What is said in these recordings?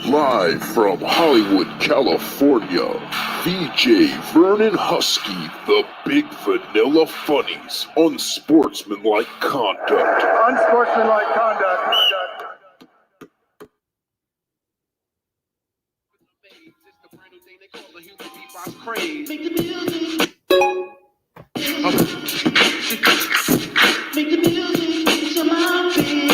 Live from Hollywood, California, VJ Vernon Husky, the Big Vanilla Funnies, Unsportsmanlike Conduct. Unsportsmanlike conduct. Make the music. Make the music get your mouth in.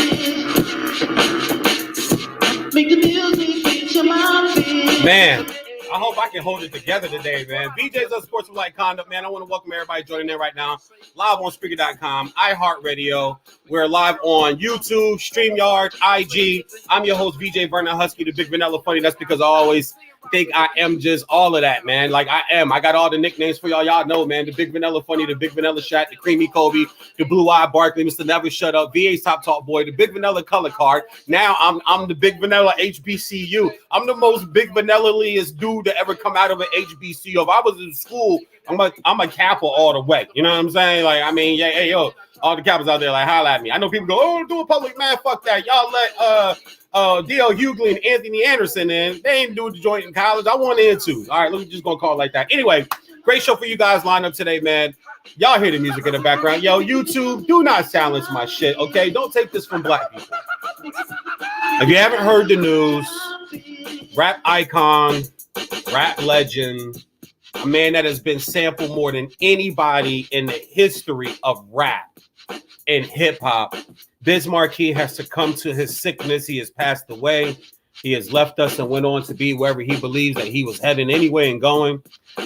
Make the music get your mouth in. Man, I hope I can hold it together today, man. VJ's Unsportsmanlike Conduct, man. I want to welcome everybody joining in right now. Live on Spreaker.com, iHeartRadio. We're live on YouTube, StreamYard, IG. I'm your host, VJ Vernon Husky, the Big Vanilla Funny. That's because I always think I am just all of that, man. Like I am. I got all the nicknames for y'all. Y'all know, man. The Big Vanilla Funny, the Big Vanilla Shat, the Creamy Kobe, the Blue Eye Barkley, Mr. Never Shut Up, VA's Top Talk Boy, the Big Vanilla Color Card. Now I'm the Big Vanilla HBCU. I'm the most Big Vanilla-liest dude to ever come out of an HBCU. If I was in school, I'm a Kappa all the way. You know what I'm saying? Like, I mean, yeah, hey, yo, all the Kappas out there, like, holla at me. I know people go, oh, do a public, man, fuck that. Y'all let D.L. Hughley and Anthony Anderson in. They ain't doing the joint in college. I want in too. All right, let me just gonna call it like that. Anyway, great show for you guys lined up today, man. Y'all hear the music in the background. Yo, YouTube, do not silence my shit, okay? Don't take this from black people. If you haven't heard the news, rap icon, rap legend, a man that has been sampled more than anybody in the history of rap and hip-hop, Biz Markie has succumbed to his sickness. He has passed away. He has left us and went on to be wherever he believes that he was heading anyway and going.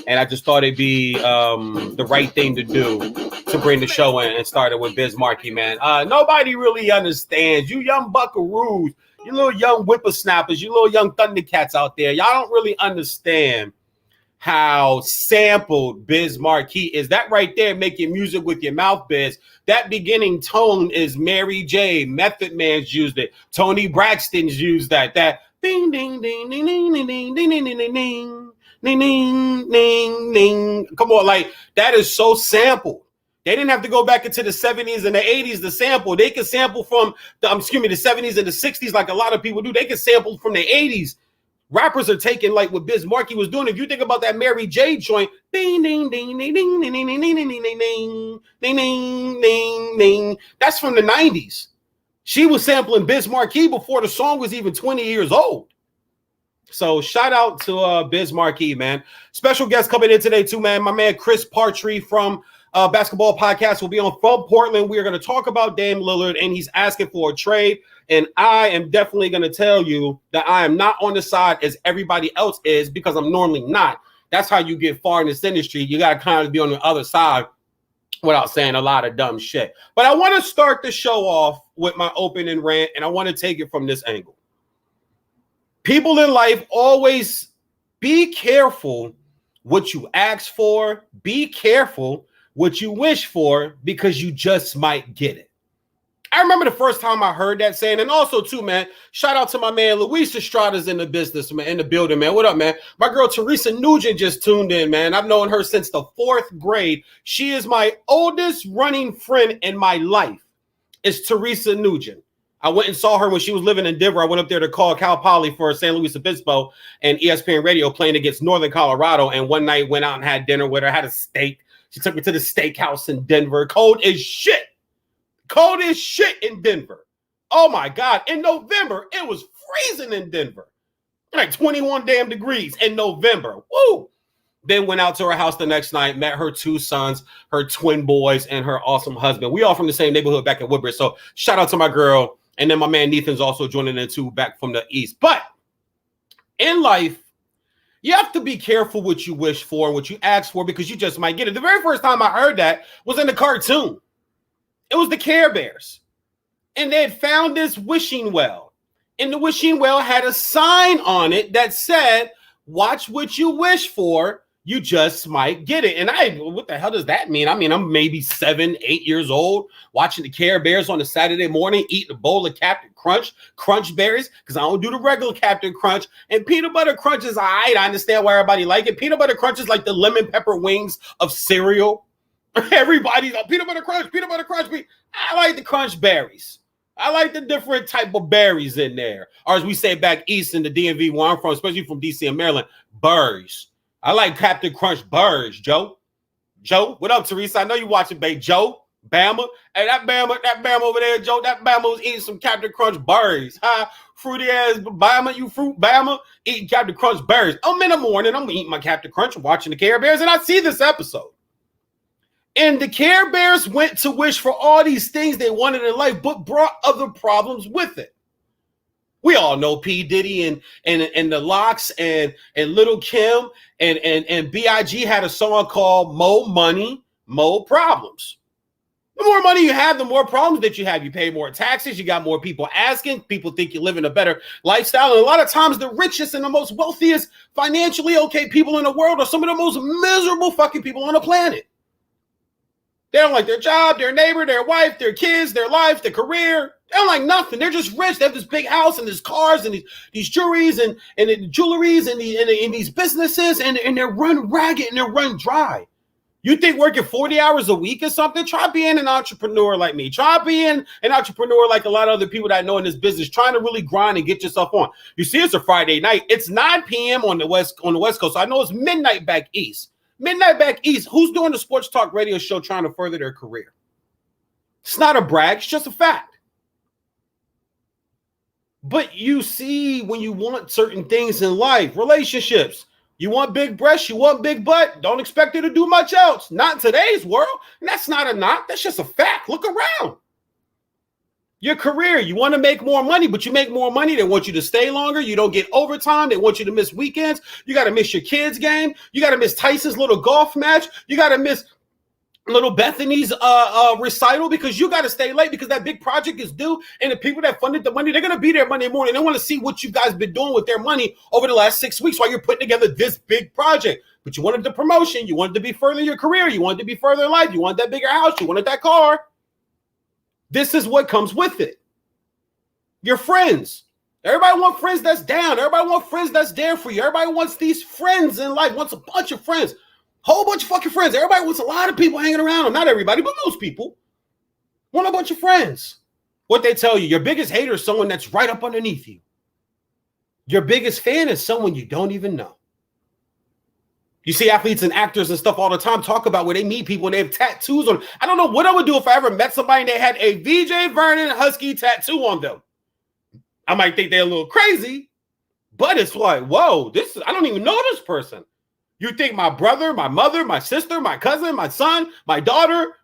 And I just thought it'd be the right thing to do to bring the show in and start it with Biz Markie, man. Nobody really understands. You young buckaroos, you little young whippersnappers, you little young Thundercats out there. Y'all don't really understand how sampled Biz Markie is. That right there, making music with your mouth, Biz. That beginning tone is Mary J. Method Man's used it. Tony Braxton's used that. That ding ding ding ding ding ding ding ding ding ding ding ding ding ding ding. Come on, like that is so sampled. They didn't have to go back into the 70s and the 80s to sample. They could sample from the 70s and the 60s like a lot of people do. They could sample from the 80s. Rappers are taking like what Biz Markie was doing. If you think about that Mary J joint, ding ding ding ding ding ding ding ding ding ding ding ding ding ding ding. That's from the 90s. She was sampling Biz Markie before the song was even 20 years old. So shout out to Biz Markie, man. Special guest coming in today too, man. My man Chris Partry from Basketball Podcast will be on from Portland. We are going to talk about Dame Lillard, and he's asking for a trade. And I am definitely going to tell you that I am not on the side as everybody else is, because I'm normally not. That's how you get far in this industry. You got to kind of be on the other side without saying a lot of dumb shit. But I want to start the show off with my opening rant, and I want to take it from this angle. People in life always be careful what you ask for. Be careful what you wish for, because you just might get it. I remember the first time I heard that saying, and also too, man, shout out to my man Luis Estrada's in the business, man, in the building, man. What up, man? My girl Teresa Nugent just tuned in, man. I've known her since the 4th grade. She is my oldest running friend in my life. It's Teresa Nugent. I went and saw her when she was living in Denver. I went up there to call Cal Poly for San Luis Obispo and ESPN Radio playing against Northern Colorado. And one night went out and had dinner with her, had a steak. She took me to the steakhouse in Denver. Cold as shit. Cold as shit in Denver. Oh my God. In November, it was freezing in Denver. Like 21 damn degrees in November. Woo! Then went out to her house the next night, met her 2 sons, her twin boys, and her awesome husband. We all from the same neighborhood back in Woodbridge. So shout out to my girl. And then my man Nathan's also joining in too, back from the East. But in life, you have to be careful what you wish for, what you ask for, because you just might get it. The very first time I heard that was in the cartoon. It was the Care Bears. And they had found this wishing well. And the wishing well had a sign on it that said, watch what you wish for. you just might get it. And what the hell does that mean? I mean, I'm maybe 7, 8 years old watching the Care Bears on a Saturday morning, eating a bowl of Captain Crunch berries, because I don't do the regular Captain Crunch. And peanut butter crunch is all right. I understand why everybody like it. Peanut butter crunch is like the lemon pepper wings of cereal. Everybody's like, peanut butter crunch, peanut butter crunch. I like the crunch berries. I like the different type of berries in there. Or as we say back east in the DMV where I'm from, especially from DC and Maryland, burrs. I like Captain Crunch burrs, Joe. Joe, what up, Teresa? I know you watching, babe. Joe, Bama. Hey, that Bama over there, Joe, that Bama was eating some Captain Crunch berries. Huh? Fruity ass Bama, you fruit Bama, eating Captain Crunch berries. I'm in the morning, I'm eating my Captain Crunch, watching the Care Bears, and I see this episode. And the Care Bears went to wish for all these things they wanted in life, but brought other problems with it. We all know P. Diddy and the Locks and Little Kim and B.I.G. had a song called Mo Money, Mo Problems. The more money you have, the more problems that you have. You pay more taxes. You got more people asking. People think you're living a better lifestyle. And a lot of times the richest and the most wealthiest, financially okay people in the world are some of the most miserable fucking people on the planet. They don't like their job, their neighbor, their wife, their kids, their life, their career. They don't like nothing. They're just rich. They have this big house and these cars and these jewelries and the jewelries and these businesses and they're run ragged and they're run dry. You think working 40 hours a week or something? Try being an entrepreneur like me. Try being an entrepreneur like a lot of other people that I know in this business, trying to really grind and get yourself on. You see, it's a Friday night. It's 9 p.m. on the West Coast. So I know it's midnight back east. Midnight back east. Who's doing the sports talk radio show trying to further their career? It's not a brag. It's just a fact. But you see, when you want certain things in life, relationships, you want big breasts, you want big butt, don't expect her to do much else. Not in today's world. And that's not a knock. That's just a fact. Look around. Your career, you want to make more money, but you make more money. They want you to stay longer. You don't get overtime. They want you to miss weekends. You got to miss your kids' game. You got to miss Tyson's little golf match. You got to miss little Bethany's recital because you got to stay late because that big project is due. And the people that funded the money, they're going to be there Monday morning. They want to see what you guys been doing with their money over the last 6 weeks while you're putting together this big project. But you wanted the promotion. You wanted to be further in your career. You wanted to be further in life. You wanted that bigger house. You wanted that car. This is what comes with it. Your friends. Everybody wants friends that's down. Everybody wants friends that's there for you. Everybody wants these friends in life, wants a bunch of friends. Whole bunch of fucking friends. Everybody wants a lot of people hanging around them. Not everybody, but most people want a bunch of friends. What they tell you, your biggest hater is someone that's right up underneath you. Your biggest fan is someone you don't even know. You see athletes and actors and stuff all the time talk about where they meet people and they have tattoos on. I don't know what I would do if I ever met somebody and they had a VJ Vernon Husky tattoo on them. I might think they're a little crazy, but it's like, whoa, I don't even know this person. You think my brother, my mother, my sister, my cousin, my son, my daughter,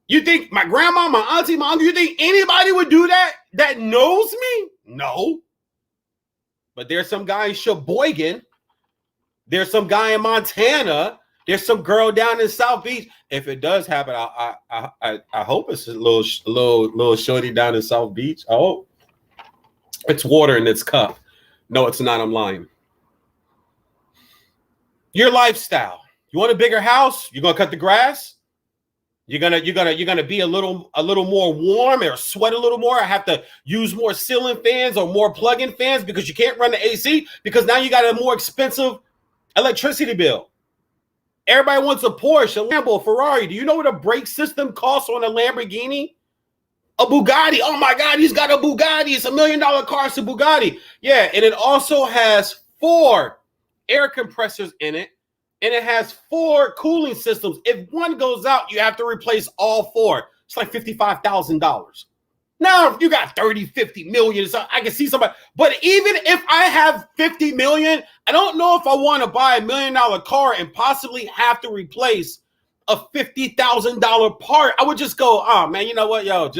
you think my grandma, my auntie, my uncle, you think anybody would do that knows me? No. But there's some guy in Sheboygan. There's some guy in Montana. There's some girl down in South Beach. If it does happen, I hope it's a little shorty down in South Beach. I hope it's water in its cup. No, it's not. I'm lying. Your lifestyle. You want a bigger house? You're gonna cut the grass. You're gonna be a little more warm or sweat a little more. I have to use more ceiling fans or more plug-in fans because you can't run the AC because now you got a more expensive electricity bill. Everybody wants a Porsche, a Lambo, a Ferrari. Do you know what a brake system costs on a Lamborghini? A Bugatti. Oh my God, he's got a Bugatti. It's $1 million car. It's a Bugatti. Yeah, and it also has 4 air compressors in it, and it has 4 cooling systems. If one goes out, you have to replace all 4. It's like $55,000. Now, if you got 30, 50 million, so I can see somebody. But even if I have 50 million, I don't know if I want to buy $1 million car and possibly have to replace a $50,000 part. I would just go, oh man, you know what? Yo,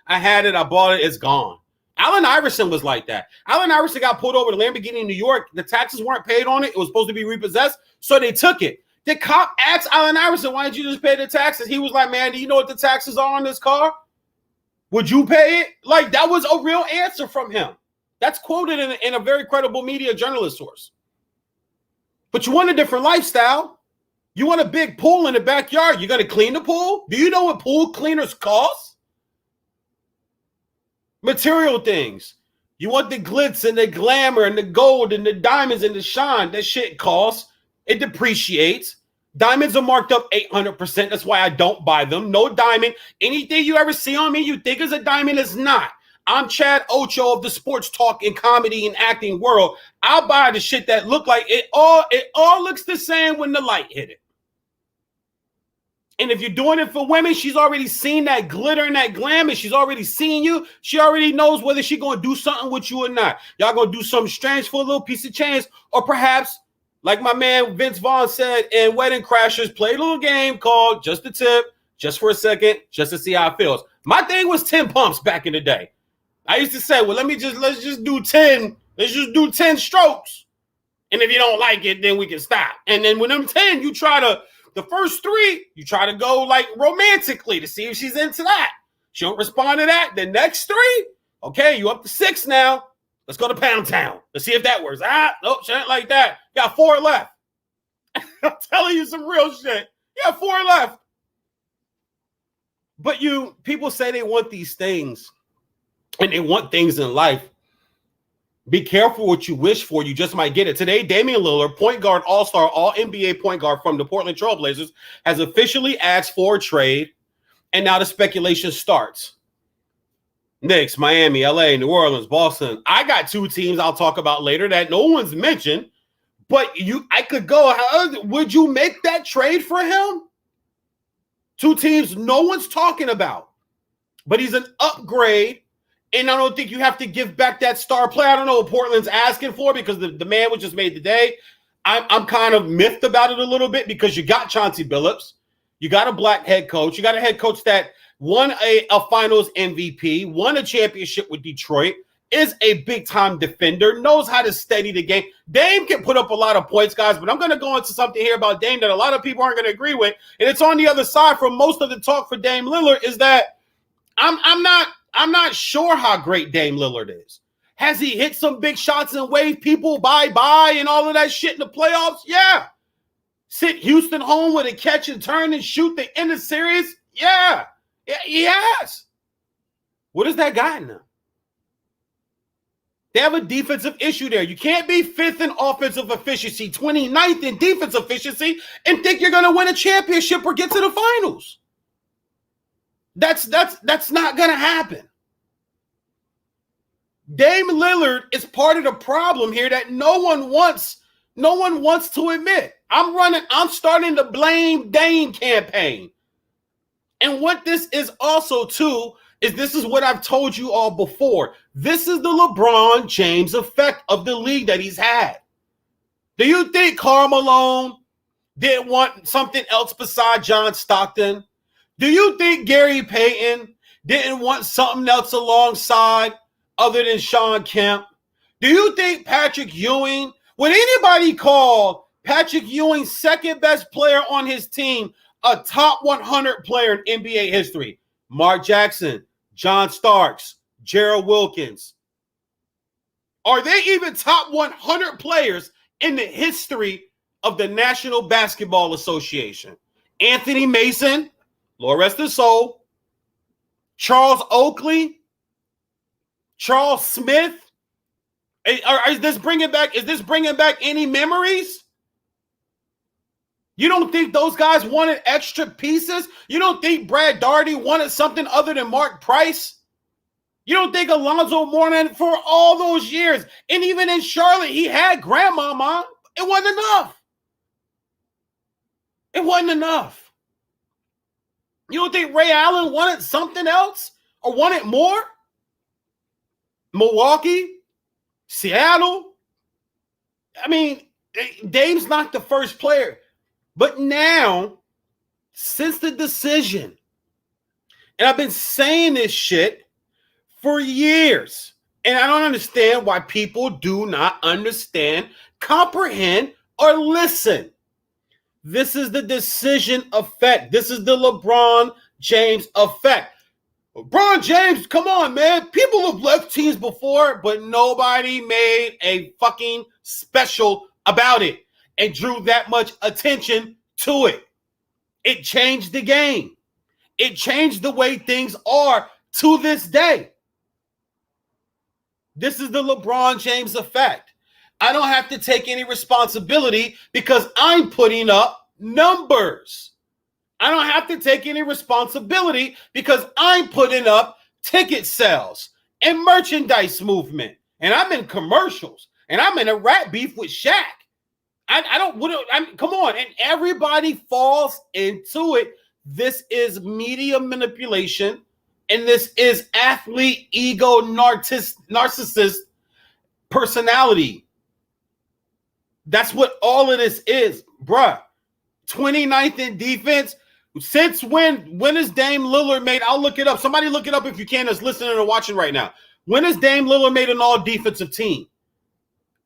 I had it, I bought it, it's gone. Allen Iverson was like that. Allen Iverson got pulled over to Lamborghini in New York. The taxes weren't paid on it. It was supposed to be repossessed, so they took it. The cop asked Allen Iverson, why didn't you just pay the taxes? He was like, man, do you know what the taxes are on this car? Would you pay it? Like, that was a real answer from him. That's quoted in a very credible media journalist source. But you want a different lifestyle. You want a big pool in the backyard. You got to clean the pool? Do you know what pool cleaners cost? Material things. You want the glitz and the glamour and the gold and the diamonds and the shine. That shit costs. It depreciates. Diamonds are marked up 800%. That's why I don't buy them. No diamond. Anything you ever see on me you think is a diamond is not. I'm Chad Ocho of the sports talk and comedy and acting world. I'll buy the shit that look like it all looks the same when the light hit it. And if you're doing it for women, she's already seen that glitter and that glam, and she's already seen you. She already knows whether she's going to do something with you or not. Y'all going to do something strange for a little piece of change, or perhaps, like my man Vince Vaughn said in Wedding Crashers, play a little game called Just a Tip, just for a second, just to see how it feels. My thing was 10 pumps back in the day. I used to say, well, let's just do 10. Let's just do 10 strokes. And if you don't like it, then we can stop. And then when them 10, the first 3, you try to go like romantically to see if she's into that. She don't respond to that. The next 3, okay, you up to 6 now. Let's go to Pound Town. Let's see if that works. Nope, she ain't like that. Got 4 left. I'm telling you some real shit. You got 4 left. But people say they want these things, and they want things in life. Be careful what you wish for. You just might get it. Today, Damian Lillard, point guard, all-star, all-NBA point guard from the Portland Trail Blazers, has officially asked for a trade, and now the speculation starts. Knicks, Miami, LA, New Orleans, Boston. I got 2 teams I'll talk about later that no one's mentioned, but I could go. Would you make that trade for him? 2 teams no one's talking about, but he's an upgrade. And I don't think you have to give back that star player. I don't know what Portland's asking for because the man was just made today. I'm kind of miffed about it a little bit because you got Chauncey Billups. You got a black head coach. You got a head coach that won a finals MVP, won a championship with Detroit, is a big-time defender, knows how to steady the game. Dame can put up a lot of points, guys, but I'm going to go into something here about Dame that a lot of people aren't going to agree with. And it's on the other side from most of the talk for Dame Lillard is that I'm not sure how great Dame Lillard is. Has he hit some big shots and waved people bye-bye and all of that shit in the playoffs? Yeah. Sit Houston home with a catch and turn and shoot the end of the series? Yeah. He has. What has that gotten them? They have a defensive issue there. You can't be 5th in offensive efficiency, 29th in defensive efficiency, and think you're going to win a championship or get to the finals. That's not going to happen. Dame Lillard is part of the problem here that no one wants to admit. I'm starting the blame Dame campaign. And what this is also too is this is what I've told you all before. This is the LeBron James effect of the league that he's had. Do you think Karl Malone didn't want something else besides John Stockton? Do you think Gary Payton didn't want something else alongside other than Sean Kemp? Do you think Patrick Ewing, would anybody call Patrick Ewing's second best player on his team a top 100 player in NBA history? Mark Jackson, John Starks, Gerald Wilkins. Are they even top 100 players in the history of the National Basketball Association? Anthony Mason, Lord rest his soul, Charles Oakley, Charles Smith. Is this bringing back any memories? You don't think those guys wanted extra pieces? You don't think Brad Daugherty wanted something other than Mark Price? You don't think Alonzo Mourning for all those years, and even in Charlotte, he had grandmama. It wasn't enough. It wasn't enough. You don't think Ray Allen wanted something else or wanted more? Milwaukee, Seattle. I mean, Dame's not the first player. But now, since the decision, and I've been saying this shit for years, and I don't understand why people do not understand, comprehend, or listen. This is the decision effect. This is the LeBron James effect. LeBron James, come on, man. People have left teams before, but nobody made a fucking special about it and drew that much attention to it. It changed the game. It changed the way things are to this day. This is the LeBron James effect. I don't have to take any responsibility because I'm putting up numbers. I don't have to take any responsibility because I'm putting up ticket sales and merchandise movement. And I'm in commercials. And I'm in a rap beef with Shaq. Come on. And everybody falls into it. This is media manipulation. And this is athlete ego narcissist personality. That's what all of this is, bruh. 29th in defense. Since when is Dame Lillard made? I'll look it up. Somebody look it up if you can, that's listening or watching right now. When is Dame Lillard made an all-defensive team?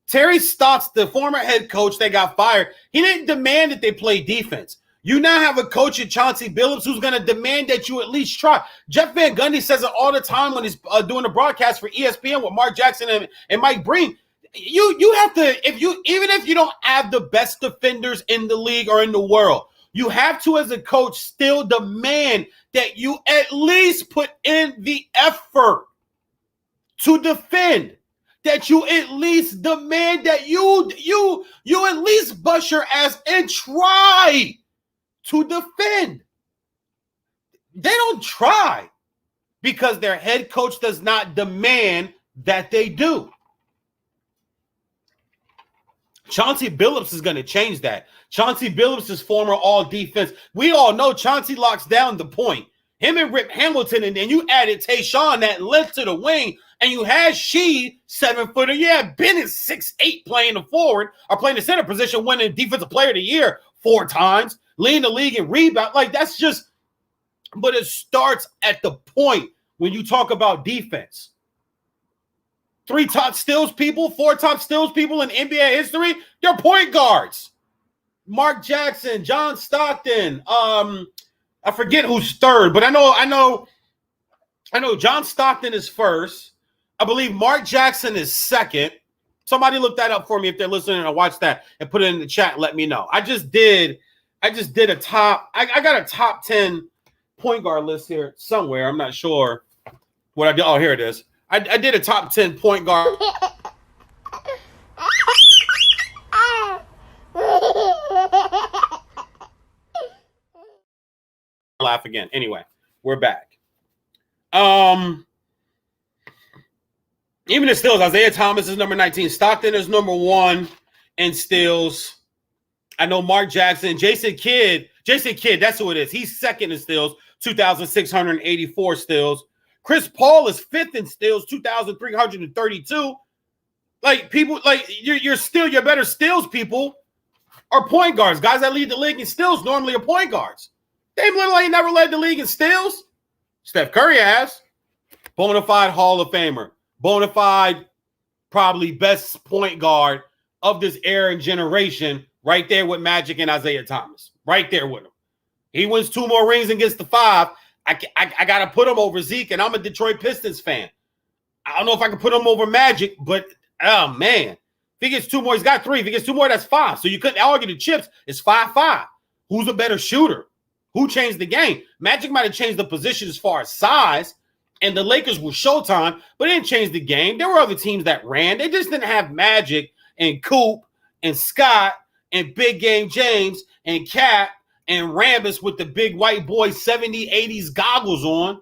Terry Stotts, the former head coach that got fired, he didn't demand that they play defense. You now have a coach in Chauncey Billups who's going to demand that you at least try. Jeff Van Gundy says it all the time when he's doing the broadcast for ESPN with Mark Jackson and Mike Breen. You have to, even if you don't have the best defenders in the league or in the world, you have to, as a coach, still demand that you at least put in the effort to defend. That you at least demand that you at least bust your ass and try to defend. They don't try because their head coach does not demand that they do. Chauncey Billups is going to change that. Chauncey Billups is former all defense. We all know Chauncey locks down the point. Him and Rip Hamilton, and then you added Tayshaun that length to the wing, and you had 7-footer. Yeah, Ben is 6'8", playing the forward or playing the center position, winning Defensive Player of the Year 4 times, leading the league in rebound. Like, that's just, but it starts at the point when you talk about defense. 3 top steals people, 4 top steals people in NBA history, they're point guards. Mark Jackson, John Stockton, I forget who's third, but I know John Stockton is first. I believe Mark Jackson is second. Somebody look that up for me if they're listening or watch that and put it in the chat and let me know. I just did a top, I got a top 10 point guard list here somewhere. I'm not sure what I did. Oh, here it is. I did a top 10 point guard. Laugh again. Anyway, we're back. Even in steals, Isaiah Thomas is number 19. Stockton is number 1 in steals. I know Mark Jackson, Jason Kidd, that's who it is. He's second in steals, 2,684 steals. Chris Paul is 5th in steals, 2,332. Like, people, like, your better steals people are point guards. Guys that lead the league in steals normally are point guards. Dame Lillard ain't never led the league in steals. Steph Curry has. Bona fide Hall of Famer. Bona fide, probably best point guard of this era and generation, right there with Magic and Isaiah Thomas. Right there with him. He wins 2 more rings and gets the 5. I got to put him over Zeke, and I'm a Detroit Pistons fan. I don't know if I can put him over Magic, but, oh, man. If he gets 2 more, he's got 3. If he gets 2 more, that's 5. So you couldn't argue the chips. It's 5-5. Who's a better shooter? Who changed the game? Magic might have changed the position as far as size, and the Lakers were Showtime, but it didn't change the game. There were other teams that ran. They just didn't have Magic and Coop and Scott and Big Game James and Cat and Rambis with the big white boy 70s, 80s goggles on.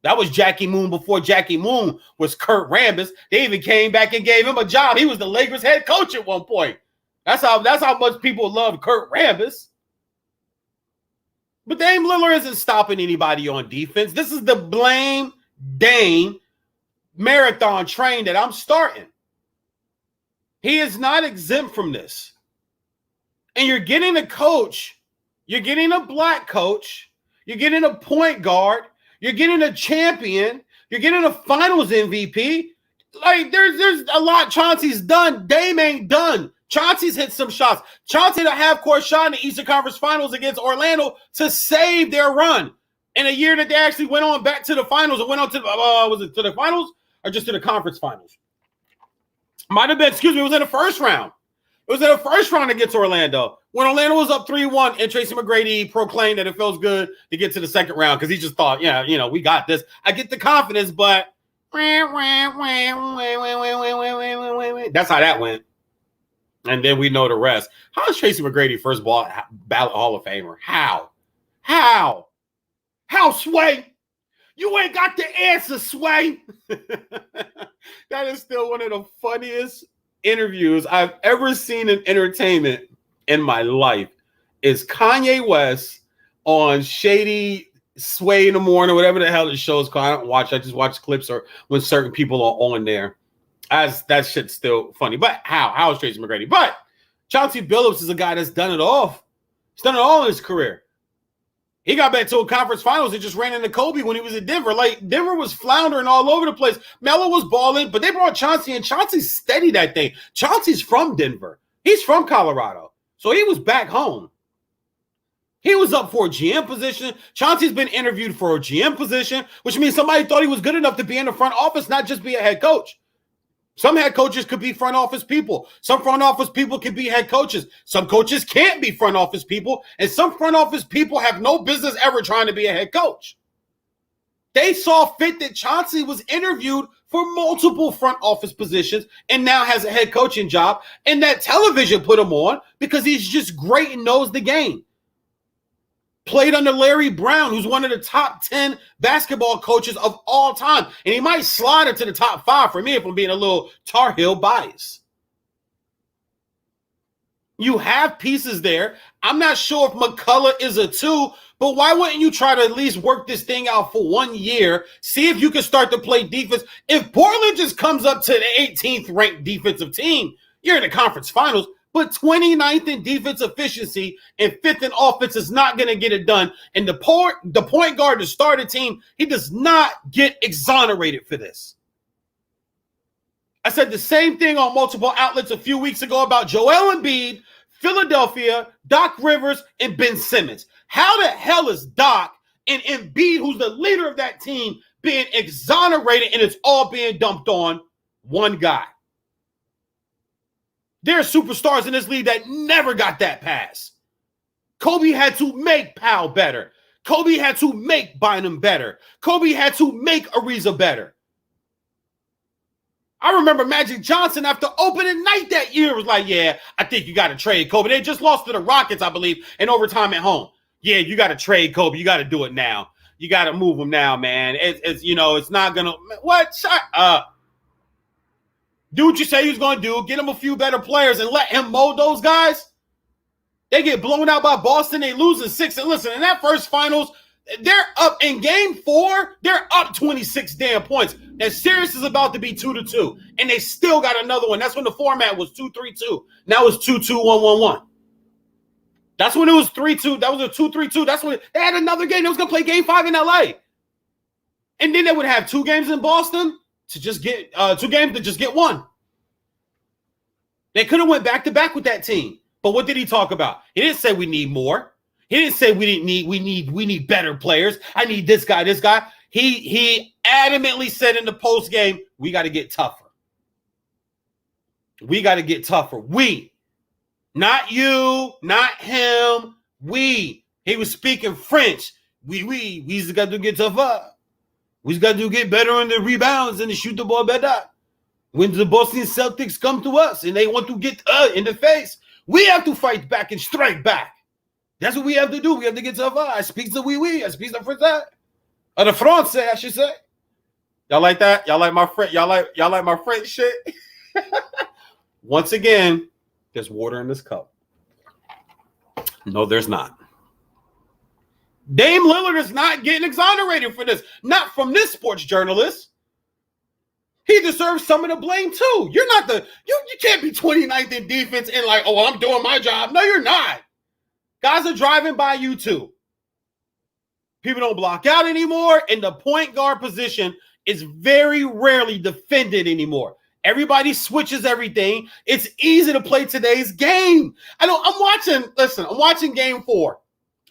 That was Jackie Moon before Jackie Moon was Kurt Rambis. They even came back and gave him a job. He was the Lakers head coach at one point. That's how much people love Kurt Rambis. But Dame Lillard isn't stopping anybody on defense. This is the blame Dame marathon train that I'm starting. He is not exempt from this. And you're getting a coach, you're getting a black coach, you're getting a point guard, you're getting a champion, you're getting a finals MVP. Like, there's a lot Chauncey's done. Dame ain't done. Chauncey's hit some shots. Chauncey hit a half-court shot in the Eastern Conference Finals against Orlando to save their run in a year that they actually went on back to the finals and went on to, was it to the finals or just to the conference finals? Might have been, it was in the first round. It was in the first round against Orlando. when Orlando was up 3-1 and Tracy McGrady proclaimed that it feels good to get to the second round because he just thought, yeah, we got this. I get the confidence, but that's how that went. And then we know the rest. How is Tracy McGrady first ballot Hall of Famer? How, Sway? You ain't got the answer, Sway. That is still one of the funniest interviews I've ever seen in entertainment in my life. Is Kanye West on Shady Sway in the Morning, or whatever the hell the show is called. I don't watch. I just watch clips or when certain people are on there. As that shit's still funny. But how is Tracy McGrady? But Chauncey Billups is a guy that's done it all. He's done it all in his career. He got back to a conference finals and just ran into Kobe when he was in Denver. Like, Denver was floundering all over the place. Melo was balling, but they brought Chauncey, and Chauncey steadied that thing. Chauncey's from Denver. He's from Colorado. So he was back home. He was up for a GM position. Chauncey's been interviewed for a GM position, which means somebody thought he was good enough to be in the front office, not just be a head coach. Some head coaches could be front office people. Some front office people can be head coaches. Some coaches can't be front office people. And some front office people have no business ever trying to be a head coach. They saw fit that Chauncey was interviewed for multiple front office positions and now has a head coaching job. And that television put him on because he's just great and knows the game. Played under Larry Brown, who's one of the top 10 basketball coaches of all time. And he might slide into the top 5 for me if I'm being a little Tar Heel bias. You have pieces there. I'm not sure if McCullough is a 2, but why wouldn't you try to at least work this thing out for 1 year? See if you can start to play defense. If Portland just comes up to the 18th ranked defensive team, you're in the conference finals. But 29th in defense efficiency and 5th in offense is not going to get it done. And the point guard to start a team, he does not get exonerated for this. I said the same thing on multiple outlets a few weeks ago about Joel Embiid, Philadelphia, Doc Rivers, and Ben Simmons. How the hell is Doc and Embiid, who's the leader of that team, being exonerated and it's all being dumped on one guy? There are superstars in this league that never got that pass. Kobe had to make Powell better. Kobe had to make Bynum better. Kobe had to make Ariza better. I remember Magic Johnson after opening night that year was like, yeah, I think you got to trade Kobe. They just lost to the Rockets, I believe, in overtime at home. Yeah, you got to trade Kobe. You got to do it now. You got to move him now, man. It's not going to – what? Shut up. Do what you say he was going to do. Get him a few better players and let him mold those guys. They get blown out by Boston. They lose in 6. And listen, in that first finals, they're up in game 4. They're up 26 damn points. That series is about to be 2-2. And they still got another one. That's when the format was 2-3-2. Now it's 2-2-1-1-1. That's when it was 3-2. That was a 2-3-2. That's when they had another game. They was going to play game 5 in LA. And then they would have 2 games in Boston to just get 2 games to just get 1. They could have went back to back with that team. But what did he talk about? He didn't say we need more. He didn't say we need better players. I need this guy, this guy. He adamantly said in the post game, we got to get tougher. We got to get tougher. We, not you, not him. We. He was speaking French. We just got to get tougher. We just got to get better on the rebounds and to shoot the ball better. When the Boston Celtics come to us and they want to get in the face, we have to fight back and strike back. That's what we have to do. We have to get tougher. I speak the oui. I speak the French. Or the Francais, I should say. Y'all like that? Y'all like my French? Y'all like my French shit? Once again, there's water in this cup. No, there's not. Dame Lillard is not getting exonerated for this. Not from this sports journalist. He deserves some of the blame too. You're not you can't be 29th in defense and like, oh, I'm doing my job. No, you're not. Guys are driving by you too. People don't block out anymore, and the point guard position is very rarely defended anymore. Everybody switches everything. It's easy to play today's game. I'm watching game 4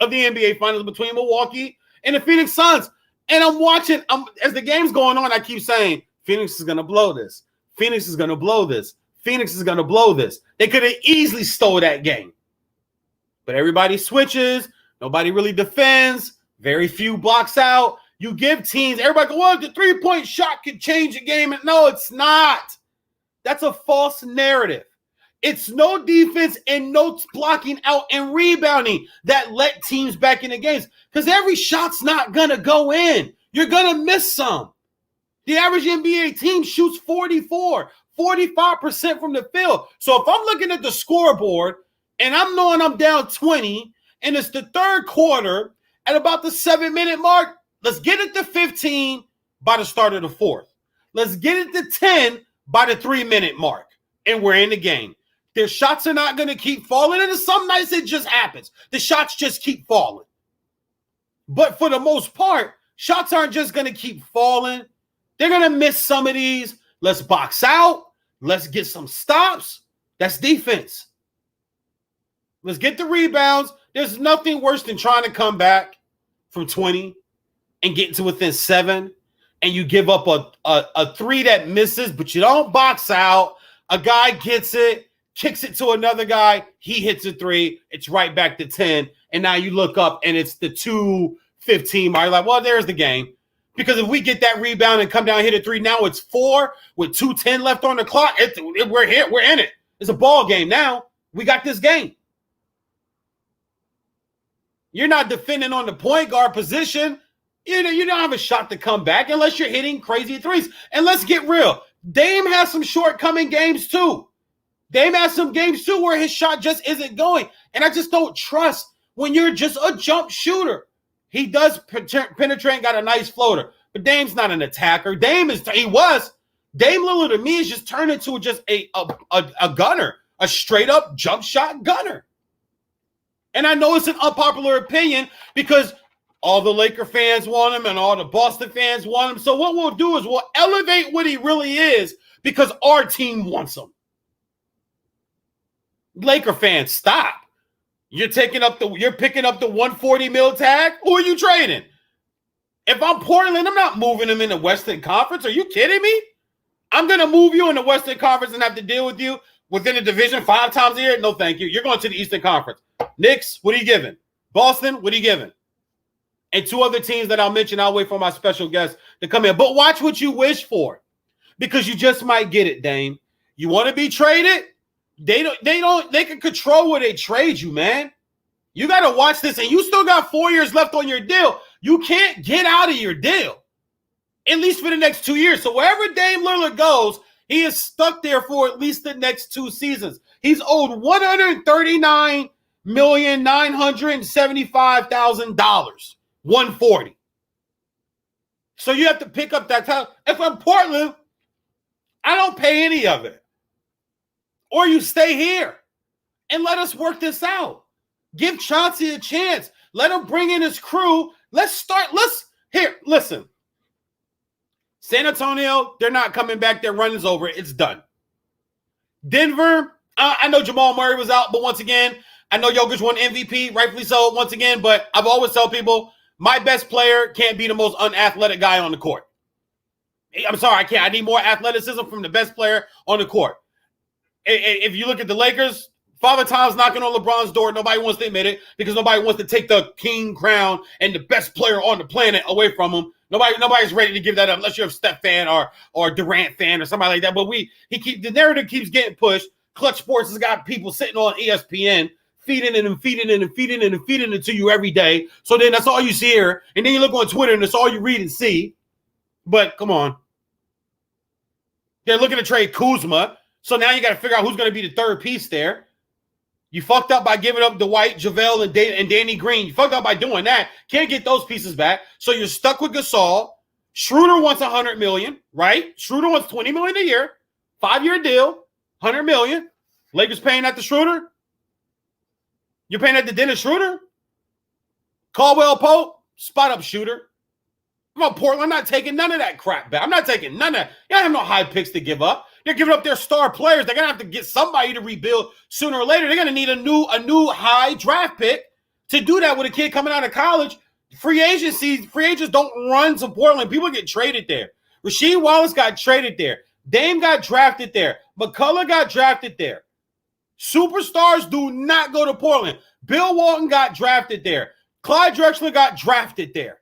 of the NBA Finals between Milwaukee and the Phoenix Suns. And as the game's going on, I keep saying, Phoenix is going to blow this. Phoenix is going to blow this. Phoenix is going to blow this. They could have easily stole that game. But everybody switches. Nobody really defends. Very few blocks out. You give teams, everybody go, well, the three-point shot could change the game. No, it's not. That's a false narrative. It's no defense and no blocking out and rebounding that let teams back in the games because every shot's not going to go in. You're going to miss some. The average NBA team shoots 45% from the field. So if I'm looking at the scoreboard and I'm knowing I'm down 20 and it's the third quarter at about the 7-minute mark, let's get it to 15 by the start of the fourth. Let's get it to 10 by the 3-minute mark, and we're in the game. Their shots are not going to keep falling, and some nights it just happens. The shots just keep falling. But for the most part, shots aren't just going to keep falling. They're going to miss some of these. Let's box out. Let's get some stops. That's defense. Let's get the rebounds. There's nothing worse than trying to come back from 20 and get to within 7, and you give up a 3 that misses, but you don't box out. A guy gets it, kicks it to another guy. He hits a 3. It's right back to 10, and now you look up, and it's the 2:15 mark. You're like, well, there's the game. Because if we get that rebound and come down and hit a 3, now it's 4 with 2:10 left on the clock. We're here. We're in it. It's a ball game now. We got this game. You're not defending on the point guard position. You don't have a shot to come back unless you're hitting crazy 3s. And let's get real. Dame has some shortcoming games too. Dame has some games too where his shot just isn't going. And I just don't trust when you're just a jump shooter. He does penetrate and got a nice floater. But Dame's not an attacker. Dame Lillard to me is just turned into just a gunner. A straight up jump shot gunner. And I know it's an unpopular opinion because all the Laker fans want him and all the Boston fans want him. So what we'll do is we'll elevate what he really is because our team wants him. Laker fans, stop. You're picking up the $140 million tag. Who are you trading? If I'm Portland, I'm not moving him in the Western Conference. Are you kidding me? I'm going to move you in the Western Conference and have to deal with you within the division 5 times a year? No, thank you. You're going to the Eastern Conference. Knicks, what are you giving? Boston, what are you giving? And 2 other teams that I'll mention. I'll wait for my special guest to come in. But watch what you wish for because you just might get it, Dame. You want to be traded? They can control where they trade you, man. You got to watch this, and you still got 4 years left on your deal. You can't get out of your deal, at least for the next 2 years. So wherever Dame Lillard goes, he is stuck there for at least the next 2 seasons. He's owed $139,975,000, $140. So you have to pick up that time. If I'm Portland, I don't pay any of it. Or you stay here and let us work this out. Give Chauncey a chance. Let him bring in his crew. Listen. San Antonio, they're not coming back. Their run is over. It's done. Denver, I know Jamal Murray was out, but once again, I know Jokic won MVP, rightfully so, once again, but I've always tell people, my best player can't be the most unathletic guy on the court. I'm sorry, I can't. I need more athleticism from the best player on the court. If you look at the Lakers, Father Time's knocking on LeBron's door. Nobody wants to admit it because nobody wants to take the king crown and the best player on the planet away from him. Nobody's ready to give that up unless you're a Steph fan or Durant fan or somebody like that. But the narrative keeps getting pushed. Clutch Sports has got people sitting on ESPN feeding it to you every day. So then that's all you see here. And then you look on Twitter and that's all you read and see. But come on. They're looking to trade Kuzma. So now you got to figure out who's going to be the third piece there. You fucked up by giving up Dwight, JaVale, and Danny Green. You fucked up by doing that. Can't get those pieces back. So you're stuck with Gasol. Schroeder wants $100 million, right? Schroeder wants $20 million a year. 5-year deal, $100 million. Lakers paying that to Schroeder? You're paying that to Dennis Schroeder? Caldwell Pope, spot up shooter. I'm on Portland. I'm not taking none of that crap back. I'm not taking none of that. You don't have no high picks to give up. They're giving up their star players. They're going to have to get somebody to rebuild sooner or later. They're going to need a new high draft pick to do that with a kid coming out of college. Free agents don't run to Portland. People get traded there. Rasheed Wallace got traded there. Dame got drafted there. McCullough got drafted there. Superstars do not go to Portland. Bill Walton got drafted there. Clyde Drexler got drafted there.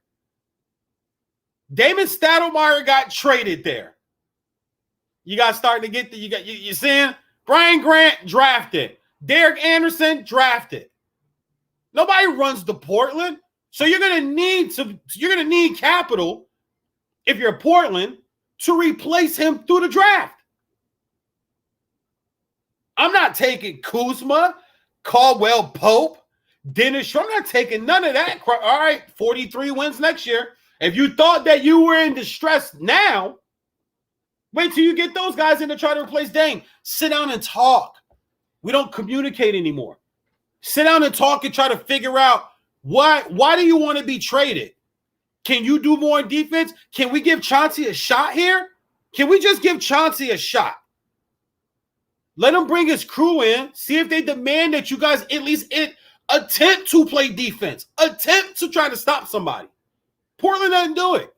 Damon Stoudemire got traded there. You got starting to get you seeing Brian Grant drafted. Derek Anderson drafted. Nobody runs to Portland. So you're gonna need capital if you're Portland to replace him through the draft. I'm not taking Kuzma, Caldwell Pope, Dennis Schroeder. I'm not taking none of that. All right, 43 wins next year. If you thought that you were in distress now, wait till you get those guys in to try to replace Dame. Sit down and talk. We don't communicate anymore. Sit down and talk and try to figure out why do you want to be traded? Can you do more in defense? Can we give Chauncey a shot here? Can we just give Chauncey a shot? Let him bring his crew in. See if they demand that you guys at least attempt to play defense. Attempt to try to stop somebody. Portland doesn't do it.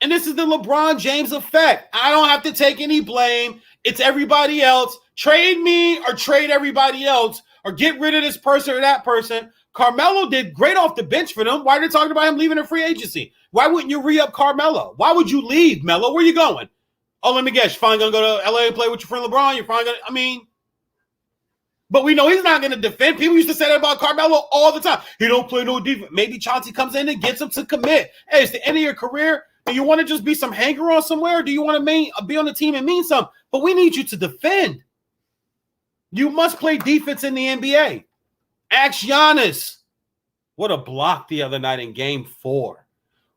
And this is the LeBron James effect. I don't have to take any blame. It's everybody else. Trade me or trade everybody else or get rid of this person or that person. Carmelo did great off the bench for them. Why are they talking about him leaving a free agency? Why wouldn't you re-up Carmelo? Why would you leave, Melo? Where are you going? Oh, let me guess. You're finally going to go to LA and play with your friend LeBron? You're finally going to, but we know he's not going to defend. People used to say that about Carmelo all the time. He don't play no defense. Maybe Chauncey comes in and gets him to commit. Hey, it's the end of your career. Do you want to just be some hanger-on somewhere? Or do you want to be on the team and mean something? But we need you to defend. You must play defense in the NBA. Ask Giannis. What a block the other night in Game 4.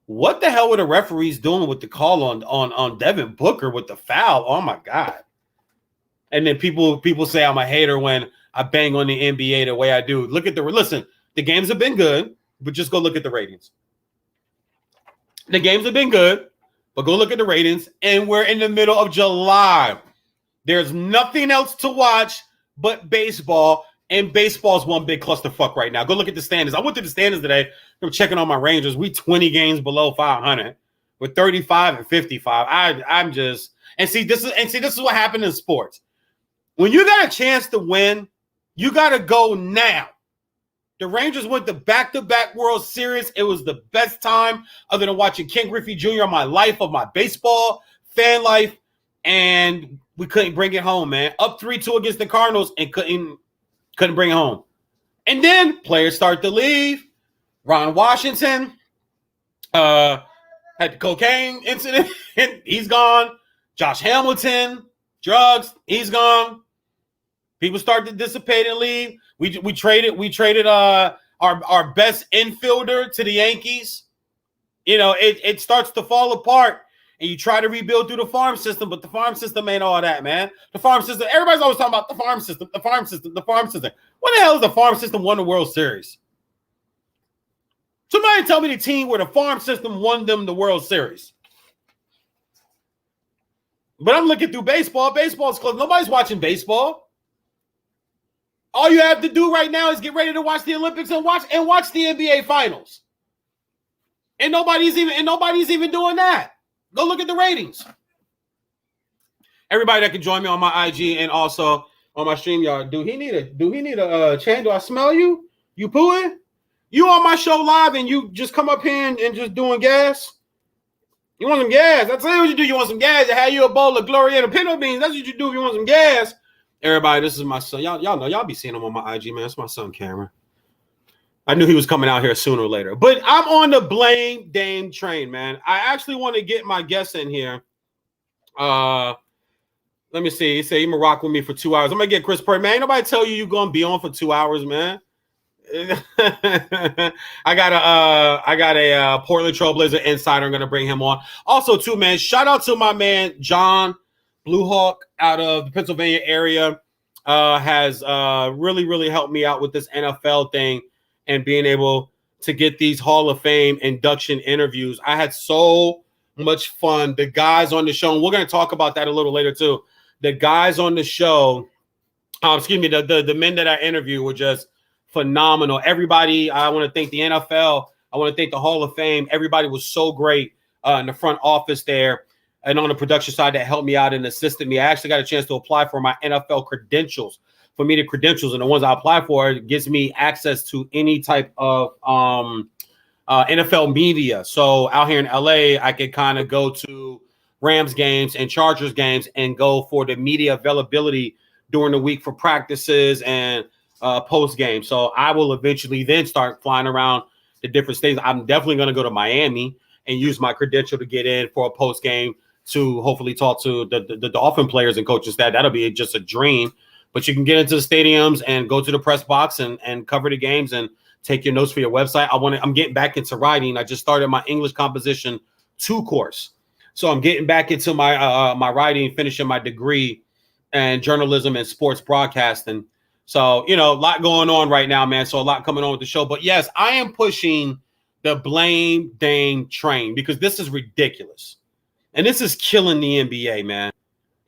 What the hell were the referees doing with the call on Devin Booker with the foul? Oh, my God. And then people say I'm a hater when I bang on the NBA the way I do. Listen, the games have been good, but just go look at the ratings. The games have been good, but go look at the ratings, and we're in the middle of July. There's nothing else to watch but baseball, and baseball's one big clusterfuck right now. Go look at the standings. I went to the standings today. I'm checking on my Rangers. We 20 games below 500. We're 35 and 55. This is what happened in sports. When you got a chance to win, you got to go now. The Rangers went to back-to-back World Series. It was the best time other than watching Ken Griffey Jr. of my life, of my baseball fan life, and we couldn't bring it home, man. Up 3-2 against the Cardinals and couldn't bring it home. And then players start to leave. Ron Washington had the cocaine incident. He's gone. Josh Hamilton, drugs, he's gone. People start to dissipate and leave. We traded our best infielder to the Yankees. It starts to fall apart, and you try to rebuild through the farm system, but the farm system ain't all that, man. The farm system, everybody's always talking about the farm system, the farm system, the farm system. What the hell is the farm system won the World Series? Somebody tell me the team where the farm system won them the World Series. But I'm looking through baseball. Baseball's close. Nobody's watching baseball. All you have to do right now is get ready to watch the Olympics and watch the NBA Finals. And nobody's even doing that. Go look at the ratings. Everybody that can join me on my IG and also on my StreamYard. Do he need a change? Do I smell you? You pooing? You on my show live and you just come up here and just doing gas? You want some gas? That's what you do. You want some gas? You have you a bowl of Glorietta pinto beans. That's what you do if you want some gas. Everybody, this is my son. Y'all know. Y'all be seeing him on my IG, man. That's my son, Cameron. I knew he was coming out here sooner or later. But I'm on the blame Dame train, man. I actually want to get my guests in here. Let me see. He said he gonna rock with me for 2 hours. I'm gonna get Chris Perry. Man, ain't nobody tell you gonna be on for 2 hours, man. I got a Portland Trailblazer insider. I'm gonna bring him on. Also, too, man. Shout out to my man John Blue Hawk out of the Pennsylvania area. Has really helped me out with this NFL thing and being able to get these Hall of Fame induction interviews. I had so much fun. The guys on the show, and we're going to talk about that a little later too. The guys on the show, the men that I interviewed were just phenomenal. Everybody, I want to thank the NFL. I want to thank the Hall of Fame. Everybody was so great in the front office there and on the production side that helped me out and assisted me. I actually got a chance to apply for my NFL credentials. for me the credentials, and the ones I apply for, it gives me access to any type of NFL media. So out here in LA, I could kind of go to Rams games and Chargers games and go for the media availability during the week for practices and post game. So I will eventually then start flying around the different states. I'm definitely going to go to Miami and use my credential to get in for a post game to hopefully talk to the Dolphin players and coaches. That'll be just a dream. But you can get into the stadiums and go to the press box and cover the games and take your notes for your website. I'm getting back into writing. I just started my English Composition 2 course. So I'm getting back into my my writing, finishing my degree in journalism and sports broadcasting. So, a lot going on right now, man. So a lot coming on with the show. But yes, I am pushing the blame Dame train because this is ridiculous. And this is killing the NBA, man.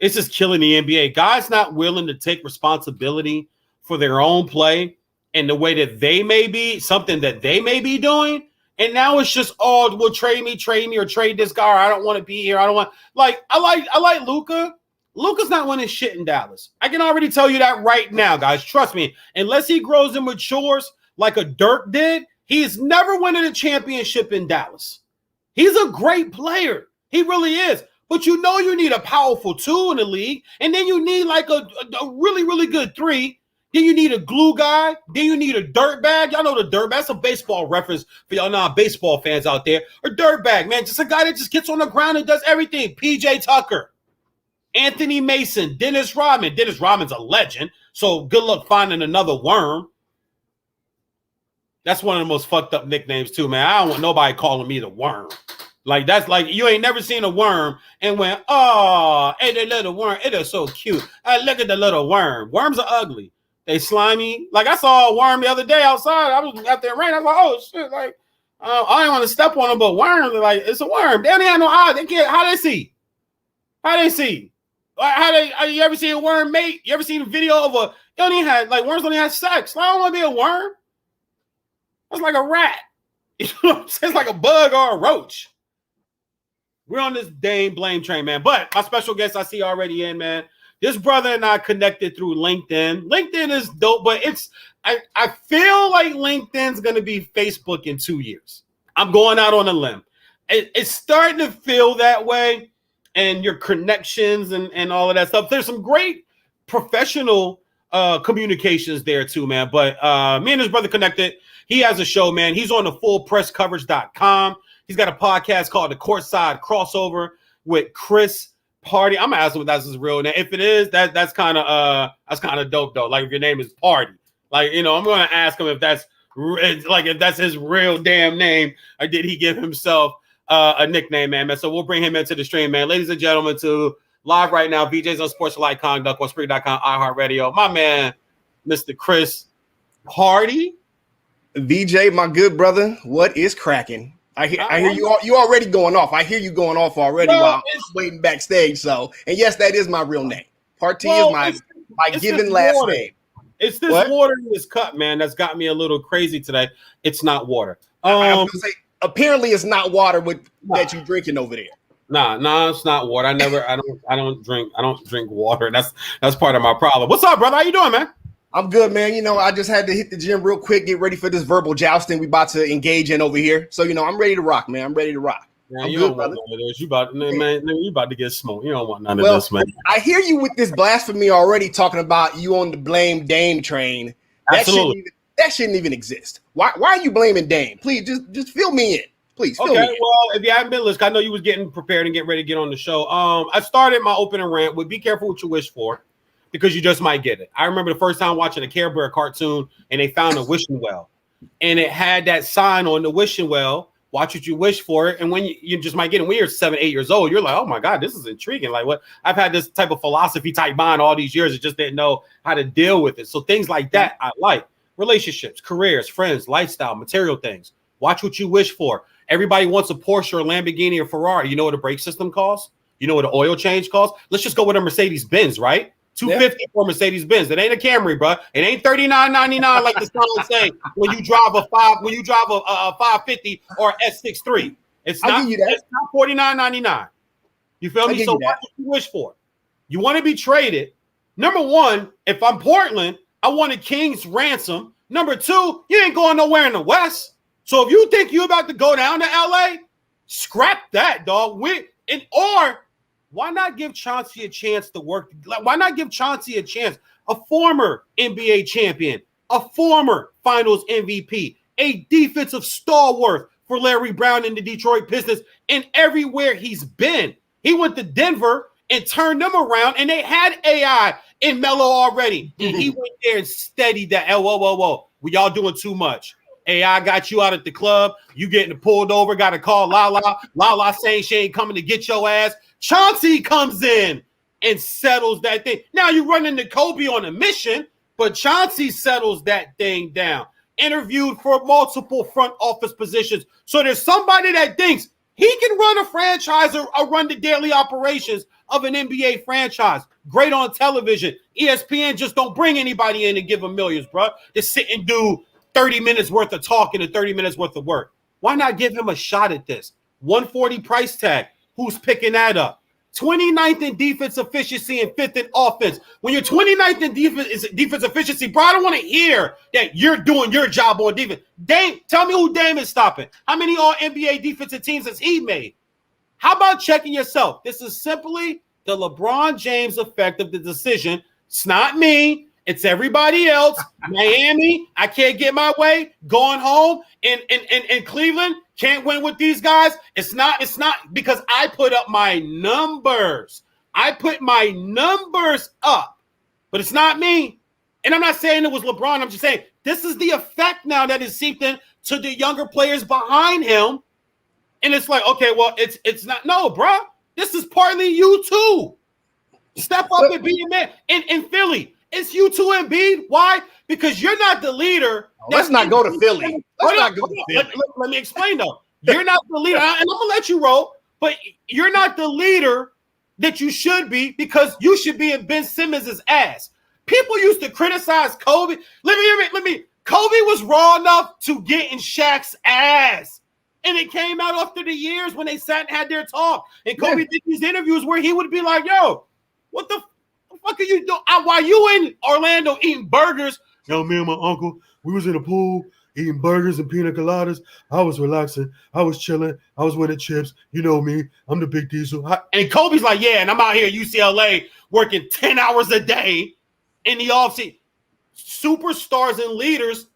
This is killing the NBA. Guys not willing to take responsibility for their own play and the way that they may be, something that they may be doing. And now it's just, well, trade me, or trade this guy. Or I don't want to be here. I don't want, I like Luka. Luka's not winning shit in Dallas. I can already tell you that right now, guys. Trust me. Unless he grows and matures like a Dirk did, he is never winning a championship in Dallas. He's a great player. He really is. But you need a powerful 2 in the league. And then you need like a really, really good 3. Then you need a glue guy. Then you need a dirt bag. Y'all know the dirt bag. That's a baseball reference for y'all non-baseball fans out there. A dirt bag, man. Just a guy that just gets on the ground and does everything. PJ Tucker. Anthony Mason, Dennis Rodman. Dennis Rodman's a legend, so good luck finding another worm. That's one of the most fucked up nicknames too, man. I don't want nobody calling me the worm. Like that's like you ain't never seen a worm and went, hey, the little worm, it is so cute. Look at the little worm. Worms are ugly. They slimy. Like I saw a worm the other day outside. I was out there rain. I was like, oh shit, like I didn't want to step on them, but worms, like it's a worm. They don't have no eyes. They can't. How they see? You ever seen a worm mate? You ever seen a video of worms don't even have sex. I don't want to be a worm. That's like a rat. You know what I'm saying? It's like a bug or a roach. We're on this Dame blame train, man. But my special guest I see already in, man. This brother and I connected through LinkedIn. LinkedIn is dope, but I feel like LinkedIn's gonna be Facebook in 2 years. I'm going out on a limb. It's starting to feel that way. And your connections and all of that stuff. There's some great professional communications there too, man. But me and his brother connected. He has a show, man. He's on the fullpresscoverage.com. He's got a podcast called The Courtside Crossover with Chris Party. I'm gonna ask him if that's his real name. If it is, that's kind of dope though. Like if your name is Party, I'm gonna ask him if that's his real damn name, or did he give himself a nickname, man. So we'll bring him into the stream, man. Ladies and gentlemen, to live right now, VJs on Sports Like Conduct on Spreaker.com, iHeartRadio. My man, Mr. Chris Party. VJ, my good brother, what is cracking? I hear you already going off. I hear you going off already while I'm waiting backstage. So, and yes, that is my real name. Party is my given last name. It's this water in this cup, man, that's got me a little crazy today. It's not water. I was gonna say, apparently it's not water that you drinking over there. Nah, it's not water. I don't drink water. That's part of my problem. What's up, brother? How you doing, man? I'm good, man. I just had to hit the gym real quick, get ready for this verbal jousting we about to engage in over here. So, I'm ready to rock, man. I'm ready to rock. Man, you don't want none of this. You about to get smoked. You don't want none of this, man. I hear you with this blasphemy already talking about you on the blame Dame train. Absolutely. That shouldn't even exist. Why are you blaming Dame? Please, just fill me in. Please fill me in. Well, if you haven't been listening, I know you was getting prepared and getting ready to get on the show. I started my opening rant with be careful what you wish for, because you just might get it. I remember the first time watching a Care Bear cartoon and they found a wishing well. And it had that sign on the wishing well, watch what you wish for it. And when you just might get it, when you're 7, 8 years old, you're like, oh my God, this is intriguing. Like what? I've had this type of philosophy type mind all these years. I just didn't know how to deal with it. So things like that, I like. Relationships, careers, friends, lifestyle, material things. Watch what you wish for. Everybody wants a Porsche or a Lamborghini or Ferrari. You know what a brake system costs? You know what an oil change costs? Let's just go with a Mercedes Benz, right? $250 for Mercedes Benz. It ain't a Camry, bro. It ain't $39.99 like the song say when you drive a 550 or S63. It's not $49.99. You feel me? So what you wish for? You want to be traded. Number one, if I'm Portland, I want a king's ransom. Number two, you ain't going nowhere in the West. So if you think you're about to go down to LA, scrap that, dog. Or why not give Chauncey a chance to work? Why not give Chauncey a chance? A former NBA champion, a former Finals MVP, a defensive stalwart for Larry Brown in the Detroit Pistons, and everywhere he's been. He went to Denver and turned them around, and they had AI in Melo already. And he went there and steadied that. Whoa. We y'all doing too much. AI got you out at the club. You getting pulled over. Got to call Lala. Lala saying she ain't coming to get your ass. Chauncey comes in and settles that thing. Now you run into Kobe on a mission, but Chauncey settles that thing down. Interviewed for multiple front office positions. So there's somebody that thinks he can run a franchise or run the daily operations of an NBA franchise. Great on television. ESPN just don't bring anybody in and give them millions, bro. Just sit and do 30 minutes worth of talking and 30 minutes worth of work. Why not give him a shot at this? 140 price tag. Who's picking that up? 29th in defense efficiency and 5th in offense. When you're 29th in defense efficiency, bro, I don't want to hear that you're doing your job on defense. Dame, tell me who Dame is stopping. How many all NBA defensive teams has he made? How about checking yourself? This is simply the LeBron James effect of the decision. It's not me. It's everybody else. Miami, I can't get my way. Going home in Cleveland, can't win with these guys. It's not because I put up my numbers. I put my numbers up, but it's not me. And I'm not saying it was LeBron. I'm just saying this is the effect now that is seeped in to the younger players behind him. And it's like, okay, well, it's not. No, bro. This is partly you too. Step up and be a man. In Philly, it's you two and Embiid. Why? Because you're not the leader. Let's not go to Philly. Let me explain though. You're not the leader, and I'm gonna let you roll. But you're not the leader that you should be because you should be in Ben Simmons' ass. People used to criticize Kobe. Let me. Kobe was raw enough to get in Shaq's ass. And it came out after the years when they sat and had their talk. And Kobe did these interviews where he would be like, yo, what the fuck are you doing? While you in Orlando eating burgers, yo, me and my uncle, we was in the pool eating burgers and pina coladas. I was relaxing. I was chilling. I was winning chips. You know me. I'm the big diesel. And Kobe's like, yeah, and I'm out here at UCLA working 10 hours a day in the offseason. Superstars and leaders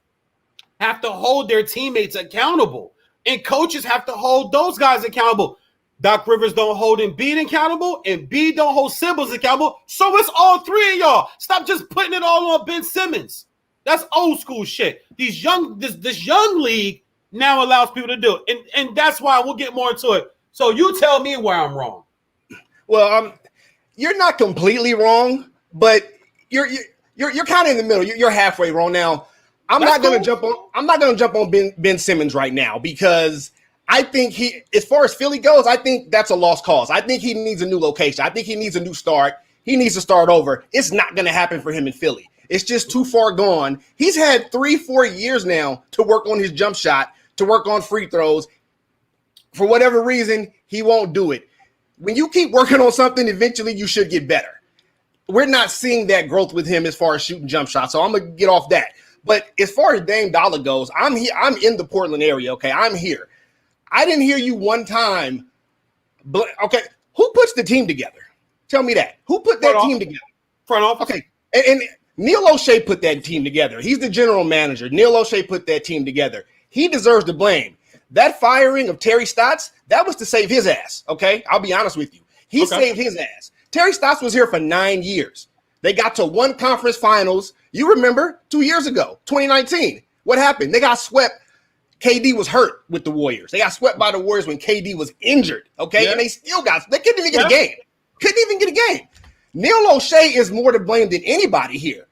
have to hold their teammates accountable. And coaches have to hold those guys accountable. Doc Rivers don't hold Embiid accountable, and Embiid don't hold Simmons accountable. So it's all three of y'all. Stop just putting it all on Ben Simmons. That's old school shit. This young league now allows people to do it, and that's why we'll get more into it. So you tell me where I'm wrong. Well, you're not completely wrong, but you're kind of in the middle. You're halfway wrong now. I'm not going to jump on Ben Simmons right now because I think as far as Philly goes, I think that's a lost cause. I think he needs a new location. I think he needs a new start. He needs to start over. It's not going to happen for him in Philly. It's just too far gone. He's had 3-4 years now to work on his jump shot, to work on free throws. For whatever reason, he won't do it. When you keep working on something, eventually you should get better. We're not seeing that growth with him as far as shooting jump shots, so I'm going to get off that. But as far as Dame Dollar goes, I'm here. I'm in the Portland area. Okay, I'm here. I didn't hear you one time. But okay, who puts the team together? Tell me that. Who put that team together? Front office. Okay, and Neil O'Shea put that team together. He's the general manager. Neil O'Shea put that team together. He deserves the blame. That firing of Terry Stotts, that was to save his ass. Okay, I'll be honest with you. He saved his ass. Terry Stotts was here for 9 years. They got to one conference finals. You remember 2 years ago, 2019. What happened? They got swept. KD was hurt with the Warriors. They got swept by the Warriors when KD was injured. Okay, and they couldn't even get a game. Couldn't even get a game. Neil O'Shea is more to blame than anybody here.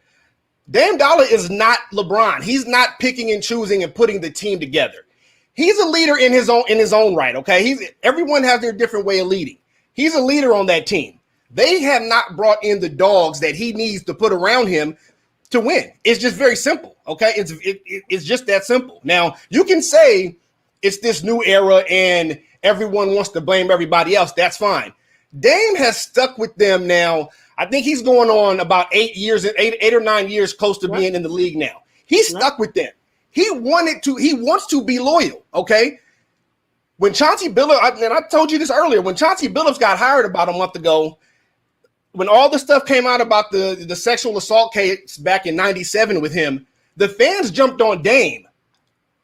Dame Dollar is not LeBron. He's not picking and choosing and putting the team together. He's a leader in his own right. Okay, everyone has their different way of leading. He's a leader on that team. They have not brought in the dogs that he needs to put around him to win. It's just very simple, okay? It's just that simple. Now, you can say it's this new era and everyone wants to blame everybody else. That's fine. Dame has stuck with them now. I think he's going on about 8 or 9 years close to being in the league now. He's stuck with them. He wants to be loyal, okay? When Chauncey Billups, and I told you this earlier, when Chauncey Billups got hired about a month ago, when all the stuff came out about the sexual assault case back in 97 with him, the fans jumped on Dame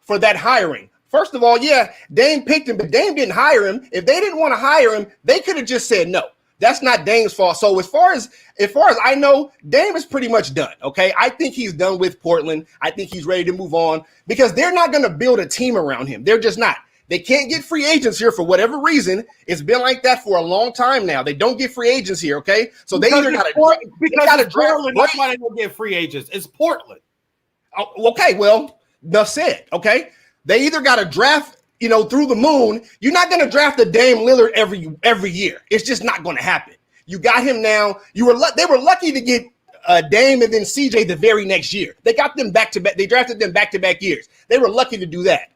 for that hiring. First of all, yeah, Dame picked him, but Dame didn't hire him. If they didn't want to hire him, they could have just said no. That's not Dame's fault. So as far as I know, Dame is pretty much done. Okay, I think he's done with Portland. I think he's ready to move on because they're not going to build a team around him. They're just not. They can't get free agents here for whatever reason. It's been like that for a long time now. They don't get free agents here. Okay, so they either got to draft. That's why they don't get free agents. It's Portland. Oh, okay, well, enough said. Okay, they either got to draft. Through the moon, you're not going to draft a Dame Lillard every year. It's just not going to happen. You got him now. They were lucky to get Dame and then CJ the very next year. They got them back to back. They drafted them back to back years. They were lucky to do that.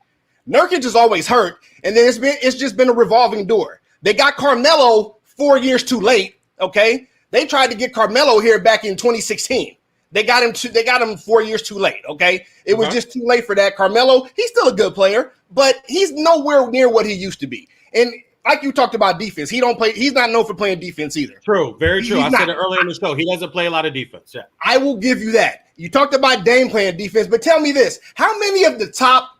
Nurkic is always hurt, and then it's just been a revolving door. They got Carmelo 4 years too late. Okay, they tried to get Carmelo here back in 2016. They got him 4 years too late. Okay, it was just too late for that. Carmelo, he's still a good player, but he's nowhere near what he used to be. And like you talked about defense, he don't play. He's not known for playing defense either. True, very true. I said it earlier in the show. He doesn't play a lot of defense. Yeah, I will give you that. You talked about Dame playing defense, but tell me this: how many of the top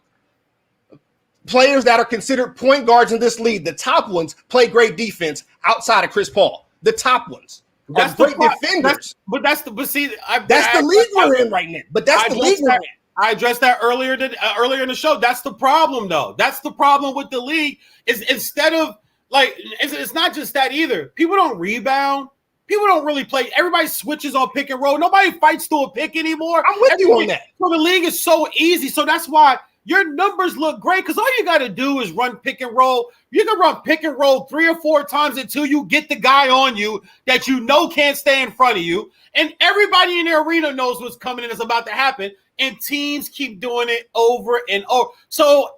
players that are considered point guards in this league, the top ones, play great defense outside of Chris Paul? The top ones. That's great defenders. That's the league we're in right now. But that's the league we're in. I addressed that earlier in the show. That's the problem, though. That's the problem with the league. Is instead of it's not just that either. People don't rebound. People don't really play. Everybody switches on pick and roll. Nobody fights to a pick anymore. I'm with you on that. So the league is so easy. So that's why your numbers look great because all you got to do is run pick and roll. You can run pick and roll 3 or 4 times until you get the guy on you that you know can't stay in front of you. And everybody in the arena knows what's coming and it's about to happen. And teams keep doing it over and over. So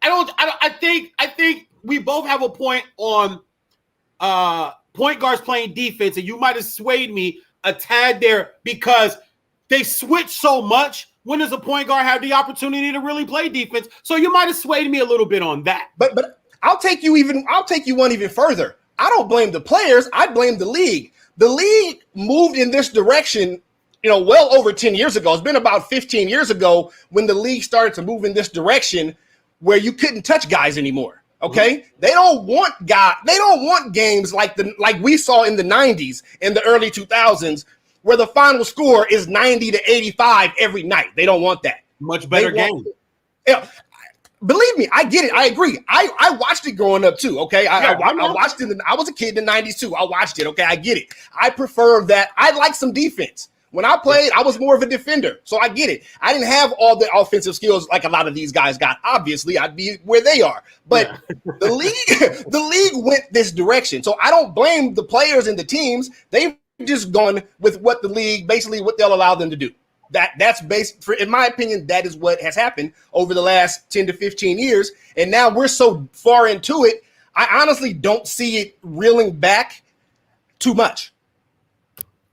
I think we both have a point on point guards playing defense, and you might have swayed me a tad there because they switch so much. When does a point guard have the opportunity to really play defense? So you might have swayed me a little bit on that. But I'll take you one even further. I don't blame the players. I blame the league. The league moved in this direction, well over 10 years ago. It's been about 15 years ago when the league started to move in this direction where you couldn't touch guys anymore. Okay, mm-hmm. They don't want games like we saw in the 90s and the early 2000s where the final score is 90 to 85 every night. They don't want that. Much better game. Believe me, I get it. I agree. I watched it growing up too. Okay, I watched it. I was a kid in the 90s too. I watched it. Okay, I get it. I prefer that. I like some defense. When I played, I was more of a defender, so I get it. I didn't have all the offensive skills like a lot of these guys got. Obviously, I'd be where they are. But the league went this direction. So I don't blame the players and the teams. They've just gone with what the league, basically what they'll allow them to do. That's in my opinion, that is what has happened over the last 10 to 15 years. And now we're so far into it, I honestly don't see it reeling back too much.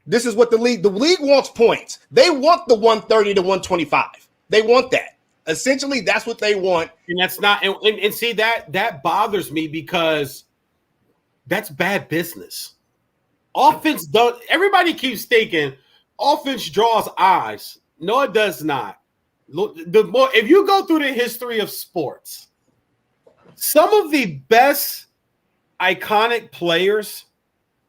This is what the league wants points. They want the 130 to 125. They want that. Essentially, that's what they want. And that's not, and see that bothers me because that's bad business. Offense everybody keeps thinking offense draws eyes. No, it does not. If you go through the history of sports, some of the best iconic players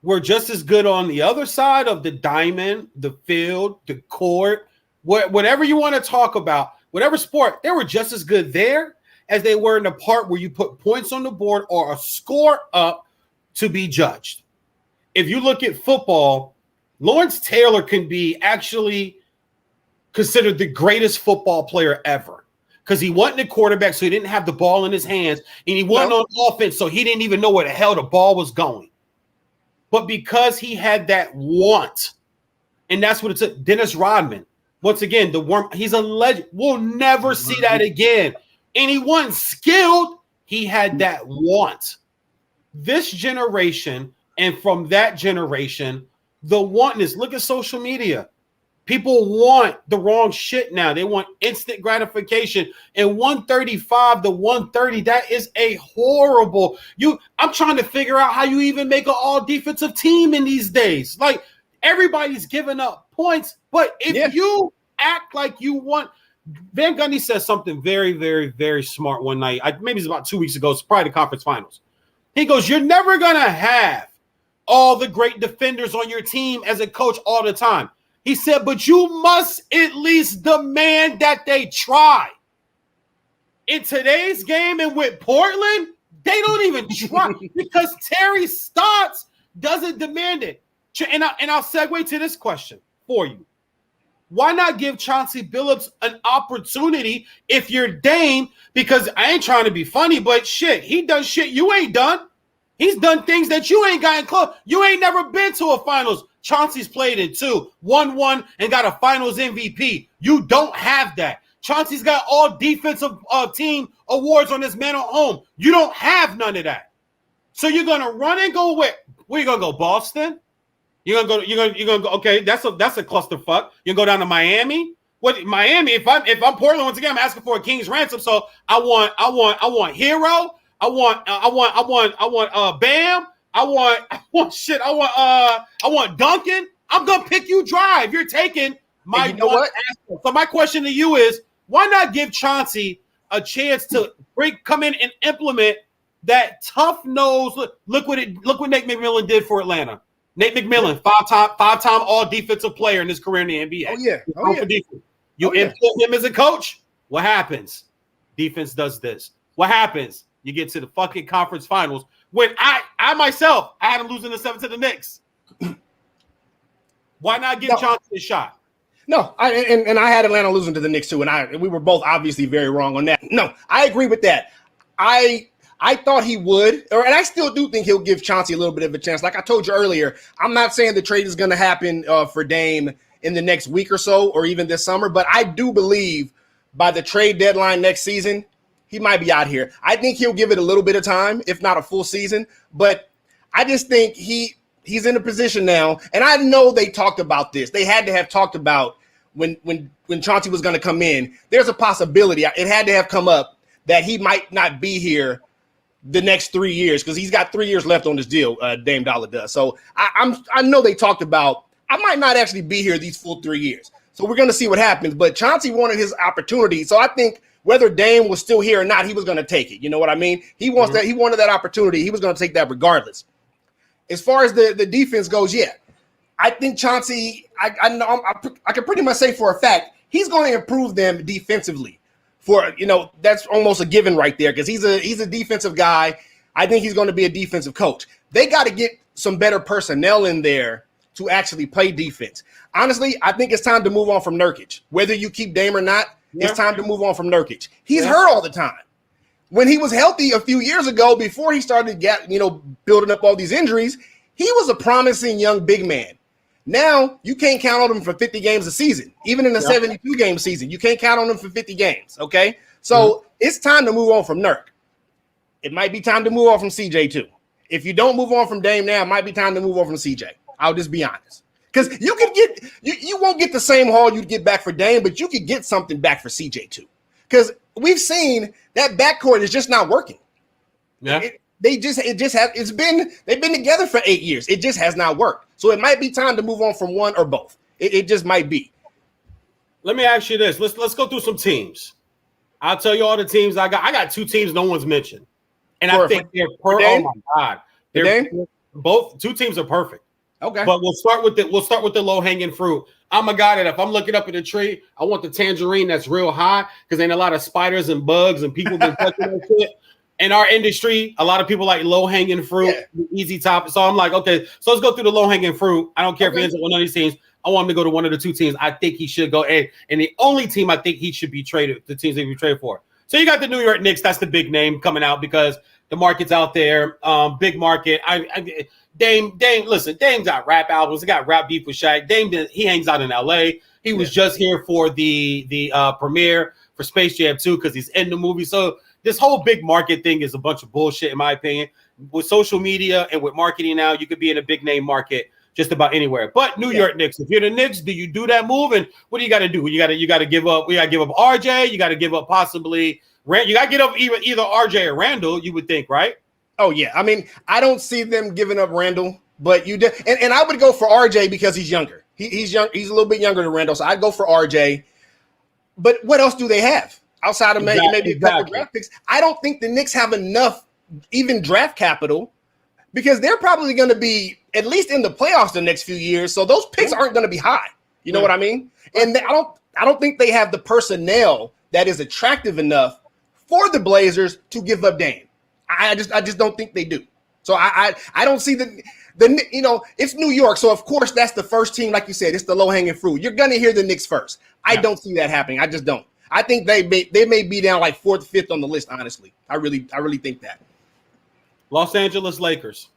were just as good on the other side of the diamond, the field, the court, whatever you want to talk about, whatever sport, they were just as good there as they were in the part where you put points on the board or a score up to be judged. If you look at football, Lawrence Taylor can be actually considered the greatest football player ever because he wasn't a quarterback, so he didn't have the ball in his hands, and he wasn't on offense, so he didn't even know where the hell the ball was going. But because he had that want, and that's what it's a Dennis Rodman. Once again, he's a legend. We'll never see that again. And he wasn't skilled. He had that want. This generation, and from that generation, The wantness. Look at social media. People want the wrong shit now. They want instant gratification. And 135 to 130, that is a horrible. I'm trying to figure out how you even make an all defensive team in these days. Like, everybody's giving up points, but if you act like you want, Van Gundy said something very, very, very smart one night. Maybe it's about 2 weeks ago. It's probably the conference finals. He goes, "You're never gonna have all the great defenders on your team as a coach all the time." He said, "But you must at least demand that they try." In today's game and with Portland, they don't even try because Terry Stotts doesn't demand it. And I'll segue to this question for you. Why not give Chauncey Billups an opportunity if you're Dame? Because I ain't trying to be funny, but shit, he done shit you ain't done. He's done things that you ain't gotten close. You ain't never been to a finals. Chauncey's played in 2, won, and got a finals MVP. You don't have that. Chauncey's got all defensive team awards on his man at home. You don't have none of that. So you're gonna run and go where you gonna go? Boston? You're gonna go. Okay, that's a clusterfuck. You go down to Miami. What Miami? If I'm Portland once again, I'm asking for a king's ransom. So I want Hero. I want Bam. I want Duncan. I'm gonna pick you dry if you're taking my. You know what? So my question to you is, why not give Chauncey a chance to come in and implement that tough nose? Look what Nate McMillan did for Atlanta. Nate McMillan, five-time all defensive player in his career in the NBA. Oh yeah. You import him as a coach. What happens? Defense does this. What happens? You get to the fucking conference finals. When I myself, I had him losing the 7 to the Knicks. Why not give Chauncey a shot? No, I had Atlanta losing to the Knicks too, and we were both obviously very wrong on that. No, I agree with that. I thought he would, and I still do think he'll give Chauncey a little bit of a chance. Like I told you earlier, I'm not saying the trade is going to happen for Dame in the next week or so, or even this summer, but I do believe by the trade deadline next season, he might be out here. I think he'll give it a little bit of time, if not a full season, but I just think he's in a position now, and I know they talked about this. They had to have talked about when Chauncey was going to come in. There's a possibility. It had to have come up that he might not be here the next 3 years because he's got 3 years left on this deal, Dame Dollar does. So I know they talked about I might not actually be here these full 3 years. So we're going to see what happens. But Chauncey wanted his opportunity. So I think whether Dame was still here or not, he was going to take it. You know what I mean? He wants that. He wanted that opportunity. He was going to take that regardless. As far as the defense goes, yeah, I think Chauncey, I know I can pretty much say for a fact, he's going to improve them defensively. That's almost a given right there because he's a defensive guy. I think he's going to be a defensive coach. They got to get some better personnel in there to actually play defense. Honestly, I think it's time to move on from Nurkic. Whether you keep Dame or not, it's time to move on from Nurkic. He's hurt all the time. When he was healthy a few years ago, before he started building up all these injuries, he was a promising young big man. Now, you can't count on him for 50 games a season. Even in a 72-game season, you can't count on him for 50 games, okay? So it's time to move on from Nurk. It might be time to move on from CJ too. If you don't move on from Dame now, it might be time to move on from CJ. I'll just be honest. Because you won't get the same haul you'd get back for Dame, but you could get something back for CJ too. Because we've seen that backcourt is just not working. Yeah. They've been together for 8 years. It just has not worked. So it might be time to move on from one or both. It just might be. Let me ask you this. Let's go through some teams. I'll tell you all the teams I got. I got 2 teams no one's mentioned. And I think they're perfect. Oh my God. They're both 2 teams are perfect. Okay. But we'll start with the low-hanging fruit. I'm a guy that if I'm looking up at a tree, I want the tangerine that's real high because ain't a lot of spiders and bugs and people been touching that shit. In our industry, a lot of people like low-hanging fruit, easy top. So I'm like, okay, so let's go through the low-hanging fruit. I don't care if he ends up with one of these teams. I want him to go to one of the 2 teams. I think he should go. And the only team I think he should be traded, the teams that he be traded for. So you got the New York Knicks. That's the big name coming out because the market's out there. Big market. Dame, listen, Dame's got rap albums. He got rap beef with Shaq. He hangs out in L.A. He was just here for the premiere for Space Jam 2 because he's in the movie. So this whole big market thing is a bunch of bullshit, in my opinion. With social media and with marketing now, you could be in a big name market just about anywhere. But New York Knicks, if you're the Knicks, do you do that move? And what do you got to do? You got to give up. We got to give up RJ. You got to give up possibly Rand. You got to get up either RJ or Randall. You would think, right? Oh yeah. I mean, I don't see them giving up Randall, but you did. And I would go for RJ because he's younger. He's young. He's a little bit younger than Randall, so I'd go for RJ. But what else do they have outside of maybe a couple of draft picks? I don't think the Knicks have enough even draft capital because they're probably going to be at least in the playoffs the next few years. So those picks aren't going to be high. You know what I mean? And I don't think they have the personnel that is attractive enough for the Blazers to give up Dame. I just don't think they do. So I don't see the it's New York, so of course that's the first team, like you said, it's the low-hanging fruit. You're gonna hear the Knicks first. I don't see that happening. I just don't. I think they may be down like 4th, 5th on the list. Honestly, I really think that. Los Angeles Lakers.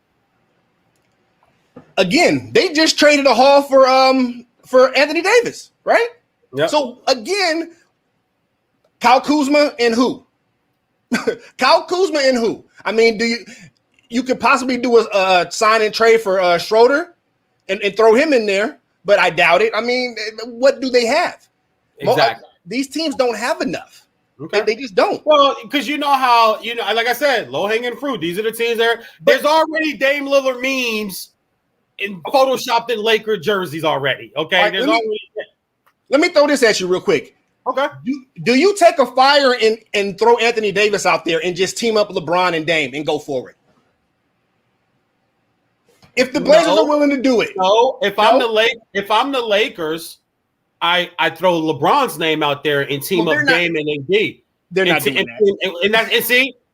Again, they just traded a haul for Anthony Davis, right? Yep. So again, Kyle Kuzma and who? Kyle Kuzma and who? I mean, you could possibly do a sign and trade for Schroeder and throw him in there, but I doubt it. I mean, what do they have? Exactly. These teams don't have enough. Okay. They just don't. Well, because you know how, like I said, low-hanging fruit. These are the teams there. There's already Dame Lillard memes in photoshopped in Laker jerseys already. Okay. Right, let me throw this at you real quick. Okay. Do you take a fire and throw Anthony Davis out there and just team up LeBron and Dame and go forward? If the Blazers are willing to do it. No, if I'm the Lakers, I throw LeBron's name out there and team up Dame and AD. They're not doing that.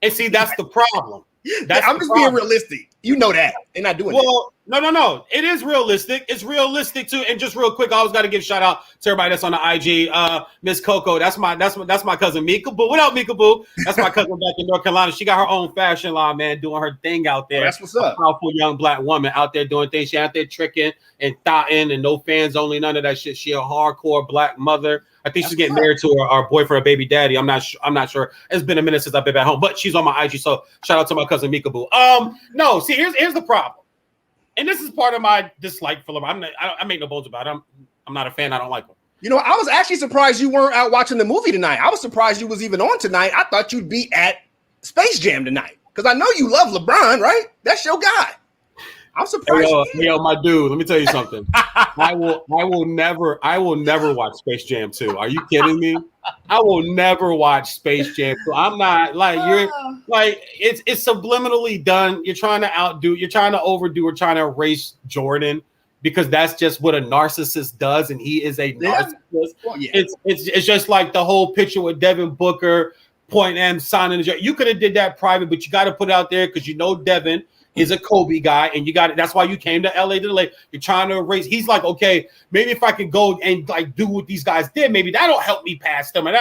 And see, that's the problem. I'm just being realistic. You know that. They're not doing that. Well, no. It is realistic. It's realistic too. And just real quick, I always got to give a shout out to everybody that's on the IG. Miss Coco, that's my cousin Mika Boo. What up, Mika Boo? That's my cousin back in North Carolina. She got her own fashion line, man, doing her thing out there. That's what's up. A powerful young black woman out there doing things. She out there tricking and thotting and no fans only, none of that shit. She a hardcore black mother. I think she's getting married to our boyfriend or baby daddy. I'm not sure. It's been a minute since I've been back home, but she's on my IG. So shout out to my cousin Mika Boo. No, see, here's the problem. And this is part of my dislike for LeBron. I make no bones about it. I'm not a fan. I don't like him. You know, I was actually surprised you weren't out watching the movie tonight. I was surprised you was even on tonight. I thought you'd be at Space Jam tonight because I know you love LeBron, right? That's your guy. I'm surprised. Yo, my dude. Let me tell you something. I will never watch Space Jam 2. Are you kidding me? I will never watch Space Jam 2. I'm not you're it's subliminally done. You're trying to overdo or trying to erase Jordan because that's just what a narcissist does, and he is a narcissist. Well, yeah. It's just like the whole picture with Devin Booker, point and signing. You could have did that private, but you got to put it out there because Devin is a Kobe guy, and you got it. That's why you came to LA to LA. You're trying to erase. He's like, okay, maybe if I can go and do what these guys did, maybe that'll help me past them. And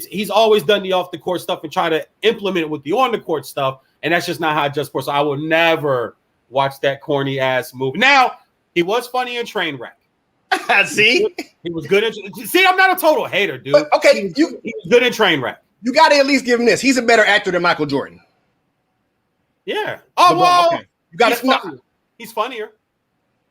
he's always done the off the court stuff and try to implement it with the on the court stuff, and that's just not how I judge sports. So I will never watch that corny ass movie. Now he was funny in Trainwreck. See, he was good. See, I'm not a total hater, dude. But, okay, he was good in Trainwreck. You got to at least give him this. He's a better actor than Michael Jordan. Yeah. Oh, well, okay. You got to. He's funnier.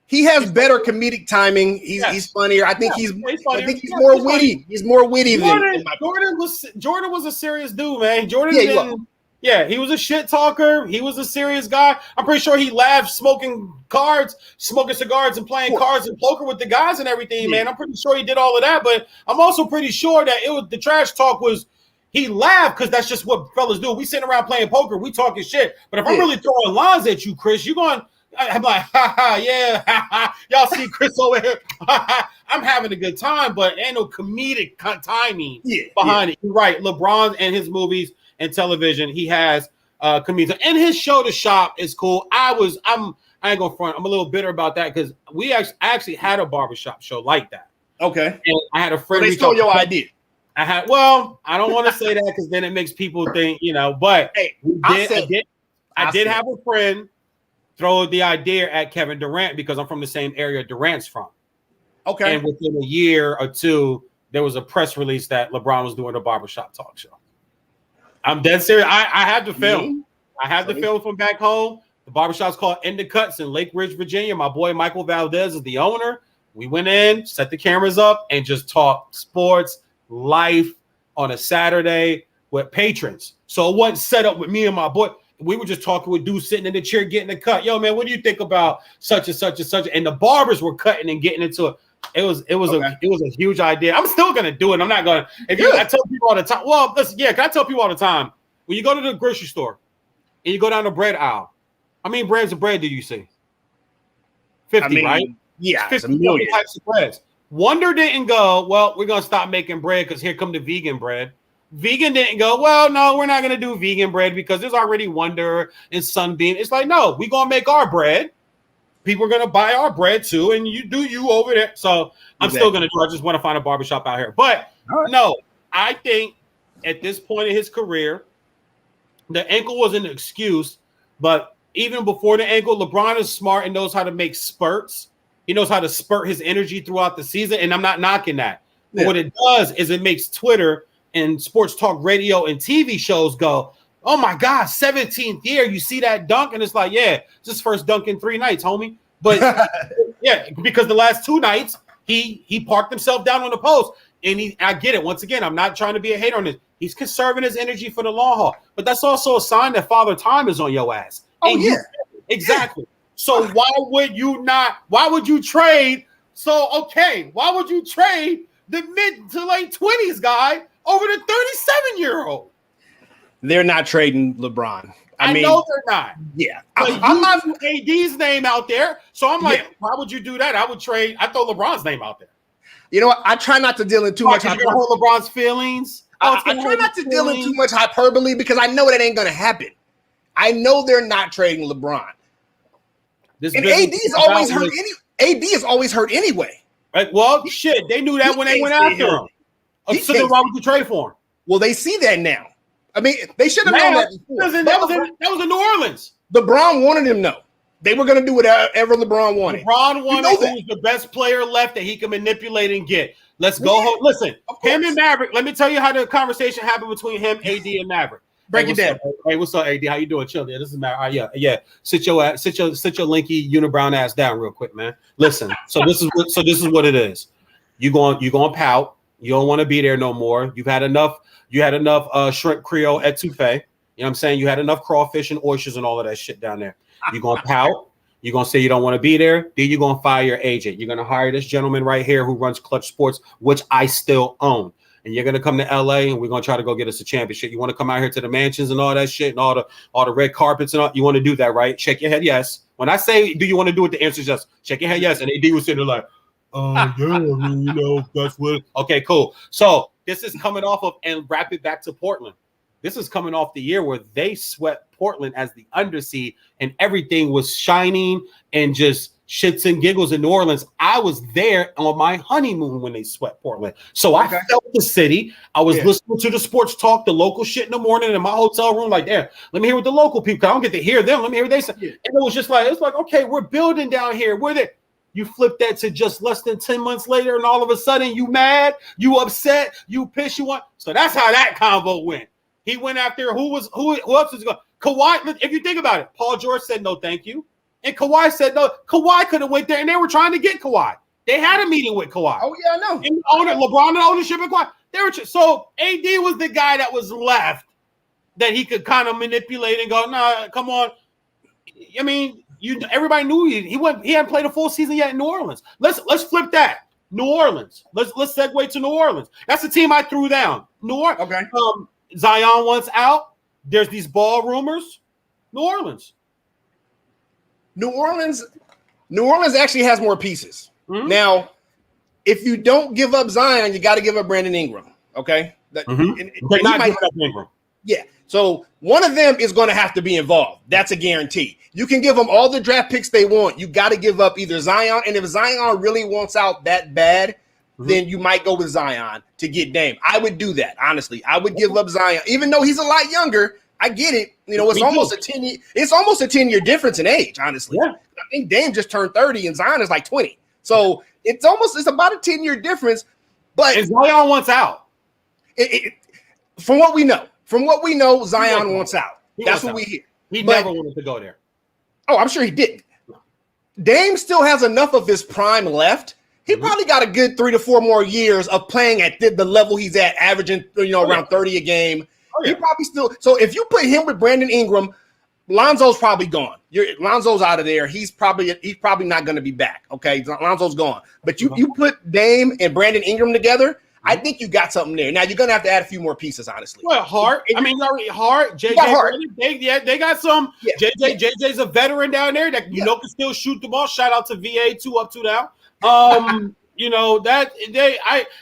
He has better comedic timing. He's funnier. I think he's more witty. He's more witty than Jordan was a serious dude, man. He was a shit talker. He was a serious guy. I'm pretty sure he laughed smoking cigars and playing cards and poker with the guys and everything, man. I'm pretty sure he did all of that, but I'm also pretty sure that the trash talk was he laughed because that's just what fellas do. We sitting around playing poker, we talking shit. But if I'm really throwing lines at you, Chris, you're going, I'm like, ha ha, yeah, ha ha. Y'all see Chris over here. I'm having a good time, but ain't no comedic timing behind it. You're right. LeBron and his movies and television, he has comedians. And his show, The Shop, is cool. I ain't gonna front. I'm a little bitter about that because we actually had a barbershop show like that. Okay. And I had a friend. So they stole your idea. I don't want to say that because then it makes people think, but I did have a friend throw the idea at Kevin Durant because I'm from the same area Durant's from. Okay. And within a year or two, there was a press release that LeBron was doing a barbershop talk show. I'm dead serious. I have the film. I have the film from back home. The barbershop's called Inductees in Lake Ridge, Virginia. My boy Michael Valdez is the owner. We went in, set the cameras up, and just talked sports, life on a Saturday with patrons. So it wasn't set up with me and my boy. We were just talking with dudes sitting in the chair getting a cut. Yo, man, what do you think about such and such and such? And the barbers were cutting and getting into it. It was a huge idea. I'm still gonna do it. I'm not gonna. I tell people all the time. Well, listen, can I tell people all the time? When you go to the grocery store and you go down the bread aisle, how many brands of bread do you see? 50, right? Yeah, 50 types of breads. Wonder didn't go, well, we're gonna stop making bread because here come the vegan bread. Vegan didn't go, well, no, we're not going to do vegan bread because there's already Wonder and Sunbeam. It's like, no, we're going to make our bread. People are going to buy our bread too, and you do you over there. So I'm still going to do it. I just want to find a barbershop out here. But no, I think at this point in his career, the ankle was an excuse. But even before the ankle, LeBron is smart and knows how to make spurts. He knows how to spurt his energy throughout the season, and I'm not knocking that. But what it does is it makes Twitter and sports talk radio and TV shows go, oh my God, 17th year, you see that dunk? And it's like, yeah, it's his first dunk in 3 nights, homie. But yeah, because the last 2 nights, he parked himself down on the post. And I get it. Once again, I'm not trying to be a hater on this. He's conserving his energy for the long haul. But that's also a sign that Father Time is on your ass. Oh, and exactly. So why would you trade? Why would you trade the mid to late 20s guy over the 37-year-old? They're not trading LeBron. I mean, know they're not. Yeah. I'm not AD's name out there. So I'm like, why would you do that? I throw LeBron's name out there. You know what? I try not to deal in too much. You're gonna hurt LeBron's feelings. I try not to deal in too much hyperbole because I know that ain't gonna happen. I know they're not trading LeBron. And AD is always hurt. AD is always hurt anyway. Right? Well, shit, they knew that when they went after him. So then why would you trade for him? Well, they see that now. I mean, they should have known that before. That was in New Orleans. LeBron wanted him, no. They were going to do whatever LeBron wanted. LeBron wanted who was the best player left that he could manipulate and get. Let's go home. Listen, him and Maverick, let me tell you how the conversation happened between him, AD, and Maverick. Break it down. Hey, what's up, AD? How you doing? Chill. Yeah, this is Maverick. Yeah. Sit your linky unibrown ass down real quick, man. Listen. So this is what it is. You going pout. You don't want to be there no more. You had enough shrimp Creole etouffee. You know what I'm saying? You had enough crawfish and oysters and all of that shit down there. You're going to pout. You're going to say you don't want to be there. Then you're going to fire your agent. You're going to hire this gentleman right here who runs Clutch Sports, which I still own. And you're going to come to LA and we're going to try to go get us a championship. You want to come out here to the mansions and all that shit and all the red carpets and all. You want to do that, right? Shake your head, yes. When I say, do you want to do it? The answer is yes. Shake your head, yes. And AD was sitting there like, yeah, I mean, that's what. Okay, cool. So this is coming off of, and wrap it back to Portland. This is coming off the year where they swept Portland as the underseed and everything was shining and just shits and giggles in New Orleans. I was there on my honeymoon when they swept Portland. So I felt the city. I was listening to the sports talk, the local shit in the morning in my hotel room. Like, damn, let me hear what the local people, I don't get to hear them. Let me hear what they say. Yeah. And it was just like, okay, we're building down here. We're there. You flip that to just less than 10 months later, and all of a sudden you mad, you upset, you pissed, you want. So that's how that convo went. He went after who else was going? Kawhi. If you think about it, Paul George said no, thank you, and Kawhi said no. Kawhi could have went there, and they were trying to get Kawhi. They had a meeting with Kawhi. Oh yeah, I know. And LeBron and ownership and Kawhi. They were so AD was the guy that was left that he could kind of manipulate and go, nah, come on. I mean. Everybody knew he hadn't played a full season yet in New Orleans. Let's flip that. New Orleans. Let's segue to New Orleans. That's the team I threw down. New Orleans. Okay. Zion wants out. There's these ball rumors. New Orleans. New Orleans actually has more pieces. Mm-hmm. Now, if you don't give up Zion, you got to give up Brandon Ingram. Okay. They're not giving up Ingram. Yeah. So one of them is going to have to be involved. That's a guarantee. You can give them all the draft picks they want. You got to give up either Zion. And if Zion really wants out that bad, then you might go with Zion to get Dame. I would do that. Honestly, I would give up Zion, even though he's a lot younger. I get it. You know, it's almost a 10-year. It's almost a 10-year difference in age. Honestly, I think Dame just turned 30 and Zion is like 20. So it's about a 10-year difference. But and Zion wants out. From what we know, Zion wants out. That's what we hear. He never wanted to go there. Oh, I'm sure he didn't. Dame still has enough of his prime left. He probably got a good 3 to 4 more years of playing at the level he's at, averaging around 30 a game. He probably still. So if you put him with Brandon Ingram, Lonzo's probably gone. Lonzo's out of there. He's probably not going to be back. Okay, Lonzo's gone. But you put Dame and Brandon Ingram together, I think you got something there. Now you're going to have to add a few more pieces, honestly. Well, Hart. I mean, Hart. JJ. Hart. They got some. Yeah. JJ's a veteran down there that can still shoot the ball. Shout out to VA 2 up 2 down.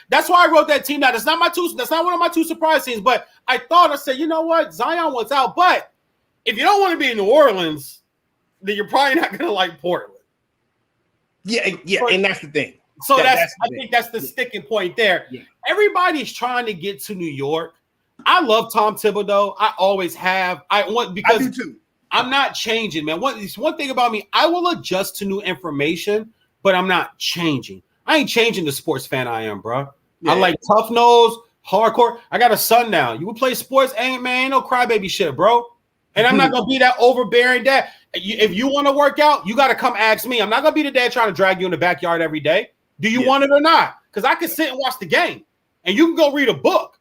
That's why I wrote that team down. That's not one of my 2 surprise teams. But I said, you know what, Zion wants out. But if you don't want to be in New Orleans, then you're probably not going to like Portland. Yeah, and that's the thing. So I think that's the sticking point there. Yeah. Everybody's trying to get to New York. I love Tom Thibodeau. I always have. I do too. I'm not changing, man. One thing about me, I will adjust to new information, but I'm not changing. I ain't changing the sports fan I am, bro. Yeah. I like tough nose, hardcore. I got a son now. You would play sports, ain't no crybaby shit, bro. And I'm not gonna be that overbearing dad. If you want to work out, you got to come ask me. I'm not gonna be the dad trying to drag you in the backyard every day. Do you want it or not? Because I can sit and watch the game, and you can go read a book.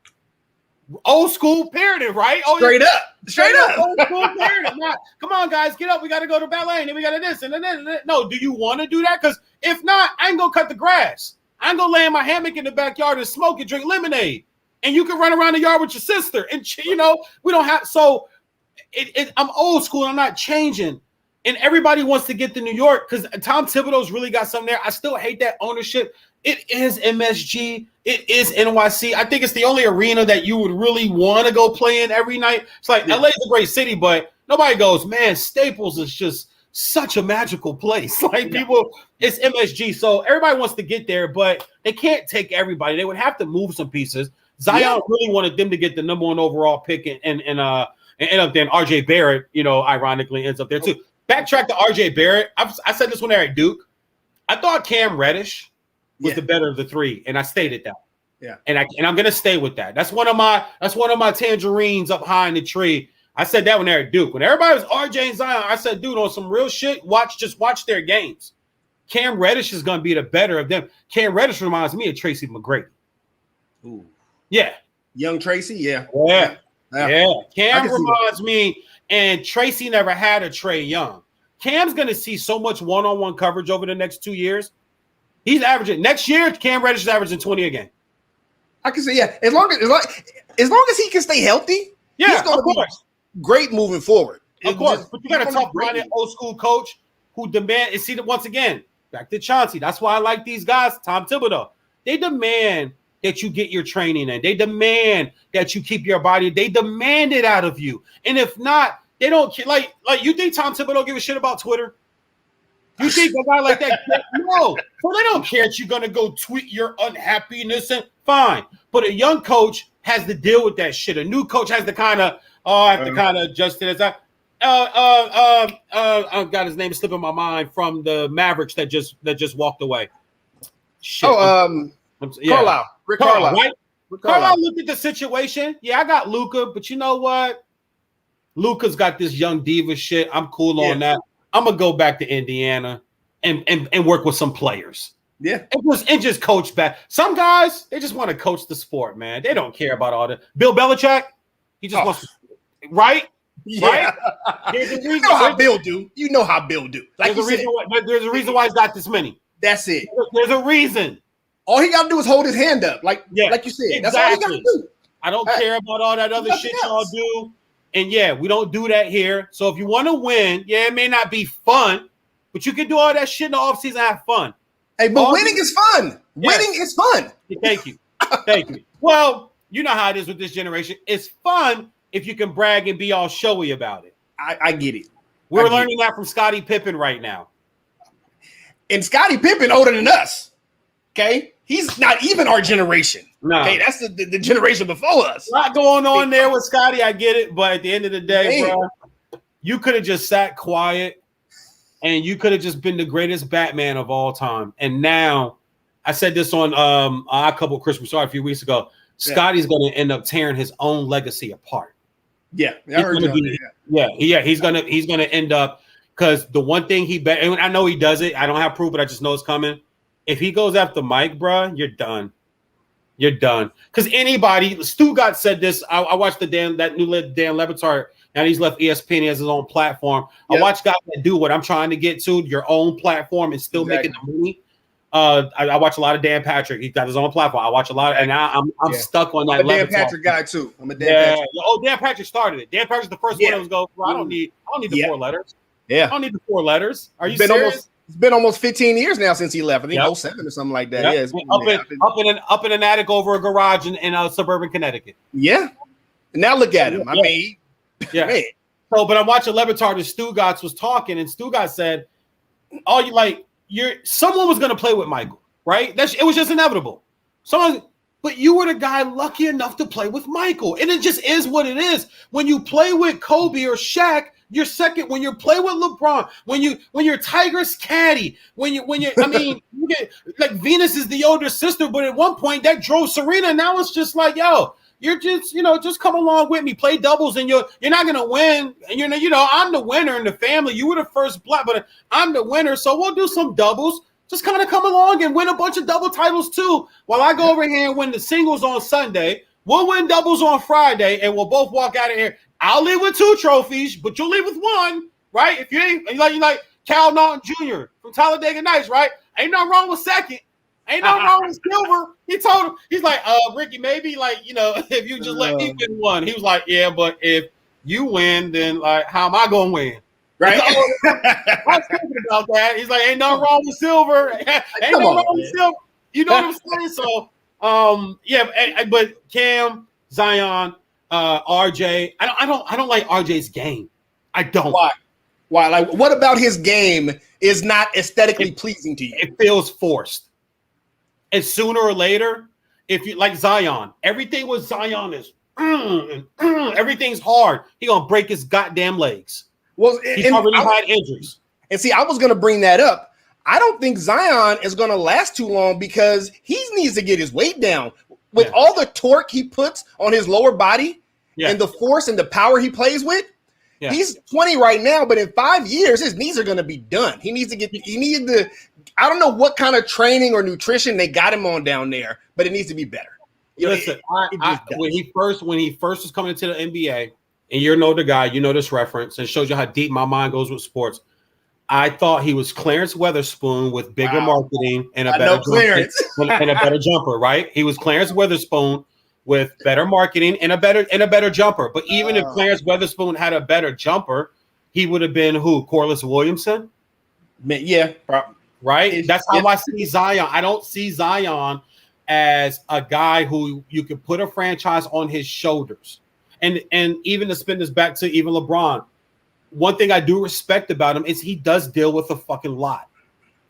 Old school parenting, right? Straight up. Old school parenting. Now, come on, guys, get up. We got to go to ballet, and then we got to this and then. No, do you want to do that? Because if not, I ain't gonna cut the grass. I ain't gonna lay in my hammock in the backyard and smoke and drink lemonade. And you can run around the yard with your sister. And we don't have. So I'm old school. I'm not changing. And everybody wants to get to New York because Tom Thibodeau's really got something there. I still hate that ownership. It is MSG. It is NYC. I think it's the only arena that you would really want to go play in every night. It's like LA is a great city, but nobody goes, man, Staples is just such a magical place. Like people, it's MSG. So everybody wants to get there, but they can't take everybody. They would have to move some pieces. Zion really wanted them to get the number 1 overall pick and end up there. RJ Barrett, ironically ends up there too. Backtrack to RJ Barrett. I said this when they were at Duke. I thought Cam Reddish was the better of the 3, and I stated that. Yeah, and I'm gonna stay with that. That's one of my tangerines up high in the tree. I said that when they were at Duke. When everybody was RJ and Zion, I said, dude, on some real shit, watch their games. Cam Reddish is gonna be the better of them. Cam Reddish reminds me of Tracy McGrady. Ooh, yeah, young Tracy, yeah. Cam reminds me. And Tracy never had a Trae Young. Cam's going to see so much one-on-one coverage over the next 2 years. He's averaging next year. Cam Reddish is averaging 20 a game. I can say, as long as he can stay healthy, he's going to be great moving forward. Of course, but you got a tough-minded old school coach who demand. And see that once again, back to Chauncey. That's why I like these guys. Tom Thibodeau. They demand that you get your training in. They demand that you keep your body. They demand it out of you. And if not, they don't care. Like you think Tom Thibodeau give a shit about Twitter? You think a guy like that? No. So they don't care that you're going to go tweet your unhappiness and fine. But a young coach has to deal with that shit. A new coach has to kind of, I have to kind of adjust it as I. I've got his name slipping my mind from the Mavericks that just walked away. Shit. Carlisle. Rick Carlisle. Right? Carlisle looked at the situation. Yeah, I got Luka, but you know what? Luka's got this young diva shit. I'm cool on that. I'm gonna go back to Indiana and work with some players. Yeah, and just coach back. Some guys, they just want to coach the sport, man. They don't care about all that. Bill Belichick, he just wants to, right? Yeah. Right? You know how Bill do. Like there's a reason why he's got this many. That's it. There's a reason. All he got to do is hold his hand up, like you said. Exactly. That's all he got to do. I don't care about all that other shit y'all do. And we don't do that here. So if you want to win, it may not be fun, but you can do all that shit in the offseason and have fun. Hey, but winning is fun. Yes. Winning is fun. Thank you. Thank you. Well, you know how it is with this generation. It's fun if you can brag and be all showy about it. I get it. We're learning that from Scottie Pippen right now. And Scottie Pippen older than us. Okay? He's not even our generation. No. Okay, that's the generation before us. A lot going on there with Scottie. I get it. But at the end of the day, bro, you could have just sat quiet and you could have just been the greatest Batman of all time. And now, I said this on a couple of Christmas a few weeks ago, Scottie's going to end up tearing his own legacy apart. Yeah. He's going to end up Because the one thing and I know he does it. I don't have proof, but I just know it's coming. If he goes after Mike, bro, you're done. You're done. Because anybody, Stugat said this. I watched that new Dan Le Batard. Now he's left ESPN. He has his own platform. Yep. I watch guys that do what I'm trying to get to, your own platform, and still making the money. I watch a lot of Dan Patrick. He's got his own platform. I watch a lot of, and I'm stuck on that. I'm a Dan Patrick guy too. I'm a Dan Patrick. Oh, Dan Patrick started it. Dan Patrick's the first one that was go. I don't need the 4 letters. Yeah, I don't need the 4 letters. Are you serious? It's been almost 15 years now since he left. I think 07 or something like that. Yep. Yeah, up in an attic over a garage in suburban Connecticut. Yeah. Now look at him. I mean, man. So, but I'm watching Le Batard and Stugatz was talking, and Stugatz said, "Oh, someone was going to play with Michael, right? It was just inevitable. But you were the guy lucky enough to play with Michael, and it just is what it is. When you play with Kobe or Shaq, you're second. When you play with LeBron, when you're Tiger's caddy, I mean, you get, like Venus is the older sister, but at one point that drove Serena. Now it's just like, yo, you're just, just come along with me, play doubles, and you're not gonna win. And I'm the winner in the family. You were the first black, but I'm the winner, so we'll do some doubles. Just kind of come along and win a bunch of double titles too. While I go over here and win the singles on Sunday, we'll win doubles on Friday, and we'll both walk out of here. I'll leave with 2 trophies, but you'll leave with 1, right? If you ain't you like Cal Naughton Jr. from Talladega Nights, right? Ain't nothing wrong with second. Ain't nothing wrong with silver. He told him, he's like, Ricky, maybe if you just let me win 1. He was like, yeah, but if you win, then how am I gonna win? Right? I was thinking about that. He's like, ain't nothing wrong with silver. Ain't nothing wrong with silver. You know what I'm saying? So, but Cam, Zion, RJ, I don't like RJ's game. I don't. Why? Like, what about his game is not aesthetically pleasing to you? It feels forced. And sooner or later, if you like Zion, everything with Zion is everything's hard. He gonna break his goddamn legs. Well, he's already had injuries. And see, I was going to bring that up. I don't think Zion is going to last too long because he needs to get his weight down. With all the torque he puts on his lower body and the force and the power he plays with, he's 20 right now, but in 5 years, his knees are going to be done. I don't know what kind of training or nutrition they got him on down there, but it needs to be better. Listen, when he first was coming into the NBA, and you know the guy, you know this reference, and it shows you how deep my mind goes with sports. I thought he was Clarence Weatherspoon with bigger marketing and a better jumper, right? He was Clarence Weatherspoon with better marketing and a better jumper. But even if Clarence Weatherspoon had a better jumper, he would have been who? Corliss Williamson? Yeah, probably. Right? That's how I see Zion. I don't see Zion as a guy who you could put a franchise on his shoulders. And even to spin this back to even LeBron, one thing I do respect about him is he does deal with a fucking lot.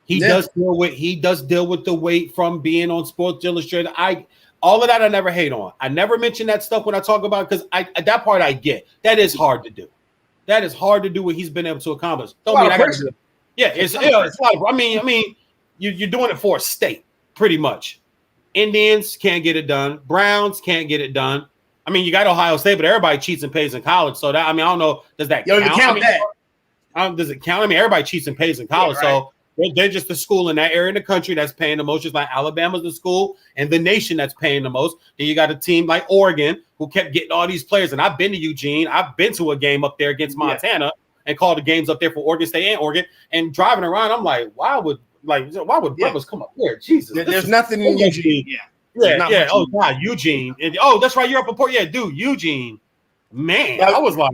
He does deal with the weight from being on Sports Illustrated. All of that I never hate on. I never mention that stuff when I talk about it because that part I get. That is hard to do. That is hard to do what he's been able to accomplish. Don't mean I got to do it. Yeah, it's a lot of. I mean, you're doing it for a state, pretty much. Indians can't get it done. Browns can't get it done. I mean, you got Ohio State, but everybody cheats and pays in college. So that I don't know. Does that count? Does it count? I mean, everybody cheats and pays in college. Yeah, right. So they're just the school in that area in the country that's paying the most. Just like Alabama's the school and the nation that's paying the most. Then you got a team like Oregon who kept getting all these players. And I've been to Eugene. I've been to a game up there against Montana and called the games up there for Oregon State and Oregon. And driving around, I'm like, why would brothers come up here? Jesus, there's nothing in Eugene. Yeah. Oh God, Eugene. That's right. You're up in Port. Yeah, dude, Eugene. Man, I was like,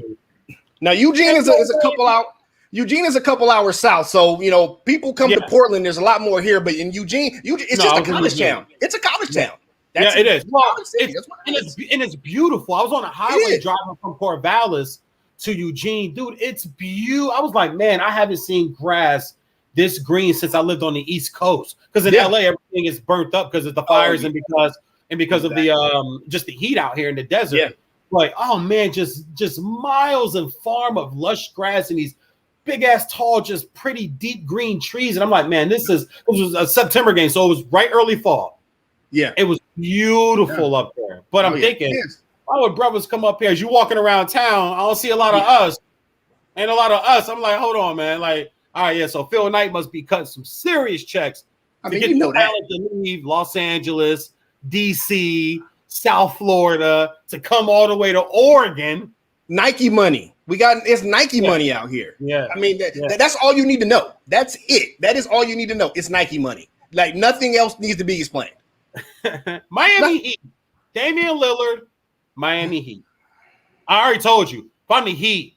now Eugene is a couple out. Eugene is a couple hours south, so people come to Portland. There's a lot more here, but in Eugene, it's just a college town. It's a college town. It is. Well, it's beautiful. I was on a highway driving from Corvallis to Eugene, dude. It's beautiful. I was like, man, I haven't seen grass this green since I lived on the East Coast. Because in LA, everything is burnt up because of the fires and because of the just the heat out here in the desert. Yeah. Like, oh man, just miles and farm of lush grass and these big ass tall, just pretty deep green trees. And I'm like, man, this was a September game, so it was right early fall. Yeah, it was beautiful up there. But I'm thinking, why would brothers come up here? As you walking around town, I don't see a lot of us. and a lot of us. I'm like, hold on, man. Like, all right, yeah. So Phil Knight must be cutting some serious checks I to mean, get you know the that. talent to leave Los Angeles, DC, South Florida to come all the way to Oregon. Nike money. It's Nike money out here. Yeah. I mean, that's all you need to know. That's it. That is all you need to know. It's Nike money. Like nothing else needs to be explained. Miami Heat. Damian Lillard, Miami Heat. I already told you. If I'm the Heat,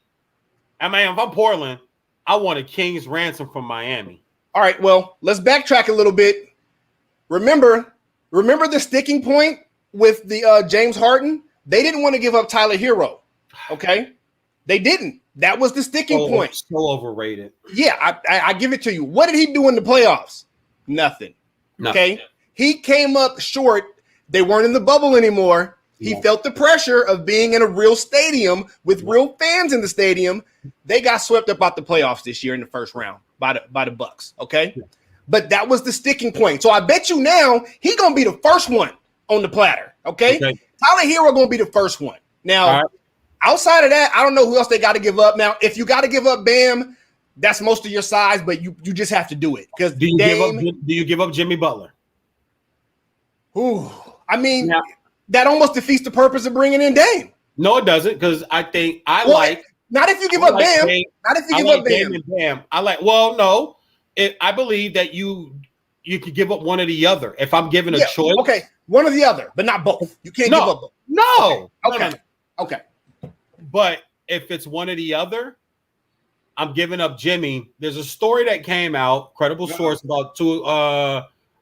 if I'm Portland, I want a king's ransom from Miami. All right, well, let's backtrack a little bit. Remember the sticking point with the James Harden? They didn't want to give up Tyler Hero. Okay? They didn't. That was the sticking point. So overrated. Yeah, I give it to you. What did he do in the playoffs? Nothing. Okay? He came up short. They weren't in the bubble anymore. He felt the pressure of being in a real stadium with real fans in the stadium. They got swept up out the playoffs this year in the first round by the Bucks. Okay? Yeah. But that was the sticking point. So I bet you now he's gonna be the first one on the platter. Okay? Tyler Hero gonna be the first one. Now, outside of that, I don't know who else they got to give up. Now, if you got to give up Bam, that's most of your size, but you just have to do it. Because do you give up Jimmy Butler? Ooh, I mean, that almost defeats the purpose of bringing in Dame. No, it doesn't, because I think not if you give up Bam. Not if you give up Bam. I believe that you could give up one or the other. If I'm given a choice, okay, one or the other, but not both. You can't give up both. No. Okay. But if it's one or the other, I'm giving up Jimmy. There's a story that came out, credible source, about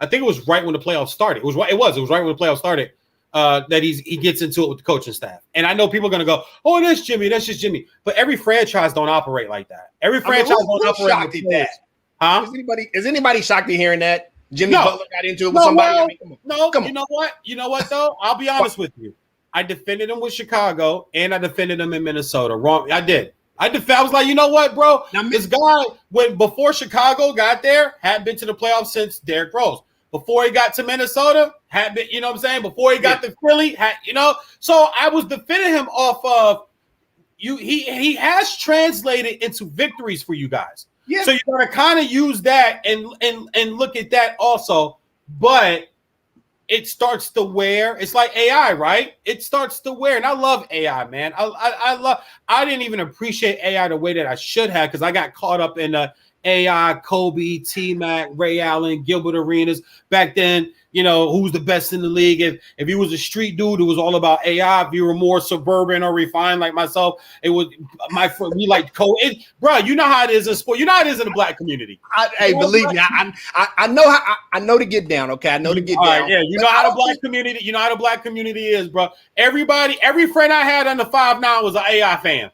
I think it was right when the playoffs started. It was right when the playoffs started. That he gets into it with the coaching staff. And I know people are going to go, oh, that's Jimmy. That's just Jimmy. But every franchise don't operate like that. Every franchise don't operate like that. Huh? Is anybody shocked at hearing that? Jimmy Butler got into it with somebody? Come on. You know what, though? I'll be honest with you. I defended him with Chicago, and I defended him in Minnesota. Wrong. I did. I was like, you know what, bro? This guy, before Chicago got there, hadn't been to the playoffs since Derrick Rose. Before he got to Minnesota, had been, you know what I'm saying? Before he got to Philly, so I was defending him off of you. He has translated into victories for you guys. Yeah. So you gotta kind of use that and look at that also. But it starts to wear. It's like AI, right? It starts to wear. And I love AI, man. I didn't even appreciate AI the way that I should have, because I got caught up in the AI, Kobe, T-Mac, Ray Allen, Gilbert Arenas. Back then, who's the best in the league. If you was a street dude, it was all about AI. If you were more suburban or refined like myself, it was we like Kobe. Bro, you know how it is in sport. You know how it is in the black community. Believe me, I know to get down. Okay, I know to get down. Right, yeah, you know how the black community. You know how the black community is, bro. Every friend I had under 5'9" was an AI fan.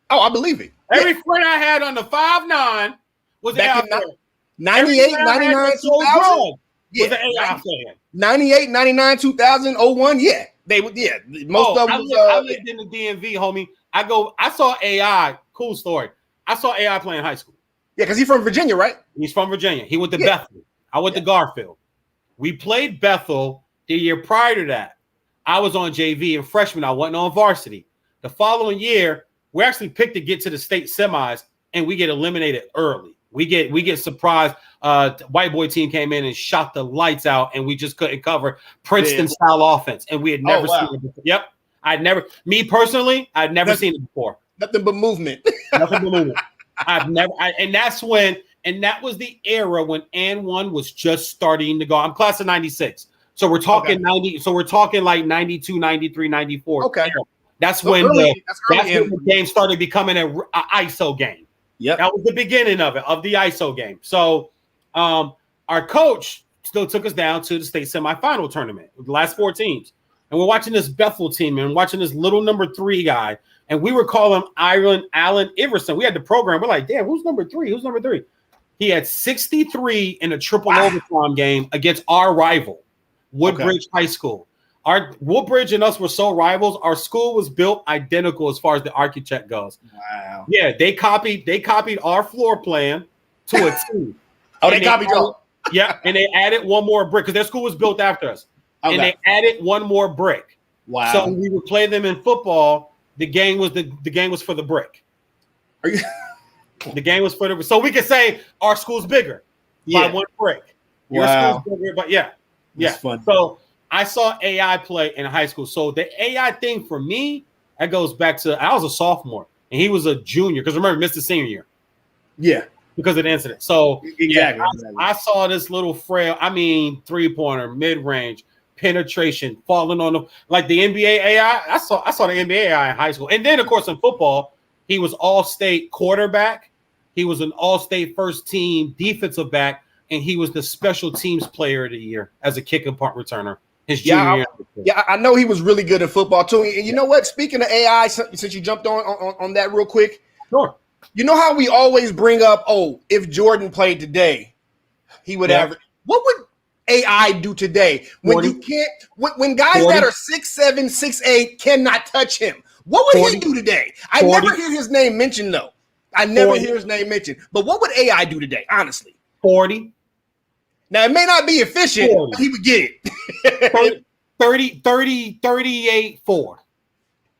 Oh, I believe it. Every friend I had on the 5'9" was back an AI in 98, 99, 2000. Was an AI fan. 98, 99, 2000, 01. Yeah. They would, most of them I lived in the DMV, homie. I saw AI. Cool story. I saw AI play in high school. Yeah, because he's from Virginia, right? He's from Virginia. He went to Bethel. I went to Garfield. We played Bethel the year prior to that. I was on JV and freshman. I wasn't on varsity. The following year, we actually picked to get to the state semis, and we get eliminated early. We get surprised. White boy team came in and shot the lights out, and we just couldn't cover Princeton style offense. And we had never seen it before. Yep. I'd never seen it before. Nothing but movement. Nothing but movement. And that was the era when N1 was just starting to go. I'm class of 96. So we're talking 90. So we're talking like 92, 93, 94. Okay. Era. That's when the game started becoming an ISO game. Yeah, that was the beginning of the ISO game. So our coach still took us down to the state semifinal tournament, the last 4 teams. And we're watching this Bethel team and watching this little number 3 guy. And we were calling him Allen Iverson. We had the program. We're like, damn, who's number 3? Who's number 3? He had 63 in a triple overtime game against our rival, Woodbridge High School. Our Woodbridge and us were so rivals. Our school was built identical as far as the architect goes. Wow. Yeah, they copied our floor plan to a T. They copied y'all. Yeah, and they added one more brick because their school was built after us. Okay. And they added one more brick. Wow. So when we would play them in football, the game was for the brick. Are you? The game was for so we could say our school's bigger by one break. Your Wow. school's bigger, but yeah. Fun. So I saw AI play in high school. So the AI thing for me, that goes back to I was a sophomore and he was a junior because remember, missed the senior year. Yeah. Because of the incident. So exactly. I saw this little frail, 3-pointer, mid-range, penetration, falling on the like the NBA AI. I saw the NBA AI in high school. And then of course in football, he was all-state quarterback. He was an all-state first team defensive back, and he was the special teams player of the year as a kick and punt returner. His junior year. Yeah, I know he was really good at football too. And you know what? Speaking of AI, since you jumped on that real quick, sure. You know how we always bring up, if Jordan played today, he would average. What would AI do today when 40. you can't? When guys 40. that are 6'7", 6'8" cannot touch him? What would 40. he do today? I 40. never hear his name mentioned though. I never hear his name mentioned. But what would AI do today? Honestly, 40. Now it may not be efficient, 40. but he would get it. 38, 4.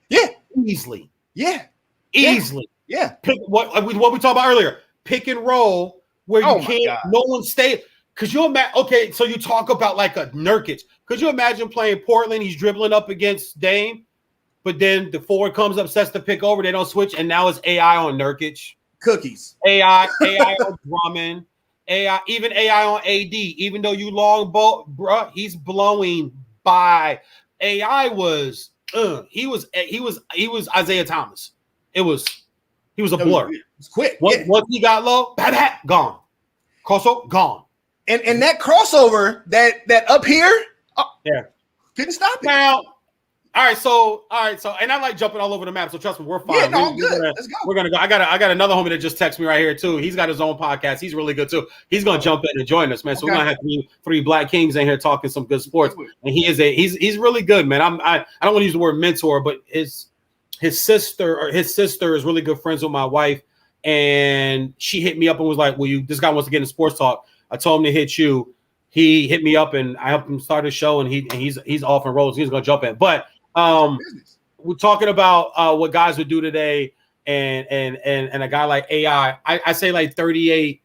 Yeah, easily. Yeah, easily. Yeah. What we talked about earlier, pick and roll where you can't. No one stay. Could you imagine? Okay, so you talk about like a Nurkic. Could you imagine playing Portland? He's dribbling up against Dame, but then the forward comes up, sets the pick over. They don't switch, and now it's AI on Nurkic. Cookies. AI on Drummond. Even AI on AD. Even though you long ball, bro, he's blowing by. AI was. He was Isaiah Thomas. He was a blur. It was quick. Once he got low, gone. Crossover, gone. And that crossover, that up here, couldn't stop it. Now, all right, so, and I like jumping all over the map, so trust me, we're fine. Yeah, no, good. Let's go. We're gonna go. I got another homie that just texted me right here too. He's got his own podcast. He's really good too. He's gonna jump in and join us, man. So we're gonna have three black kings in here talking some good sports. And he's really good, man. I don't want to use the word mentor, but his sister is really good friends with my wife, and she hit me up and was like, this guy wants to get into sports talk. I told him to hit you. He hit me up and I helped him start his show, and he's off and rolls. He's gonna jump in. But we're talking about what guys would do today, and a guy like AI. I say like 38-5,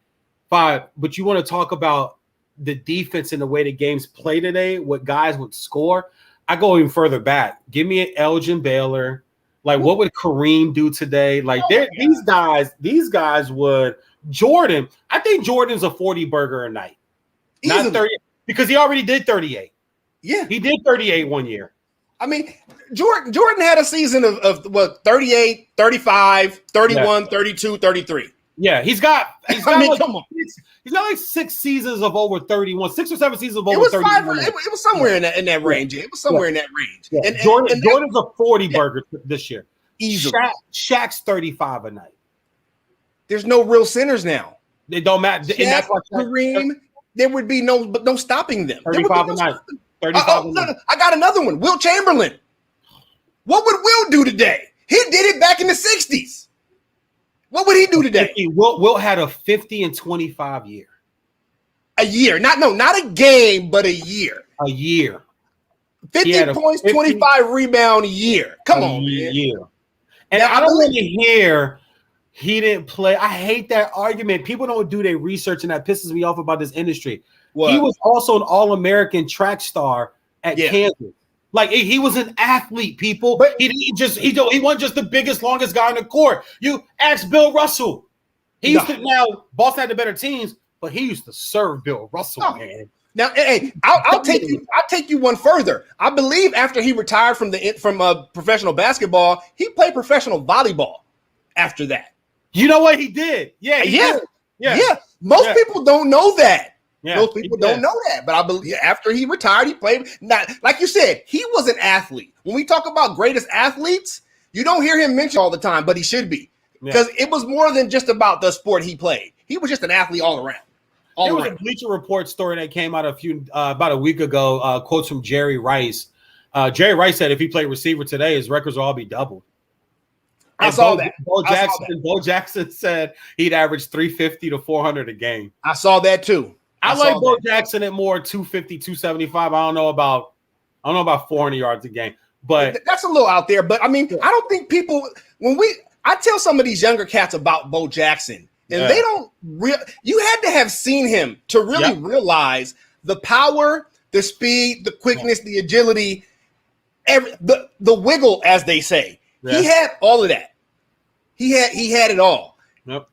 but you want to talk about the defense and the way the games play today, what guys would score. I go even further back. Give me an Elgin Baylor. Like, what would Kareem do today? Like, these guys would. Jordan, I think Jordan's a 40 burger a night. Not 30, because he already did 38. Yeah. He did 38 one year. I mean, Jordan had a season of what, 38, 35, 31, 32, 33. Yeah, he's got come on. He's got like 6 seasons of over 31, 6 or 7 seasons of over 31. It was somewhere in that range. It was somewhere in that range. Yeah. And Jordan's a 40 burger this year. Easily. Shaq's 35 a night. There's no real centers now. They don't matter. Shaq, and that's why Kareem, there would be no stopping them. 35 a night. 35 a night. I got another one. Will Chamberlain. What would Will do today? He did it back in the 60s. What would he do today? Will had a 50 and 25 year. A year. Not a game, but a year. A year. 50 points, 25 rebound a year. Come on, man. Year. And now, I don't want to hear he didn't play. I hate that argument. People don't do their research, and that pisses me off about this industry. What? He was also an All-American track star at Kansas. Like, he was an athlete, people. But he wasn't just the biggest, longest guy on the court. You ask Bill Russell. Now Boston had the better teams, but he used to serve Bill Russell, man. Now, hey, I'll take you one further. I believe after he retired from professional basketball, he played professional volleyball after that. You know what he did? Yeah. Most people don't know that. Yeah, most people don't know that. But I believe after he retired, he played. Not like you said, he was an athlete. When we talk about greatest athletes, you don't hear him mentioned all the time, but he should be, because it was more than just about the sport he played. He was just an athlete all around. There was a Bleacher Report story that came out about a week ago. Quotes from Jerry Rice. Jerry Rice said if he played receiver today, his records will all be doubled. I saw that. Bo Jackson said he'd average 350 to 400 a game. I saw that too. I like Bo Jackson at more 250, 275. I don't know about 400 yards a game, but that's a little out there. But I mean, I don't think people I tell some of these younger cats about Bo Jackson, and they don't you had to have seen him to really realize the power, the speed, the quickness, the agility, the wiggle, as they say. Yeah. He had all of that. He had it all. Yep.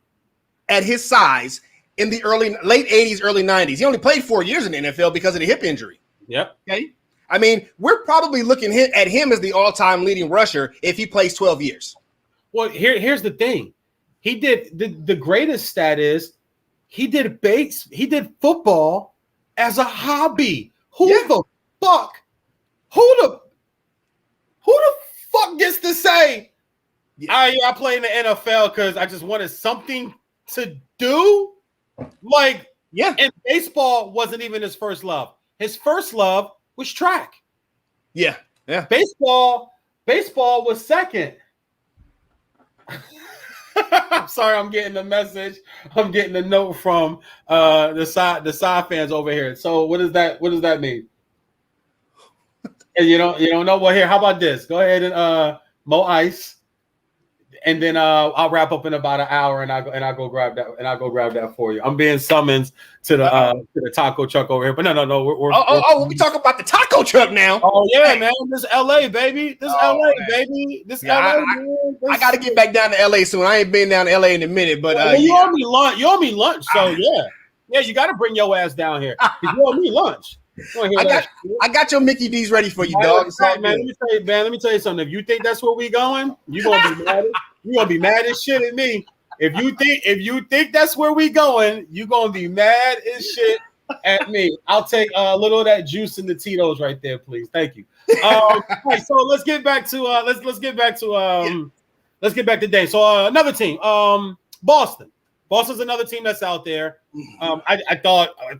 At his size in the late 80s, early 90s. He only played 4 years in the NFL because of the hip injury. Yep. Okay. I mean, we're probably looking at him as the all-time leading rusher if he plays 12 years. Well, here's the thing. He did the greatest stat is he did football as a hobby. Who the fuck gets to say I play in the NFL because I just wanted something to do? Like, and baseball wasn't even his first love. His first love was track. Yeah. Baseball was second. I'm sorry, I'm getting the message. I'm getting the note from the side fans over here. So what does that mean? And you don't know. Well, here, how about this? Go ahead and mow ice, and then I'll wrap up in about an hour, and I'll go grab that for you. I'm being summoned to the taco truck over here, but no, we're we talk about the taco truck now. Oh yeah, man, this LA baby, LA. I got to get back down to LA soon. I ain't been down to LA in a minute, but you owe me lunch. You owe me lunch, so yeah, you got to bring your ass down here. You owe me lunch. I got your Mickey D's ready for you, dog. Right, man. Let me tell you something. If you think that's where we going, you're gonna be mad as shit at me. If you think that's where we going, you're gonna be mad as shit at me. I'll take a little of that juice in the Tito's right there, please. Thank you. Right, so let's get back to Dane. So another team, Boston. Boston's another team that's out there. I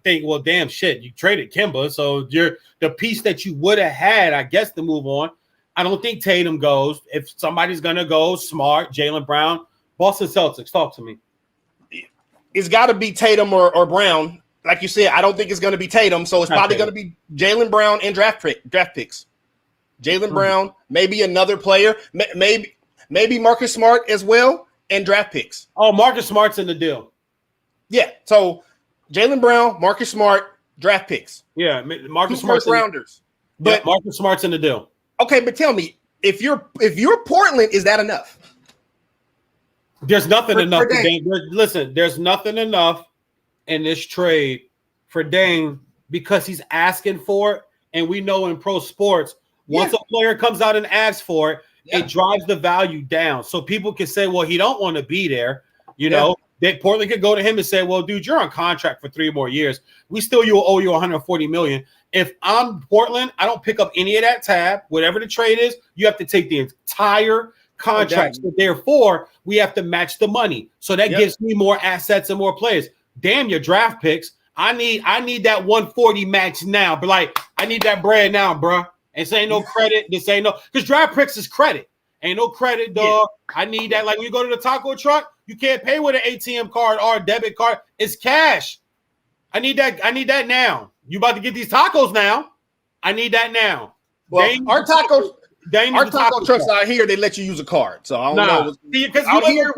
think, well, damn shit, you traded Kimba, so you're the piece that you would have had, I guess, to move on. I don't think Tatum goes. If somebody's gonna go, Smart, Jaylen Brown, Boston Celtics. Talk to me. It's got to be Tatum or Brown. Like you said, I don't think it's going to be Tatum, so it's probably going to be Jaylen Brown and draft picks. Jaylen Brown, maybe another player, maybe Marcus Smart as well, and draft picks. Oh, Marcus Smart's in the deal. Yeah, so Jaylen Brown, Marcus Smart, draft picks. Yeah, Marcus Smart's rounders. But Marcus Smart's in the deal. Okay, but tell me, if you're Portland, is that enough? There's nothing enough. Listen, there's nothing enough in this trade for Dame because he's asking for it, and we know in pro sports, once a player comes out and asks for it, it drives the value down. So people can say, well, he don't want to be there. You know, Portland could go to him and say, well, dude, you're on contract for 3 more years. We still owe you $140 million. If I'm Portland, I don't pick up any of that tab. Whatever the trade is, you have to take the entire contract. So therefore, we have to match the money. So that gives me more assets and more players. Damn your draft picks. I need that 140 match now. But like, I need that bread now, bro. And this ain't no credit. This ain't no, because draft picks is credit. Ain't no credit, dog. I need that. Like when you go to the taco truck, you can't pay with an ATM card or a debit card. It's cash. I need that now. You about to get these tacos now. I need that now. Well, our taco trucks out here, they let you use a card. So I don't know. Because you live in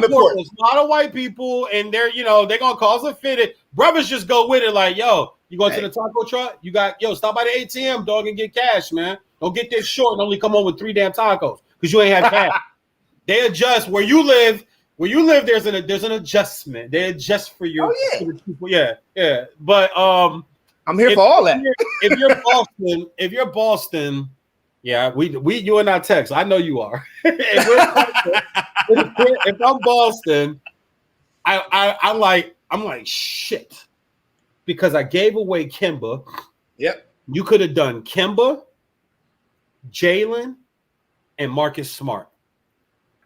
Portland. There's a lot of white people, and they're gonna cause a fit. Brothers just go with it, like, yo, you going to the taco truck? You got stop by the ATM, dog, and get cash, man. Don't get this short and only come home with 3 damn tacos because you ain't have cash. They adjust where you live. Where you live, there's an adjustment. They adjust for your people. Yeah. But I'm here for all that. If you're Boston, yeah, you and I text. I know you are. if I'm Boston, I'm like shit because I gave away Kimba. Yep. You could have done Kimba, Jaylen, and Marcus Smart.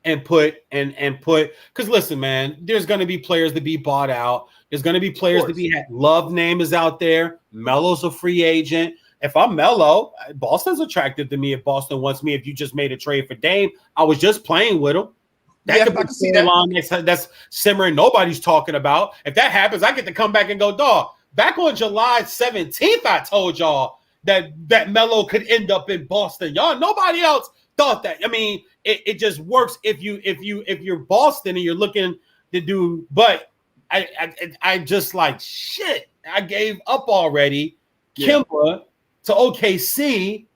And put because listen, man, there's going to be players to be bought out. There's going to be players to be Love name is out there. Melo's a free agent. If I'm Melo, Boston's attractive to me. If Boston wants me, if you just made a trade for Dame, I was just playing with him. That could be a line that's simmering. Nobody's talking about. If that happens, I get to come back and go, dog. Back on July 17th, I told y'all that Melo could end up in Boston. Y'all, nobody else thought that. I mean, it just works if you're Boston and you're looking to do. But I just like shit. I gave up already. Kimba to OKC.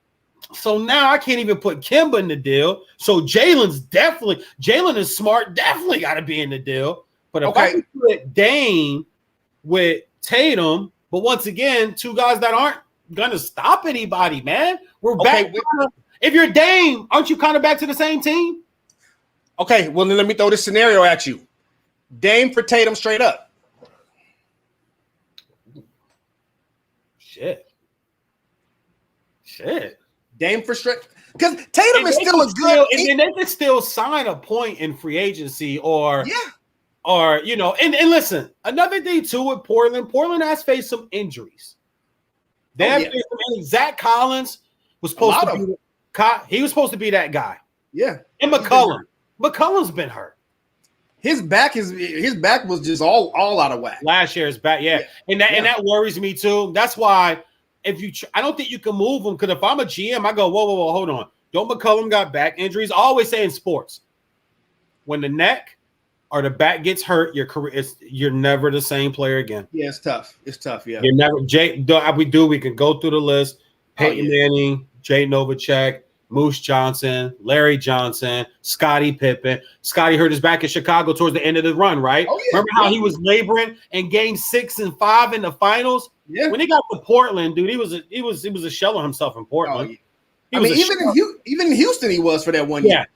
So now I can't even put Kimba in the deal. So Jalen is smart, definitely got to be in the deal. But if I can put Dame with Tatum, but once again, two guys that aren't going to stop anybody, man. We're back. If you're Dame, aren't you kind of back to the same team? Okay, well, then let me throw this scenario at you. Dame for Tatum straight up. Shit. Dame for straight. Because Tatum is still a good. And then they can still sign a point in free agency or you know, and listen, another thing too with Portland has faced some injuries. They have faced some. Zach Collins was supposed to be he was supposed to be that guy. Yeah. And McCollum's been hurt. His back was just all out of whack. Last year's back, and that worries me too. That's why I don't think you can move him, because if I'm a GM, I go, whoa, hold on. Don't McCollum got back injuries? I always say in sports, when the neck or the back gets hurt, you're never the same player again. Yeah, it's tough. Yeah, you're never. We can go through the list. Peyton Manning, Jay Novacek, Moose Johnson, Larry Johnson, Scottie Pippen. Scottie hurt his back in Chicago towards the end of the run, right? Oh, yeah. Remember how he was laboring in Game 6 and 5 in the finals? Yeah. When he got to Portland, dude, he was a shell of himself in Portland. Oh, yeah. Even in Houston, he was for that one year.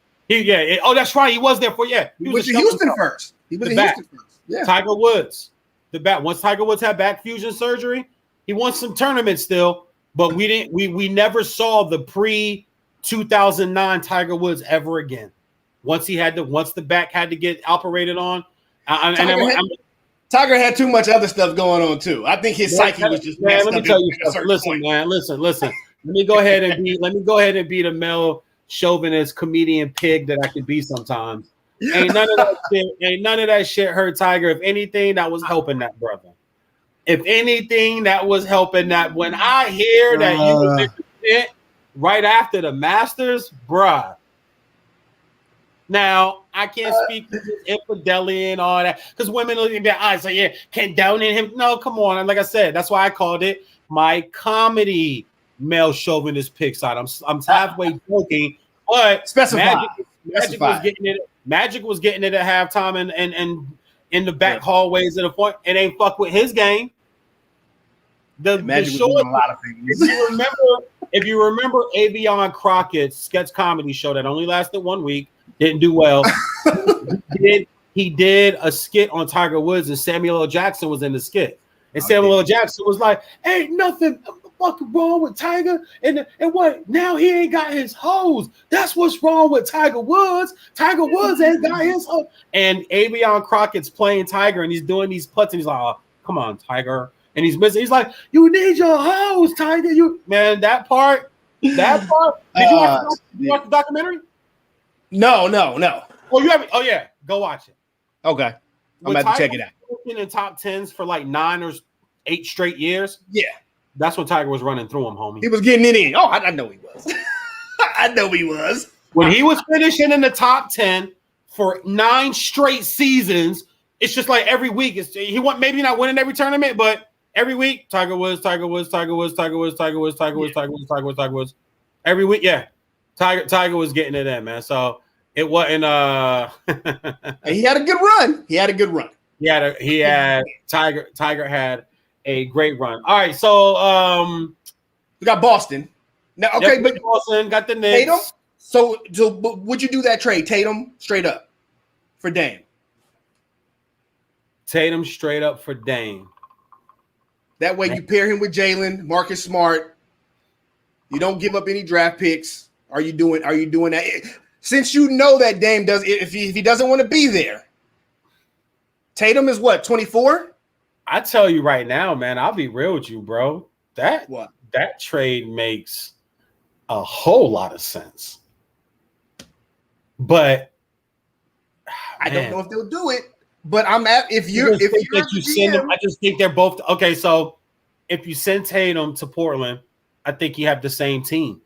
Oh, that's right. He was there for He was in Houston first. He was in Houston first. Yeah. Tiger Woods, the back. Once Tiger Woods had back fusion surgery, he won some tournaments still, but we never saw the pre-2009 Tiger Woods ever again. Once the back had to get operated on, Tiger had too much other stuff going on too. I think his psyche was just messed up. Let me tell you something. Listen, man. Listen. Let me go ahead and be the male chauvinist comedian pig that I can be sometimes. Yeah. Ain't none of that shit hurt Tiger. If anything, that was helping that brother. If anything, that was helping that. When I hear that you was in the shit right after the Masters, bruh. Now, I can't speak to infidelity and all that, because women look at their eyes say, condoning him. No, come on. Like I said, that's why I called it my comedy male chauvinist pick side. I'm halfway joking, but Magic was getting it at halftime and in the back hallways of the point. It ain't fuck with his game. Magic was doing a lot of things. If you remember Avion Crockett's sketch comedy show that only lasted 1 week, didn't do well. he did a skit on Tiger Woods, and Samuel L. Jackson was in the skit. And Samuel L. Jackson was like, ain't nothing fucking wrong with Tiger. And what? Now he ain't got his hose. That's what's wrong with Tiger Woods. Tiger Woods ain't got his hose. And Avion Crockett's playing Tiger, and he's doing these putts, and he's like, oh, come on, Tiger. And he's missing. He's like, you need your hose, Tiger. That part. Did you watch the documentary? No. Oh, you haven't? Oh, yeah. Go watch it. Okay. I'm about to check it out. In top 10s for like 9 or 8 straight years. Yeah. That's when Tiger was running through him, homie. He was getting it in. Oh, I know he was. I know he was. When he was finishing in the top 10 for 9 straight seasons, it's just like every week. He want maybe not winning every tournament, but every week, Tiger Woods. Every week, yeah. Tiger was getting it in, man. So it wasn't he had a good run. Tiger had a great run. All right, so we got Boston. Now, okay, but Boston got the Knicks. Tatum. So would you do that trade? Tatum straight up for Dame. Tatum straight up for Dame. That way you pair him with Jalen, Marcus Smart. You don't give up any draft picks. Are you doing that? Since you know that Dame does, if he doesn't want to be there, Tatum is what, 24? I tell you right now, man, I'll be real with you, bro. That trade makes a whole lot of sense. But I don't know if they'll do it. But I just think they're both okay. So if you send Tatum to Portland, I think you have the same team.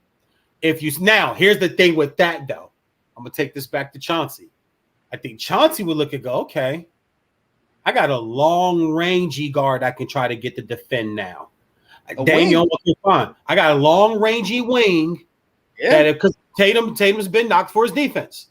Now, here's the thing with that though. I'm gonna take this back to Chauncey. I think Chauncey would look and go, okay, I got a long rangey guard I can try to get to defend now. Daniel looking fine. I got a long rangey wing that because Tatum's been knocked for his defense.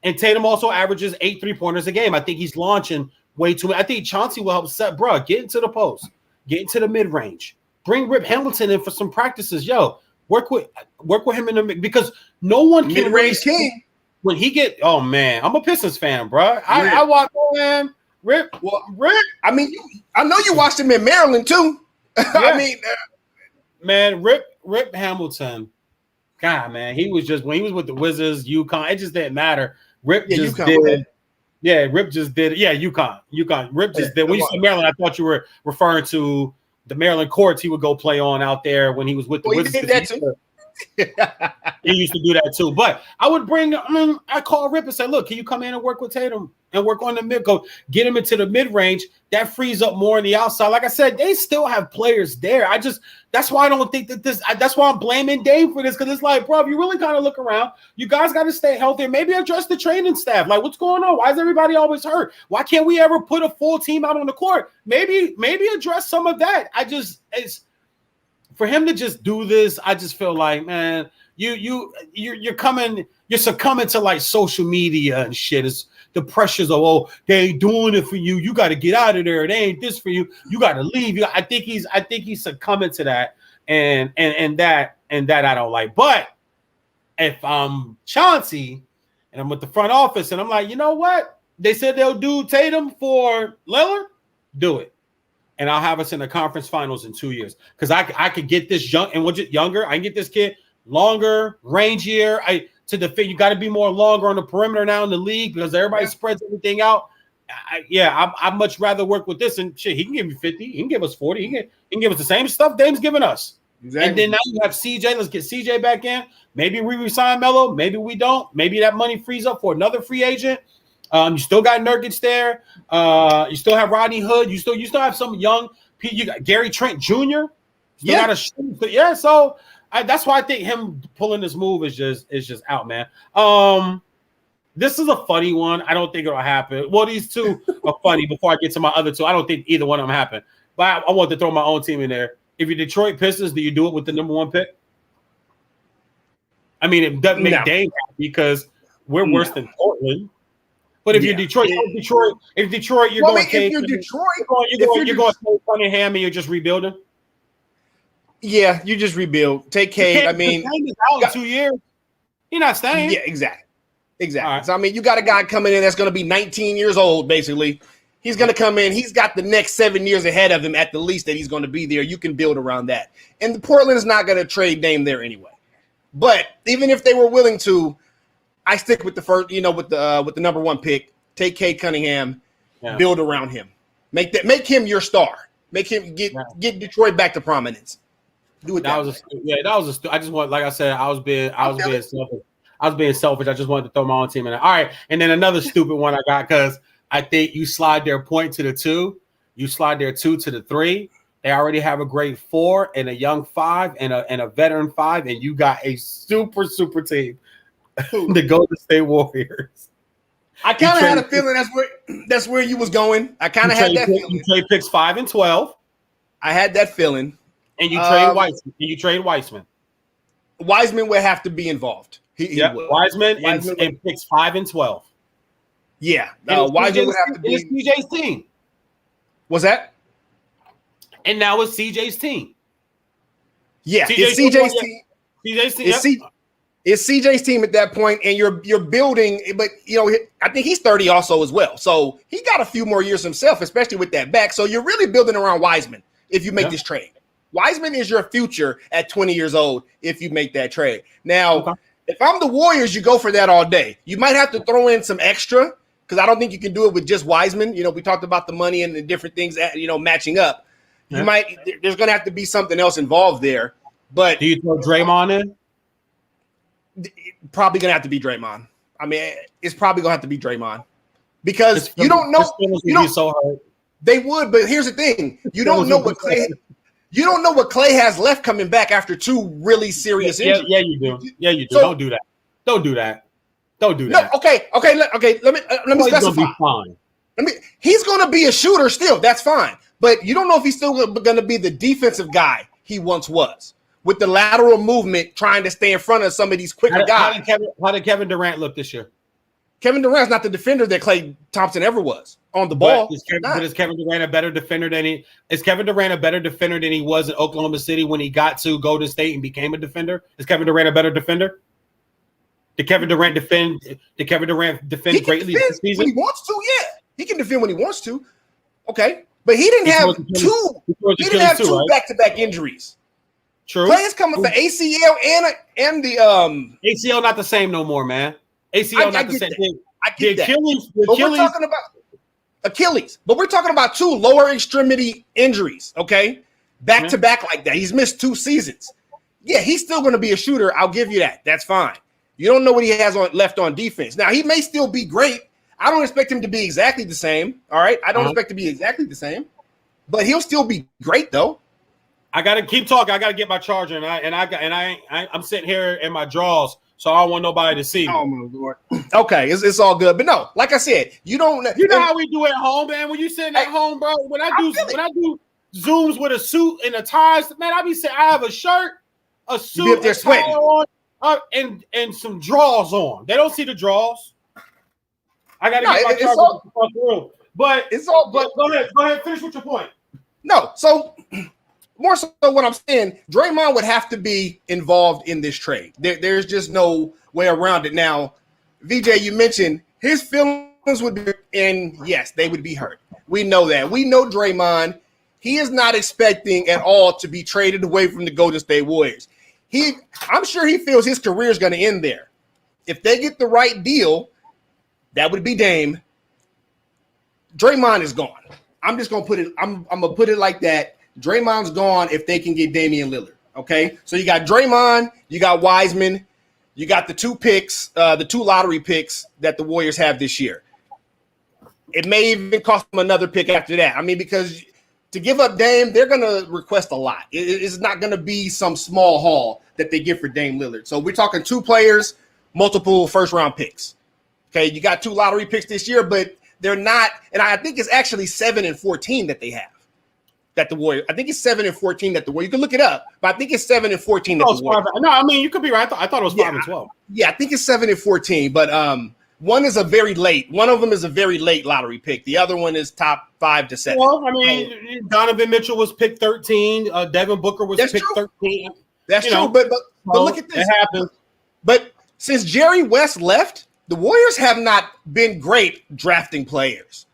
And Tatum also averages 8 3-pointers a game. I think he's launching way too many. I think Chauncey will help set, bro. Get into the post, get into the mid range. Bring Rip Hamilton in for some practices. Yo, work with him in the because no one can mid-range king. When he get. Oh man, I'm a Pistons fan, bro. I watch man Rip. Well, Rip. I mean, I know you watched him in Maryland too. Yeah. I mean, man, Rip Hamilton. God, man, he was just when he was with the Wizards, UConn. It just didn't matter. Rip just did. Yeah, Rip just did. Yeah, UConn. Rip just did. When you said Maryland, I thought you were referring to the Maryland courts he would go play on out there when he was with the Wizards. He did that too. He used to do that too. But I would I call Rip and say, look, can you come in and work with Tatum and work on the mid, go get him into the mid range? That frees up more on the outside. Like I said, they still have players there. That's why I don't think that that's why I'm blaming Dave for this, because it's like, bro, if you really kind of look around, you guys got to stay healthy. Maybe address the training staff. Like, what's going on? Why is everybody always hurt? Why can't we ever put a full team out on the court? Maybe address some of that. It's for him to just do this. I just feel like, man, you're succumbing to like social media and shit. It's the pressures of, they ain't doing it for you. You got to get out of there. They ain't this for you. You got to leave. I think he's succumbing to that, and that I don't like. But if I'm Chauncey and I'm with the front office and I'm like, you know what? They said they'll do Tatum for Lillard. Do it. And I'll have us in the conference finals in 2 years. Because I could get this younger. I can get this kid longer, rangier. To defend, you got to be more longer on the perimeter now in the league because everybody spreads everything out. I'd much rather work with this. And shit, he can give me 50. He can give us 40. He can give us the same stuff Dame's giving us. Exactly. And then now you have CJ. Let's get CJ back in. Maybe we resign Melo. Maybe we don't. Maybe that money frees up for another free agent. You still got Nurkic there. You still have Rodney Hood. You still have some young. You got Gary Trent Jr. So that's why I think him pulling this move is just out, man. This is a funny one. I don't think it'll happen. Well, these two are funny. Before I get to my other two, I don't think either one of them happen. But I want to throw my own team in there. If you're Detroit Pistons, do you do it with the number 1 pick? I mean, it doesn't make Dame happy because we're worse than Portland. But if you're Detroit, you're going. If you're Detroit, you're going to Cunningham and you're just rebuilding. Yeah, you just rebuild. Take Cade. I mean, Cade is out in 2 years. He's not staying. Yeah, exactly. Right. So I mean, you got a guy coming in that's going to be 19 years old, basically. He's going to come in. He's got the next 7 years ahead of him at the least that he's going to be there. You can build around that. And the Portland is not going to trade Dame there anyway. But even if they were willing to, I stick with the first, with the number 1 pick. Take Cade Cunningham, build around him. Make him your star. Make him get Detroit back to prominence. Do it. I just want, like I said, I was being selfish. I just wanted to throw my own team in there. All right, and then another stupid one I got because I think you slide their point to the 2, you slide their 2 to the 3. They already have a grade 4 and a young 5 and a veteran 5, and you got a super team. The Golden State Warriors. I kind of had a feeling that's where you was going. I kind of had that feeling. You trade picks 5 and 12. I had that feeling. And you trade Weissman. And you trade Weissman. Weissman would have to be involved. He would. Weissman and picks 5 and 12. Yeah. Weissman would have to be. It's CJ's team. What's that? And now it's CJ's team. Yeah, it's CJ's team. CJ's team. It's CJ's team at that point, and you're building. But I think he's 30 also as well, so he got a few more years himself, especially with that back. So you're really building around Weissman if you make this trade. Weissman is your future at 20 years old if you make that trade. Now, if I'm the Warriors, you go for that all day. You might have to throw in some extra because I don't think you can do it with just Weissman. We talked about the money and the different things matching up. There's going to have to be something else involved there. But do you throw Draymond in? Probably gonna have to be Draymond. I mean, it's probably gonna have to be Draymond because you don't know. So hard. They would, but here's the thing: you don't know what Clay. You don't know what Clay has left coming back after 2 really serious injuries. Yeah, you do. Yeah, you do. So, don't do that. Don't do that. Don't do that. No, okay. Let me specify. Fine. He's going to be a shooter still. That's fine. But you don't know if he's still going to be the defensive guy he once was with the lateral movement, trying to stay in front of some of these quicker guys. How did Kevin Durant look this year? Kevin Durant's not the defender that Klay Thompson ever was on the ball. Is Kevin Durant a better defender than he was in Oklahoma City when he got to Golden State and became a defender? Is Kevin Durant a better defender? Did Kevin Durant defend greatly this season? When he wants to, yeah. He can defend when he wants to. Okay. But he didn't have two back-to-back injuries. True. Klay is coming for ACL and the ACL not the same no more, man. ACL not the same thing. I get that. But we're talking about Achilles. But we're talking about 2 lower extremity injuries, okay? Back to back like that. He's missed 2 seasons. Yeah, he's still going to be a shooter. I'll give you that. That's fine. You don't know what he has left on defense. Now, he may still be great. I don't expect him to be exactly the same, all right? I don't expect to be exactly the same. But he'll still be great, though. I got to keep talking. I got to get my charger, I'm sitting here in my drawers. So I don't want nobody to see me. Oh my Lord. Okay, it's all good. But no, like I said, you don't. You know how we do at home, man. When you sitting at home, bro. When I do Zooms with a suit and a tie, man, I be saying I have a shirt, a suit, a tie on, and some drawers on. They don't see the drawers. I got to get my charger through. But it's all. But go ahead. Finish with your point. No, so. More so what I'm saying, Draymond would have to be involved in this trade. There's just no way around it. Now, VJ, you mentioned his feelings would be, and yes, they would be hurt. We know that. We know Draymond. He is not expecting at all to be traded away from the Golden State Warriors. I'm sure he feels his career is going to end there. If they get the right deal, that would be Dame. Draymond is gone. I'm just going to put it, I'm going to put it like that. Draymond's gone if they can get Damian Lillard. Okay, so you got Draymond, you got Wiseman, you got the 2 picks, the 2 lottery picks that the Warriors have this year. It may even cost them another pick after that. I mean, because to give up Dame, they're going to request a lot. It's not going to be some small haul that they give for Dame Lillard. So we're talking 2 players, multiple first-round picks. Okay, you got 2 lottery picks this year, but they're not, and I think it's actually 7 and 14 that they have. That the Warriors, I think it's 7 and 14 that the Warriors. You can look it up, but I think it's 7 and 14 that the Warriors. No, I mean you could be right. I thought it was 5 and 12. Yeah, I think it's 7 and 14. But one is a very late. One of them is a very late lottery pick. The other one is top 5 to 7. Well, I mean, Donovan Mitchell was picked 13. Devin Booker was picked 13. That's true. But look at this. It happens. But since Jerry West left, the Warriors have not been great drafting players.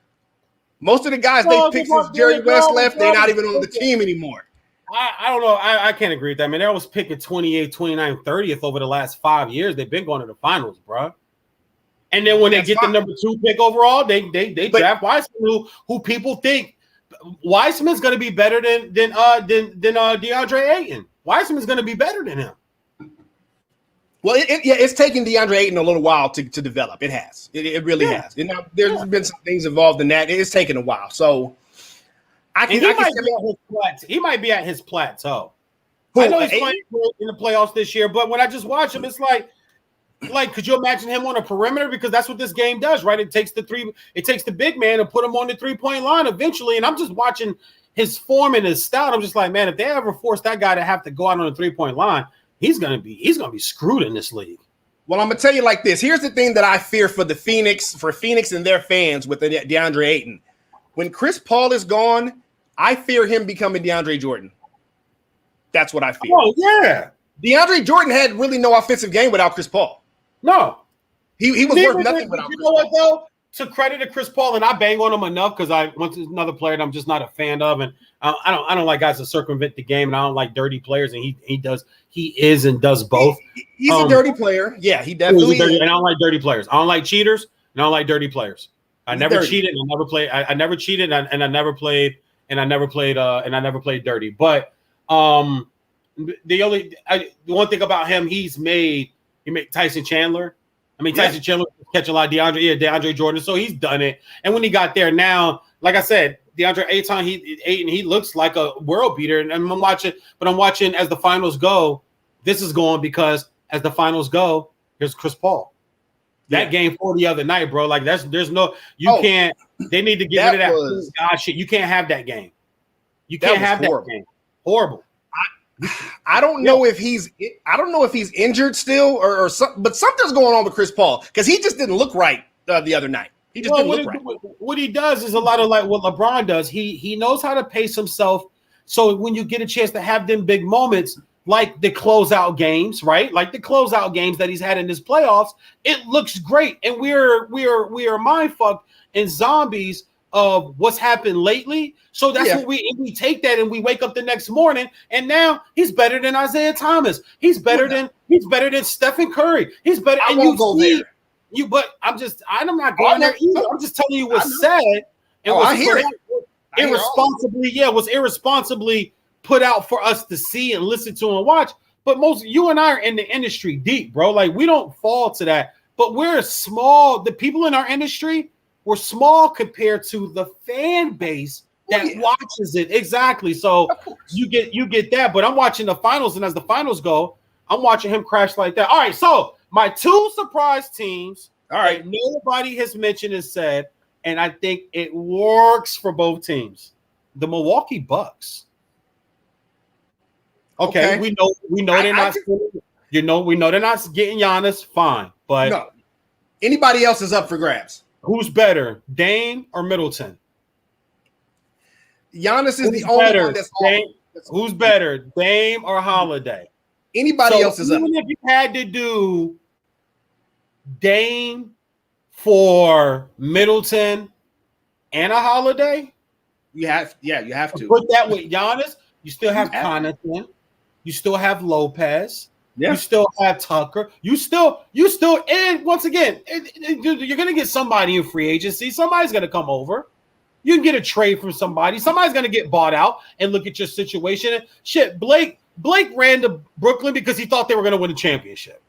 Most of the guys they picked since Jerry West left, they're not even on the team anymore. I don't know. I can't agree with that, man. They always picking 28, 29, 30th over the last 5 years. They've been going to the finals, bro. And then when they get the number 2 pick overall, they draft Wiseman, who people think Wiseman's going to be better than DeAndre Ayton. Wiseman's going to be better than him. Well, it's taken DeAndre Ayton a little while to develop. It has. It really has. There's been some things involved in that. It's taken a while. So he might be at his plateau. I know he's playing in the playoffs this year, but when I just watch him, it's like, could you imagine him on a perimeter? Because that's what this game does, right? It takes the big man and put him on the 3-point line eventually. And I'm just watching his form and his style. I'm just like, man, if they ever force that guy to have to go out on the 3-point line, he's gonna be screwed in this league. Well, I'm gonna tell you like this. Here's the thing that I fear for Phoenix and their fans with the DeAndre Ayton. When Chris Paul is gone, I fear him becoming DeAndre Jordan. That's what I fear. Oh yeah, DeAndre Jordan had really no offensive game without Chris Paul. No, he was worth nothing without. You know what though? To credit to Chris Paul, and I bang on him enough because I want another player that I'm just not a fan of, and I don't like guys to circumvent the game, and I don't like dirty players, and he is and does both. He's a dirty player. Yeah, he definitely is. And I don't like dirty players. I don't like cheaters, and I don't like dirty players. I never cheated, and I never played. I never cheated, and I never played, and I never played dirty. But the one thing about him, he made Tyson Chandler. I mean, Tyson Chandler catch a lot of DeAndre Jordan, so he's done it. And when he got there now, like I said, DeAndre Ayton, he looks like a world beater. And I'm watching as the finals go. This is going because as the finals go, here's Chris Paul. That game 4 the other night, bro. Like there's no can't. They need to get rid of that God shit. You can't have that game. You can't have that game. Horrible. I don't know if he's injured still or something, but something's going on with Chris Paul because he just didn't look right the other night. He just didn't look right. What he does is a lot of like what LeBron does. He knows how to pace himself. So when you get a chance to have them big moments, like the closeout games, right? Like the closeout games that he's had in his playoffs, it looks great. And we are mind fucked and zombies of what's happened lately. So that's what we take that and we wake up the next morning and now he's better than Isaiah Thomas. He's better than Stephen Curry. He's better. I won't go there. But I'm not going there either. I'm just telling you what's said. And I hear it. Was irresponsibly put out for us to see and listen to and watch. But you and I are in the industry deep, bro. Like we don't fall to that. But we're small. The people in our industry, we're small compared to the fan base that watches it. Exactly. So you get that. But I'm watching the finals, and as the finals go, I'm watching him crash like that. All right. So my 2 surprise teams. All right. Nobody has mentioned and said, and I think it works for both teams. The Milwaukee Bucks. Okay. We know they're not. We know they're not getting Giannis. Fine, but no. Anybody else is up for grabs. Who's better, Dame or Middleton? Giannis is the only one that's who's better, Dame or Holiday? Anybody else is up. Even if you had to do Dame for Middleton and a Holiday, you have to put that with Giannis. You still have Connaughton. You still have Lopez. Yeah. You still have Tucker. You still, and once again, you're going to get somebody in free agency. Somebody's going to come over. You can get a trade from somebody. Somebody's going to get bought out and look at your situation. Shit, Blake ran to Brooklyn because he thought they were going to win a championship.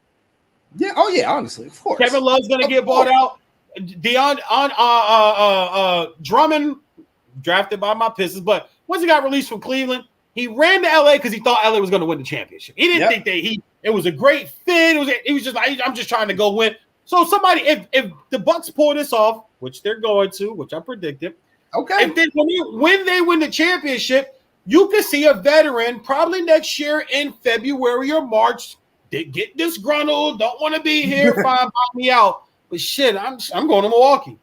Yeah. Oh yeah. Honestly, of course. Kevin Love's going to get bought out. Drummond drafted by my Pistons, but once he got released from Cleveland, he ran to LA because he thought LA was going to win the championship. He didn't think that it was a great fit. He was just like, I'm just trying to go win. So somebody, if the Bucks pull this off, which they're going to, which I predicted, and then when they win the championship, you could see a veteran probably next year in February or March get disgruntled, don't want to be here, fine, buy me out. But shit, I'm going to Milwaukee.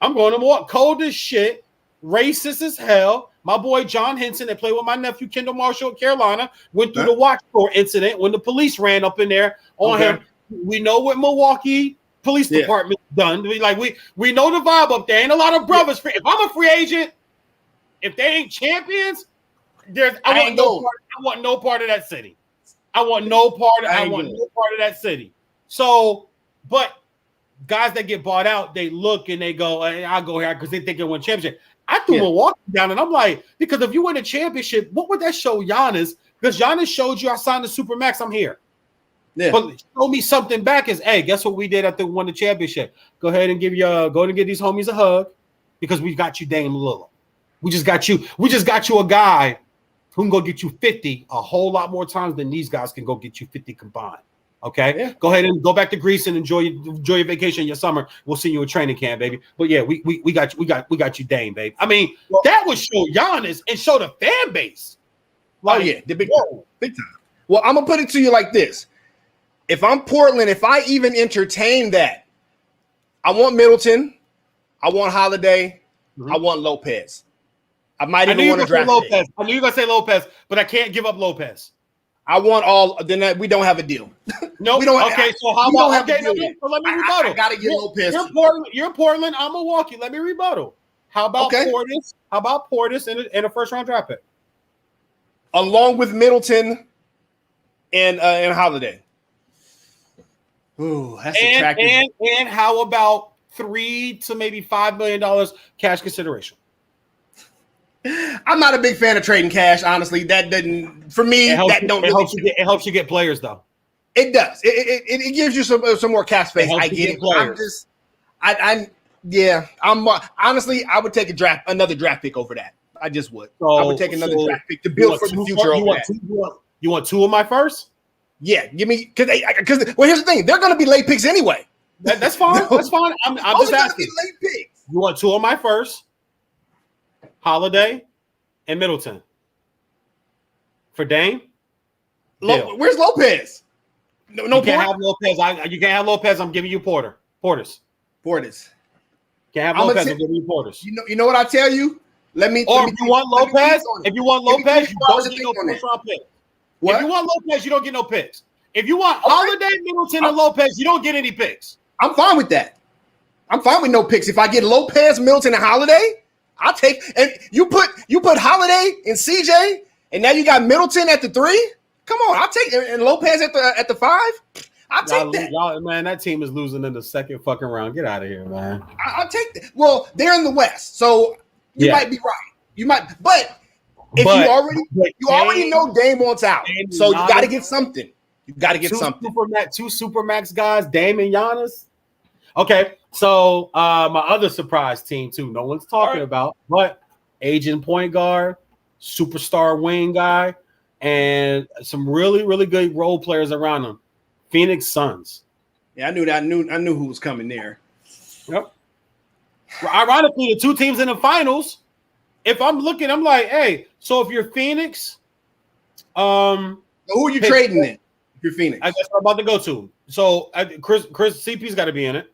Cold as shit, racist as hell. My boy John Henson, that played with my nephew Kendall Marshall at Carolina, went through the watch store incident when the police ran up in there on him. We know what Milwaukee Police Department done. We know the vibe up there. Ain't a lot of brothers. If I'm a free agent, if they ain't champions, I want no part of that city. I want no part of that city. So, but guys that get bought out, they look and they go, hey, I'll go here because they think they win championship. I threw Milwaukee down, and I'm like, because if you win a championship, what would that show Giannis? Because Giannis showed you I signed the Supermax, I'm here. Yeah. But show me something back is, hey, guess what we did after we won the championship? Go ahead and give these homies a hug because we got you Dame Lillard. We just got you a guy who can go get you 50 a whole lot more times than these guys can go get you 50 combined. Okay, go ahead and go back to Greece and enjoy your vacation, your summer. We'll see you in training camp, baby. But yeah, we got you, Dame, baby. I mean, that would show Giannis and show the fan base. The big time. Well, I'm gonna put it to you like this: if I'm Portland, if I even entertain that, I want Middleton, I want Holiday, I want Lopez. I might even want to draft Lopez. I knew you were gonna say Lopez, but I can't give up Lopez. I want all. Then we don't have a deal. No, we don't. Okay, so how about? Okay, so let me rebuttal. I gotta get Lopez. You're Portland. I'm Milwaukee. Let me rebuttal. How about Portis? How about Portis in a first round draft pick, along with Middleton and Holiday? Ooh, that's attractive. And how about $3 to maybe $5 million cash consideration? I'm not a big fan of trading cash, honestly. That doesn't, for me, it helps you get players, though. It does. It gives you some more cap space. I get it. Yeah, I'm honestly, I would take another draft pick over that. I just would. I would take another draft pick to build for the future over that. You want 2 of my first? Yeah, give me because well, here's the thing: they're going to be late picks anyway. That's fine. That's fine. I'm just asking. Late picks. You want 2 of my first? Holiday and Middleton for Dame. Where's Lopez? No, you can't have Lopez. You can't have Lopez. I'm giving you Porters. Can't have Lopez. I'm giving you Porters. You know what I tell you? If you want Lopez, you don't get no first round pick. What? If you want Lopez, you don't get no picks. If you want Holiday, Middleton, and Lopez, you don't get any picks. I'm fine with that. I'm fine with no picks. If I get Lopez, Middleton, and Holiday, I'll take. And you put Holiday and CJ, and now you got Middleton at the 3. Come on, I'll take and Lopez at the 5. I'll take that. Man, that team is losing in the second fucking round. Get out of here, man. I'll take that. Well, they're in the West, so you might be right. You might, but you already know Dame wants out, so you got to get something. You got to get something. Two Supermax guys, Dame and Giannis. Okay, so my other surprise team too. No one's talking about, but aging point guard, superstar wing guy, and some really, really good role players around him. Phoenix Suns. Yeah, I knew that. I knew who was coming there. Yep. Well, ironically, the 2 teams in the finals. If I'm looking, I'm like, hey. So if you're Phoenix, who are you trading in? If you're Phoenix, I guess I'm about to go to. So Chris CP's got to be in it.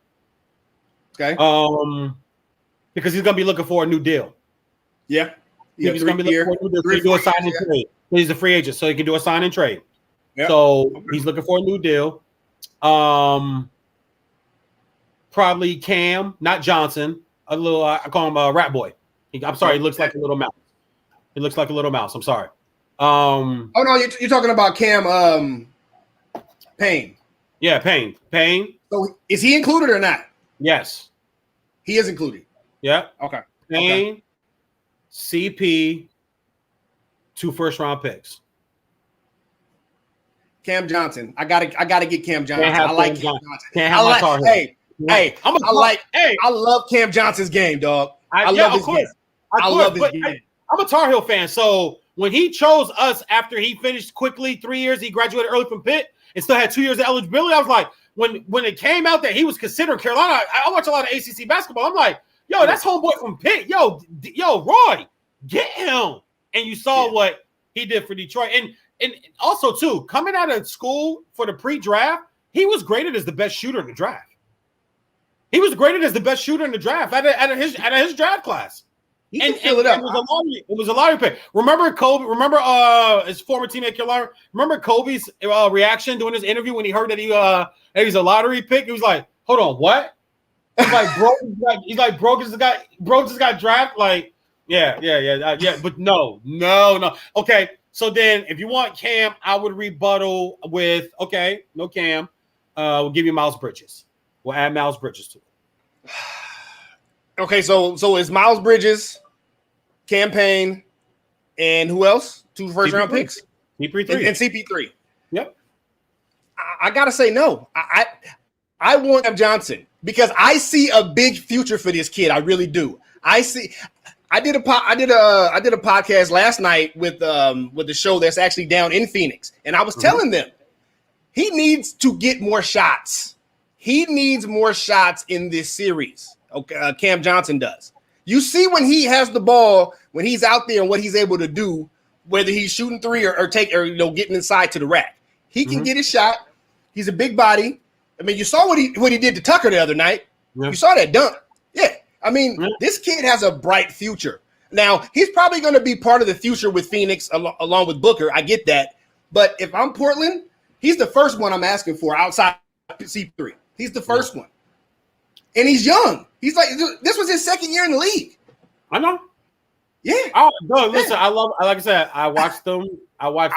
Okay. Because he's gonna be looking for a new deal. Yeah. He's gonna be looking for a new deal. He can do a sign and trade. He's a free agent, so he can do a sign and trade. Yep. So he's looking for a new deal. Probably Cam, not Johnson. A little, I call him a rat boy. I'm sorry, he looks like a little mouse. He looks like a little mouse. I'm sorry. Oh no, you're talking about Cam Payne. Yeah, Payne. So is he included or not? Yes. He is included. Yeah. Okay. Payne, CP, 2 first-round picks. Cam Johnson. I gotta get Cam Johnson. I like Cam Johnson. Can't have my Tar Heel. I love Cam Johnson's game, dog. I love his game. I love his game. I'm a Tar Heel fan, so when he chose us after he finished quickly 3 years, he graduated early from Pitt and still had 2 years of eligibility. I was like, when it came out that he was considered Carolina, I watch a lot of ACC basketball. I'm like, yo, that's homeboy from Pitt. Yo, Roy, get him. And you saw what he did for Detroit. And also, too, coming out of school for the pre-draft, he was graded as the best shooter in the draft. He was graded as the best shooter in the draft out of his draft class. And fill it up. It was a lottery pick. Remember Kobe? Remember his former teammate Carolina? Remember Kobe's reaction during his interview when he heard that he's a lottery pick? He was like, "Hold on, what?" He's like, "Bro, just got drafted." Like, yeah. But no. Okay, so then if you want Cam, I would rebuttal with no Cam. We'll give you Miles Bridges. We'll add Miles Bridges to it. Okay, so it's Miles Bridges, Campaign, and who else? 2 first-round picks? CP3. And CP3. Yep. I got to say no. I want Cam Johnson because I see a big future for this kid. I really do. I did a podcast last night with the show that's actually down in Phoenix, and I was telling them he needs to get more shots. He needs more shots in this series. Okay, Cam Johnson does. You see when he has the ball, when he's out there and what he's able to do, whether he's shooting 3 or getting inside to the rack. He can get his shot. He's a big body. I mean, you saw what he did to Tucker the other night. Yeah. You saw that dunk. Yeah. I mean, this kid has a bright future. Now, he's probably going to be part of the future with Phoenix along with Booker. I get that. But if I'm Portland, he's the first one I'm asking for outside C3. He's the first one. And he's young. He's like, this was his second year in the league. I know. Yeah. Oh, no, listen, I love, like I said, I watched them. I watch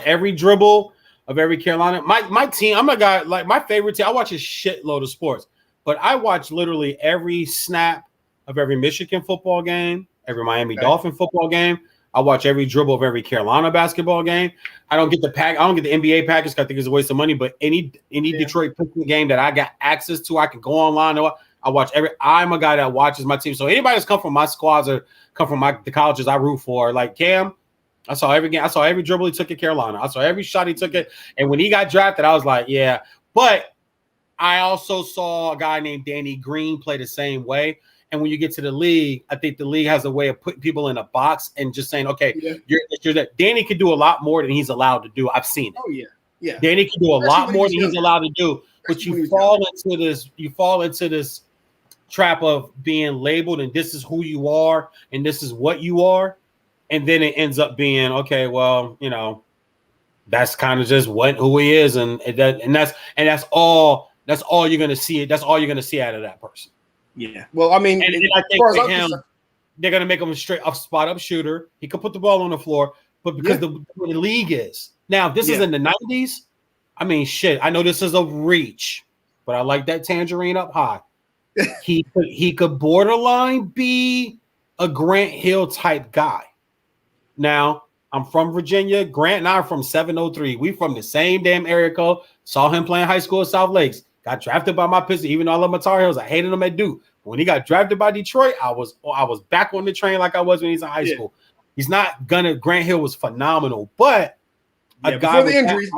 every dribble of every Carolina. My team, I'm a guy, like my favorite team. I watch a shitload of sports, but I watch literally every snap of every Michigan football game, every Miami Dolphin football game. I watch every dribble of every Carolina basketball game. I don't get the NBA package. I think it's a waste of money. But any Detroit Pistons game that I got access to, I can go online. I I'm a guy that watches my team. So anybody that's come from my squads or come from the colleges I root for, like Cam, I saw every game. I saw every dribble he took at Carolina. I saw every shot he took it. And when he got drafted, I was like, yeah. But I also saw a guy named Danny Green play the same way. And when you get to the league, I think the league has a way of putting people in a box and just saying, okay, you're that. Danny can do a lot more than he's allowed to do. I've seen it. Oh, yeah. Yeah. Danny can do a lot more than he's allowed to do. But you fall into this trap of being labeled, and this is who you are, and this is what you are. And then it ends up being, okay, well, that's kind of just who he is, and that's all you're gonna see. That's all you're gonna see out of that person. Yeah. Well, I mean, and I think for him, they're gonna make him a straight up spot up shooter. He could put the ball on the floor, but because the league is now, this is in the 90s. I mean, shit. I know this is a reach, but I like that tangerine up high. He could borderline be a Grant Hill type guy. Now, I'm from Virginia. Grant and I are from 703. We from the same damn area code. Saw him playing high school at South Lakes. Got drafted by my Pistons. Even though I love my Tar Heels, I hated him at Duke. When he got drafted by Detroit, I was back on the train like I was when he's in high school. He's not gonna. Grant Hill was phenomenal, but a guy with injuries,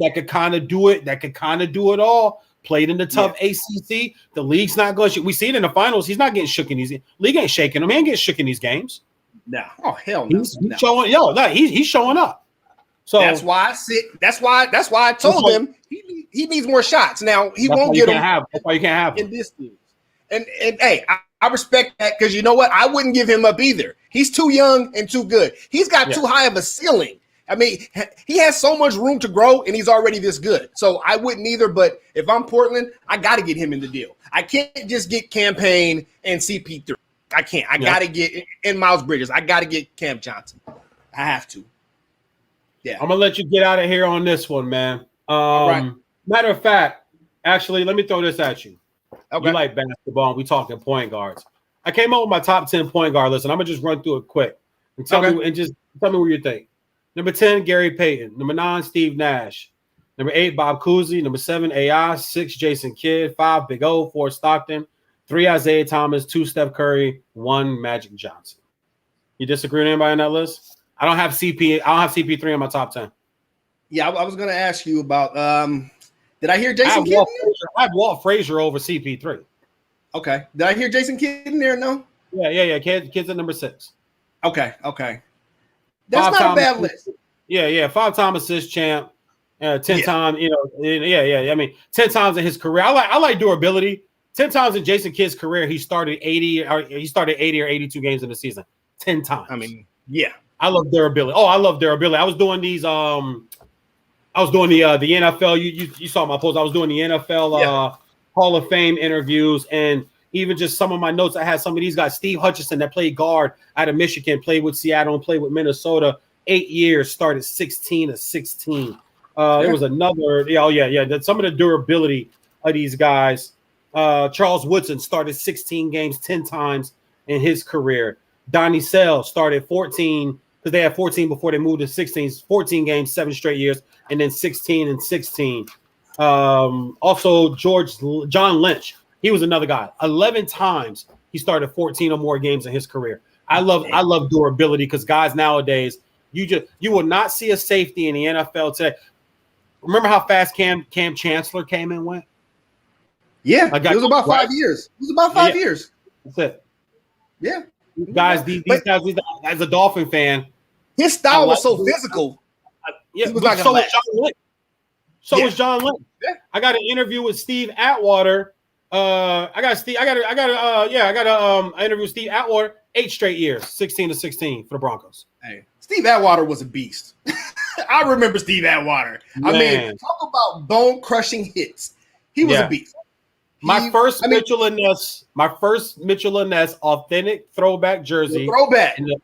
that could kind of do it. That could kind of do it all. Played in the tough ACC. The league's not going. We see it in the finals. He's not getting shook in these. League ain't shaking him. He ain't getting shook in these games. No. Oh hell no. He's showing. He's showing up. So that's why I told him he needs more shots. Now he won't get them. That's why you can't have him in this team. And hey, I respect that, because you know what? I wouldn't give him up either. He's too young and too good. He's got too high of a ceiling. I mean, he has so much room to grow, and he's already this good. So I wouldn't either. But if I'm Portland, I got to get him in the deal. I can't just get Campaign and CP3. I can't. I got to get in Miles Bridges. I got to get Cam Johnson. I have to. Yeah. I'm going to let you get out of here on this one, man. All right. Matter of fact, actually, let me throw this at you. Okay. You like basketball, and we talking point guards. I came up with my top 10 point guard list, and I'm going to just run through it quick and tell me what you think. Number 10, Gary Payton. Number 9, Steve Nash. Number 8, Bob Cousy. Number 7, AI. 6, Jason Kidd. 5, Big O. 4, Stockton. 3, Isaiah Thomas. 2, Steph Curry. 1, Magic Johnson. You disagree with anybody on that list? I don't have CP3 in my top 10. Yeah, I was going to ask you about. Did I hear Jason Kidd? I have Walt Frazier over CP3. Okay. Did I hear Jason Kidd in there? No. Yeah. Kidd's at number 6. Okay. That's not a bad list. Yeah. 5-time assist champ, 10-time. I mean, 10 times in his career. I like durability. 10 times in Jason Kidd's career, he started 80 or 82 games in the season. 10 times. I mean, yeah. I love durability. I love durability. I was doing these. I was doing the NFL. You saw my post. I was doing the NFL Hall of Fame interviews, and even just some of my notes. I had some of these guys. Steve Hutchinson, that played guard out of Michigan, played with Seattle and played with Minnesota. 8 years, started 16-16. There was another. Some of the durability of these guys. Charles Woodson started 16 games 10 times in his career. Donnie Sell started 14 because they had 14 before they moved to 16. 14 games, 7 straight years, and then 16 and 16. Also, John Lynch. He was another guy. 11 times he started 14 or more games in his career. I love durability, because guys nowadays, you will not see a safety in the NFL today. Remember how fast Cam Chancellor came and went? Yeah, it was about 5 years. It was about 5 years. That's it. Yeah. Guys, these guys, as a Dolphin fan, his style was so physical. Yeah, so was John Lynch. Was John Lynch. Yeah. I got an interview with Steve Atwater. I got an interview with Steve Atwater. 8 straight years, 16-16 for the Broncos. Hey, Steve Atwater was a beast. I remember Steve Atwater. Man. I mean, talk about bone-crushing hits. He was a beast. My first Mitchell and Ness authentic throwback jersey. Throwback in the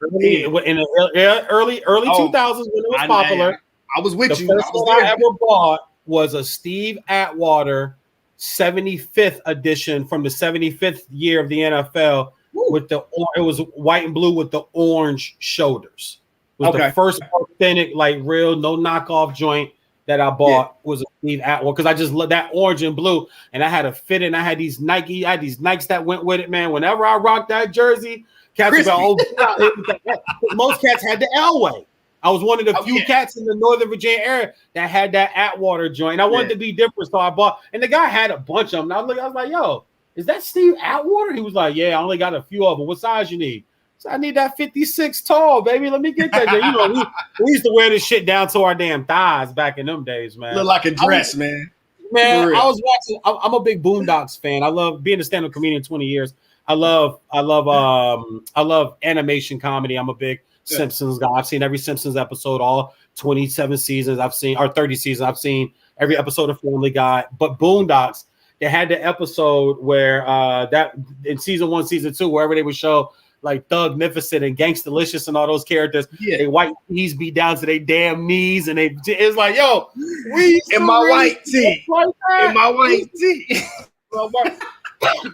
early 2000s when it was popular. I was with the you. The first one I ever bought was a Steve Atwater 75th edition from the 75th year of the NFL. It was white and blue with the orange shoulders. It was the first authentic, like real, no knockoff joint. that I bought was a Steve Atwater because I just love that orange and blue, and I had a fit, and I had these Nikes that went with it, man. Whenever I rocked that jersey, cats were like, most cats had the Elway. I was one of the few cats in the Northern Virginia area that had that Atwater joint. I wanted to be different, so I bought. And the guy had a bunch of them. And I was like, yo, is that Steve Atwater? He was like, yeah, I only got a few of them. What size you need? So I need that 56 tall, baby. Let me get that. You know, we used to wear this shit down to our damn thighs back in them days, man. Look like a dress, man. Man, I was watching. I'm a big Boondocks fan. I love being a stand-up comedian 20 years. I love animation comedy. I'm a big Simpsons guy. I've seen every Simpsons episode, all 27 seasons. I've seen, or 30 seasons. I've seen every episode of Family Guy. But Boondocks, they had the episode where that in season 1, season 2, wherever they would show like Thugnificent and Gangstalicious and all those characters, they white tees be down to their damn knees, and it's like, yo, we in my white tee, in my white tee.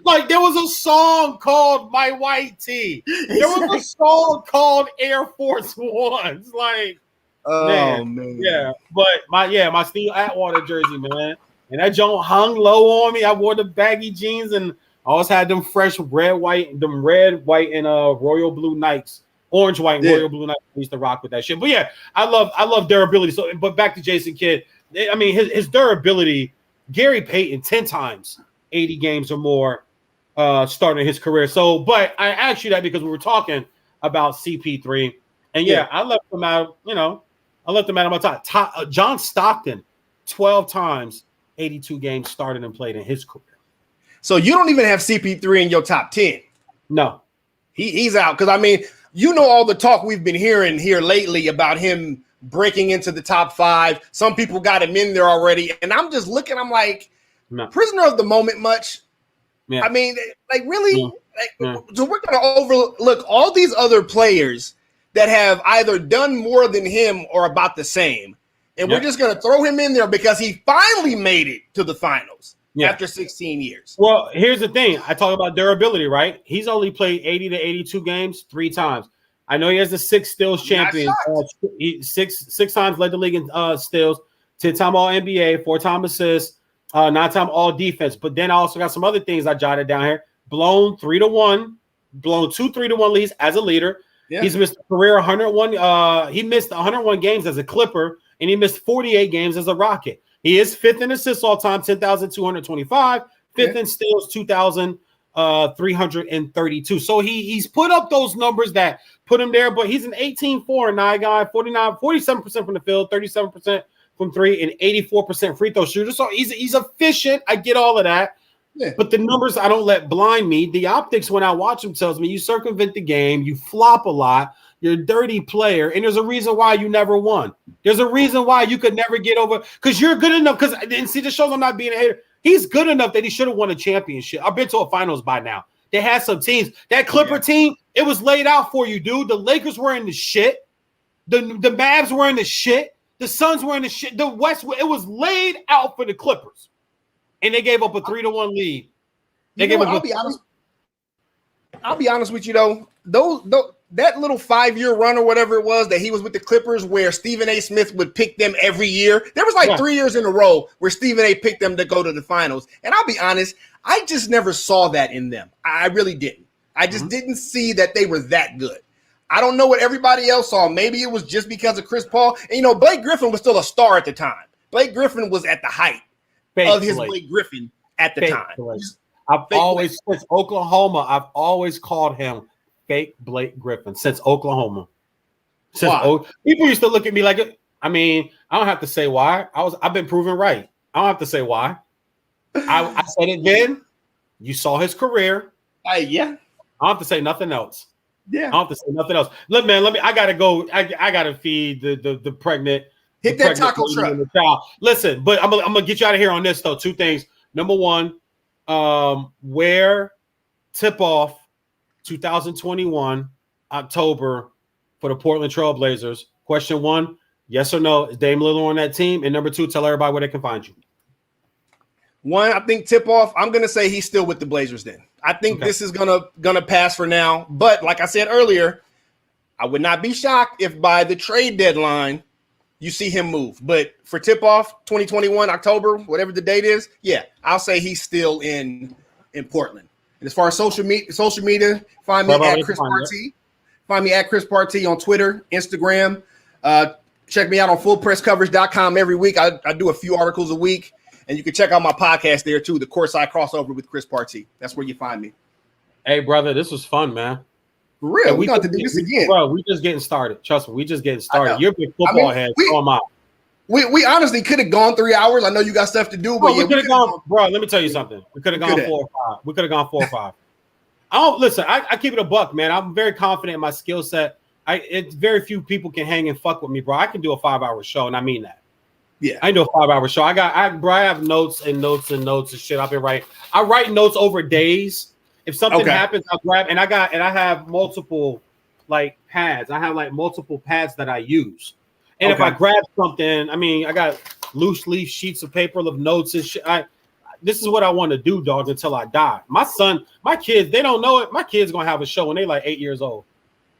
Like there was a song called "My White Tee." There was a song called "Air Force Ones." Like, man. Yeah. But my Steve Atwater jersey, man, and that joint hung low on me. I wore the baggy jeans, and I always had them fresh red, white, and royal blue Nikes, orange, white, and royal blue Nikes. I used to rock with that shit. But yeah, I love durability. So, but back to Jason Kidd. I mean, his durability. Gary Payton 10 times. 80 games or more starting his career. So, but I asked you that because we were talking about CP3. And I left him out, I left him out of my top. John Stockton, 12 times, 82 games started and played in his career. So you don't even have CP3 in your top 10. No. He's out. Because, I mean, all the talk we've been hearing here lately about him breaking into the top 5. Some people got him in there already. And I'm just looking, I'm like, no. Prisoner of the moment much. Yeah. I mean, like really? Yeah. So we're going to overlook all these other players that have either done more than him or about the same. And we're just going to throw him in there because he finally made it to the finals after 16 years. Well, here's the thing. I talk about durability, right? He's only played 80 to 82 games 3 times. I know he has the 6 steals champion. He six times led the league in steals, 10-time All-NBA, 4-time assists. 9-time all defense, but then I also got some other things I jotted down here. Blown 3-1, blown 2 3-1 leads as a leader. Yeah. He's missed a career 101. He missed 101 games as a Clipper, and he missed 48 games as a Rocket. He is 5th in assists all time, 10,225. 5th in steals, 2,332. So he's put up those numbers that put him there, but he's an 18-4-9 guy, 47% from the field, 37% from 3, and 84% free throw shooter. So he's efficient. I get all of that. Yeah. But the numbers I don't let blind me. The optics when I watch him tells me you circumvent the game, you flop a lot, you're a dirty player, and there's a reason why you never won. There's a reason why you could never get over because you're good enough. Because and see, this shows I'm not being a hater. He's good enough that he should have won a championship. I've been to a finals by now. They had some teams. That Clipper team, it was laid out for you, dude. The Lakers were in the shit. The Mavs were in the shit. The Suns were in the shit. The West, it was laid out for the Clippers. And they gave up a 3-1 lead. I'll be honest with you, though. That little 5-year run or whatever it was that he was with the Clippers where Stephen A. Smith would pick them every year. There was like 3 years in a row where Stephen A. picked them to go to the finals. And I'll be honest, I just never saw that in them. I really didn't. I just didn't see that they were that good. I don't know what everybody else saw. Maybe it was just because of Chris Paul. And, Blake Griffin was still a star at the time. Blake Griffin was at the height of his Blake Griffin at the time. Since Oklahoma, I've always called him fake Blake Griffin since Oklahoma. People used to look at me like, I mean, I don't have to say why. I've been proven right. I don't have to say why. I said it then. You saw his career. Yeah. I don't have to say nothing else. Yeah, I don't have to say nothing else. Look, man, I gotta go. I gotta feed the pregnant. Hit that taco truck. Listen, but I'm gonna get you out of here on this though. 2 things. Number 1, where tip off 2021 October for the Portland Trail Blazers. Question 1: yes or no? Is Dame Lillard on that team? And number 2, tell everybody where they can find you. 1, I think tip off. I'm gonna say he's still with the Blazers then. I think this is gonna pass for now. But like I said earlier, I would not be shocked if by the trade deadline you see him move. But for tip-off 2021, October, whatever the date is, yeah, I'll say he's still in Portland. And as far as social media, find me at Chris Partee. Find me at Chris Partee on Twitter, Instagram. Check me out on fullpresscoverage.com every week. I do a few articles a week. And you can check out my podcast there, too, the Courtside Crossover with Chris Partee. That's where you find me. Hey, brother, this was fun, man. For real, hey, we got to do this again. Bro, we just getting started. Trust me, we just getting started. You're a big football head. So am I. We honestly could have gone 3 hours. I know you got stuff to do, but we could have gone. Bro, let me tell you something. We could have gone 4 or 5. We could have gone 4 or 5. Listen. I keep it a buck, man. I'm very confident in my skill set. It's very few people can hang and fuck with me, bro. I can do a 5-hour show, and I mean that. Yeah, I do a 5-hour show. I have notes and notes and notes and shit. I've been writing. I write notes over days. If something happens, I'll grab and I have multiple pads. I have multiple pads that I use. And if I grab something, I got loose leaf sheets of paper of notes and shit. This is what I want to do, dog, until I die. My kids, they don't know it. My kids gonna have a show when they 8 years old.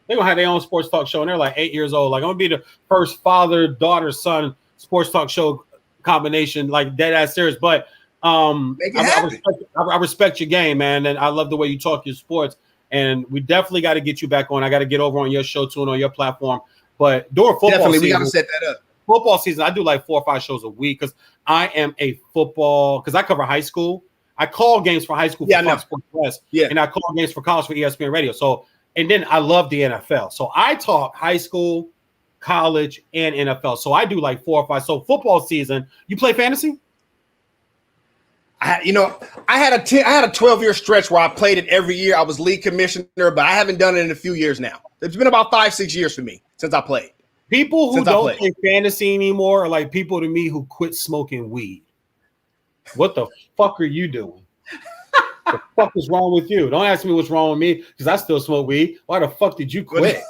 They're gonna have their own sports talk show, and they're 8 years old. I'm gonna be the first father, daughter, son sports talk show combination, dead ass serious. But I respect your game, man, and I love the way you talk your sports. And we definitely got to get you back on. I got to get over on your show too and on your platform. But during football season, we got to set that up. Football season, I do 4 or 5 shows a week because I am a football because I cover high school. I call games for high school for Fox Sports West, and I call games for college for ESPN Radio. So, and then I love the NFL. So I talk high school, college, and NFL. So I do 4 or 5. So football season, you play fantasy? I had a 12-year stretch where I played it every year. I was league commissioner, but I haven't done it in a few years now. It's been about 5-6 years for me since I played. People who don't play fantasy anymore are like people to me who quit smoking weed. What the fuck are you doing? The fuck is wrong with you? Don't ask me what's wrong with me because I still smoke weed. Why the fuck did you quit?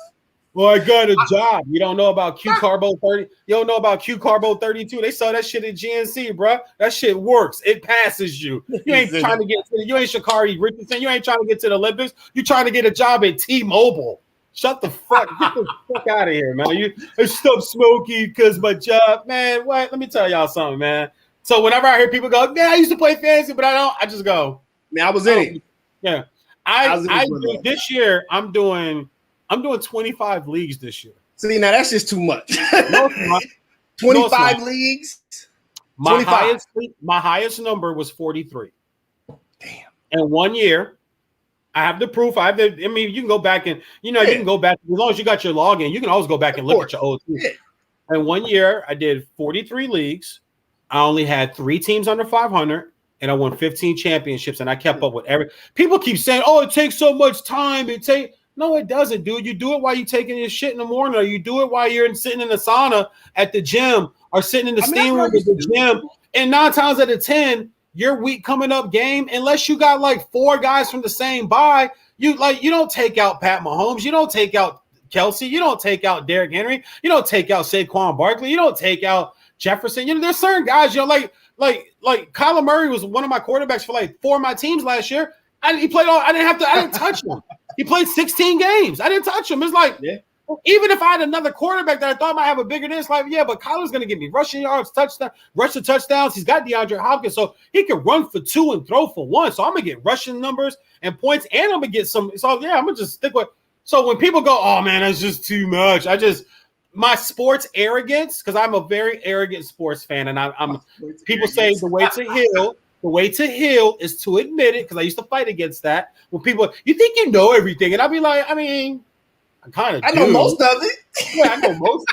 Well, I got a job. You don't know about Q-Carbo 30. You don't know about Q-Carbo 32. They saw that shit at GNC, bro. That shit works. It passes you. You ain't trying to get to you ain't Sha'Carri Richardson. You ain't trying to get to the Olympics. You trying to get a job at T-Mobile. Shut the fuck. Get the fuck out of here, man. I stopped smoking because my job. Man, what? Let me tell y'all something, man. So whenever I hear people go, man, I used to play fantasy, but I don't. I just go, man, I was in it. Yeah. I do this year. I'm doing 25 leagues this year. See, now that's just too much. 25 leagues? My highest number was 43. Damn. And 1 year, I have the proof. You can go back and, you can go back. As long as you got your login, you can always go back and look at your old team. Yeah. And 1 year, I did 43 leagues. I only had 3 teams under 500. And I won 15 championships. And I kept up with people keep saying, oh, it takes so much time. No, it doesn't, dude. You do it while you're taking your shit in the morning, or you do it while you're sitting in the sauna at the gym, or sitting in the steam room at the gym. And 9 times out of 10, your week coming up game, unless you got 4 guys from the same bye, you don't take out Pat Mahomes, you don't take out Kelsey, you don't take out Derrick Henry, you don't take out Saquon Barkley, you don't take out Jefferson. There's certain guys, like Kyler Murray was one of my quarterbacks for 4 of my teams last year. I didn't touch him. He played 16 games. I didn't touch him. It's even if I had another quarterback that I thought might have a bigger dance, but Kyler's going to give me rushing yards, rushing touchdowns. He's got DeAndre Hopkins, so he can run for 2 and throw for 1. So I'm going to get rushing numbers and points, and I'm going to get some. So, yeah, I'm going to just stick with. So when people go, oh, man, that's just too much, my sports arrogance, because I'm a very arrogant sports fan, and I'm people say the way to heal. The way to heal is to admit it, because I used to fight against that. When people, you think you know everything, and I'll be like, I kind of do. I know most of it. Yeah, I know most.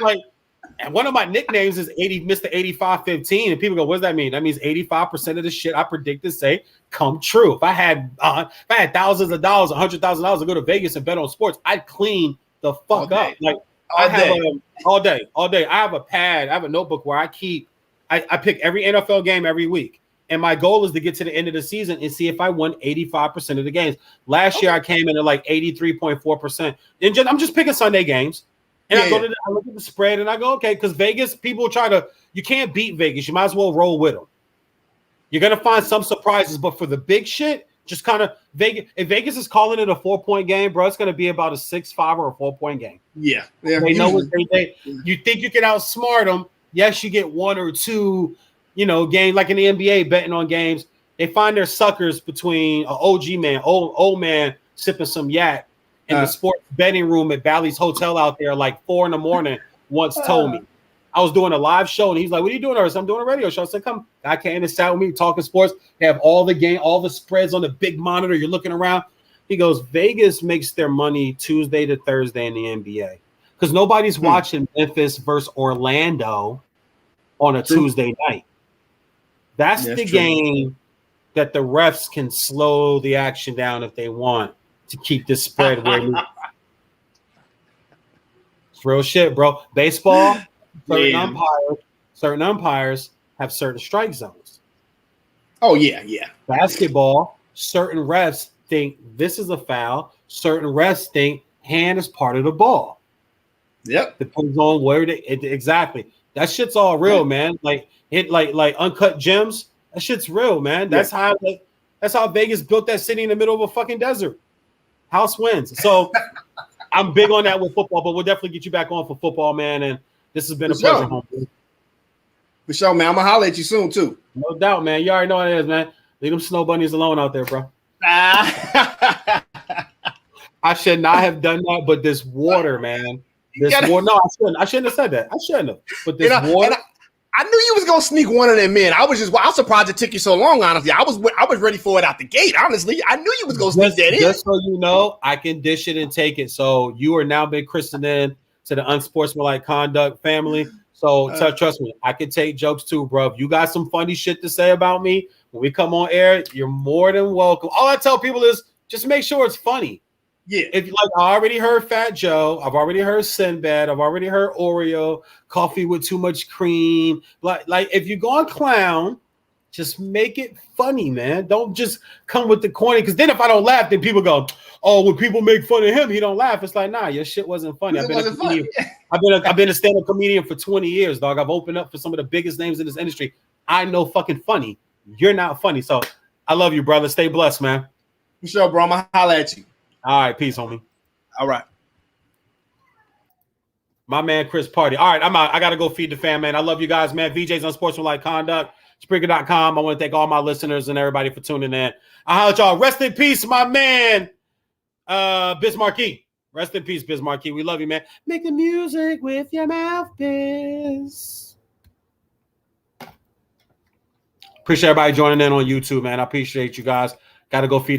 And one of my nicknames is Mr. 8515, and people go, what does that mean? That means 85% of the shit I predicted say come true. If I had thousands of dollars, $100,000 to go to Vegas and bet on sports, I'd clean the fuck up. All day. I have a pad, I have a notebook where I pick every NFL game every week. And my goal is to get to the end of the season and see if I won 85% of the games. Last year, I came in at 83.4%. And I'm just picking Sunday games. And I look at the spread and I go, okay, because Vegas, people you can't beat Vegas. You might as well roll with them. You're going to find some surprises. But for the big shit, Just kind of Vegas. If Vegas is calling it a 4-point game, bro, it's going to be about a 6-5 or a 4-point game. Yeah. They know what they. You think you can outsmart them? Yes, you get 1 or 2, games like in the NBA betting on games. They find their suckers between an OG man, old man sipping some yak in the sports betting room at Bally's Hotel out there like 4 a.m. once told me. I was doing a live show and he's like, "What are you doing?" I'm doing a radio show. I said, "Come." I came and sat with me talking sports. They have all the spreads on the big monitor. You're looking around. He goes, "Vegas makes their money Tuesday to Thursday in the NBA because nobody's watching Memphis versus Orlando on a Tuesday night. That's the game that the refs can slow the action down if they want to keep this spread where it it's real shit, bro. Baseball, certain umpires have certain strike zones. Oh, yeah. Basketball, certain refs think this is a foul. Certain refs think hand is part of the ball. Yep. Depends on where exactly. That shit's all real, man. Like uncut gems. That shit's real, man. That's how Vegas built that city in the middle of a fucking desert. House wins. So I'm big on that with football, but we'll definitely get you back on for football, man. And this has been a pleasure, homie. For sure, man. I'm gonna holler at you soon too. No doubt, man. You already know what it is, man. Leave them snow bunnies alone out there, bro. I I should not have done that, but this water, man. Water. No, I shouldn't have said that. I shouldn't have. But this water. I knew you was gonna sneak one of them in. I was surprised it took you so long. Honestly, I was ready for it out the gate. Honestly, I knew you was gonna sneak that in. Just so you know, I can dish it and take it. So you are now been christened in to the unsportsmanlike conduct family. So trust me, I can take jokes too, bro. If you got some funny shit to say about me when we come on air, you're more than welcome. All I tell people is just make sure it's funny. Yeah. If you like, I already heard Fat Joe, I've already heard Sinbad, I've already heard Oreo, coffee with too much cream. Like if you're going clown, just make it funny, man. Don't just come with the corny. Because then if I don't laugh, then people go, "Oh, when people make fun of him, he don't laugh." It's like, nah, your shit wasn't funny. I've been a stand-up comedian for 20 years, dog. I've opened up for some of the biggest names in this industry. I know fucking funny. You're not funny. So I love you, brother. Stay blessed, man. For sure, bro. I'm gonna holler at you. All right, peace, homie. All right. My man, Chris Party. All right, I'm out. I got to go feed the fam, man. I love you guys, man. VJ's Unsportsmanlike Conduct, Spreaker.com. I want to thank all my listeners and everybody for tuning in. I'll holler at y'all. Rest in peace, my man, Biz Marquis. Rest in peace, Biz Marquis. We love you, man. Make the music with your mouth, Biz. Appreciate everybody joining in on YouTube, man. I appreciate you guys. Got to go feed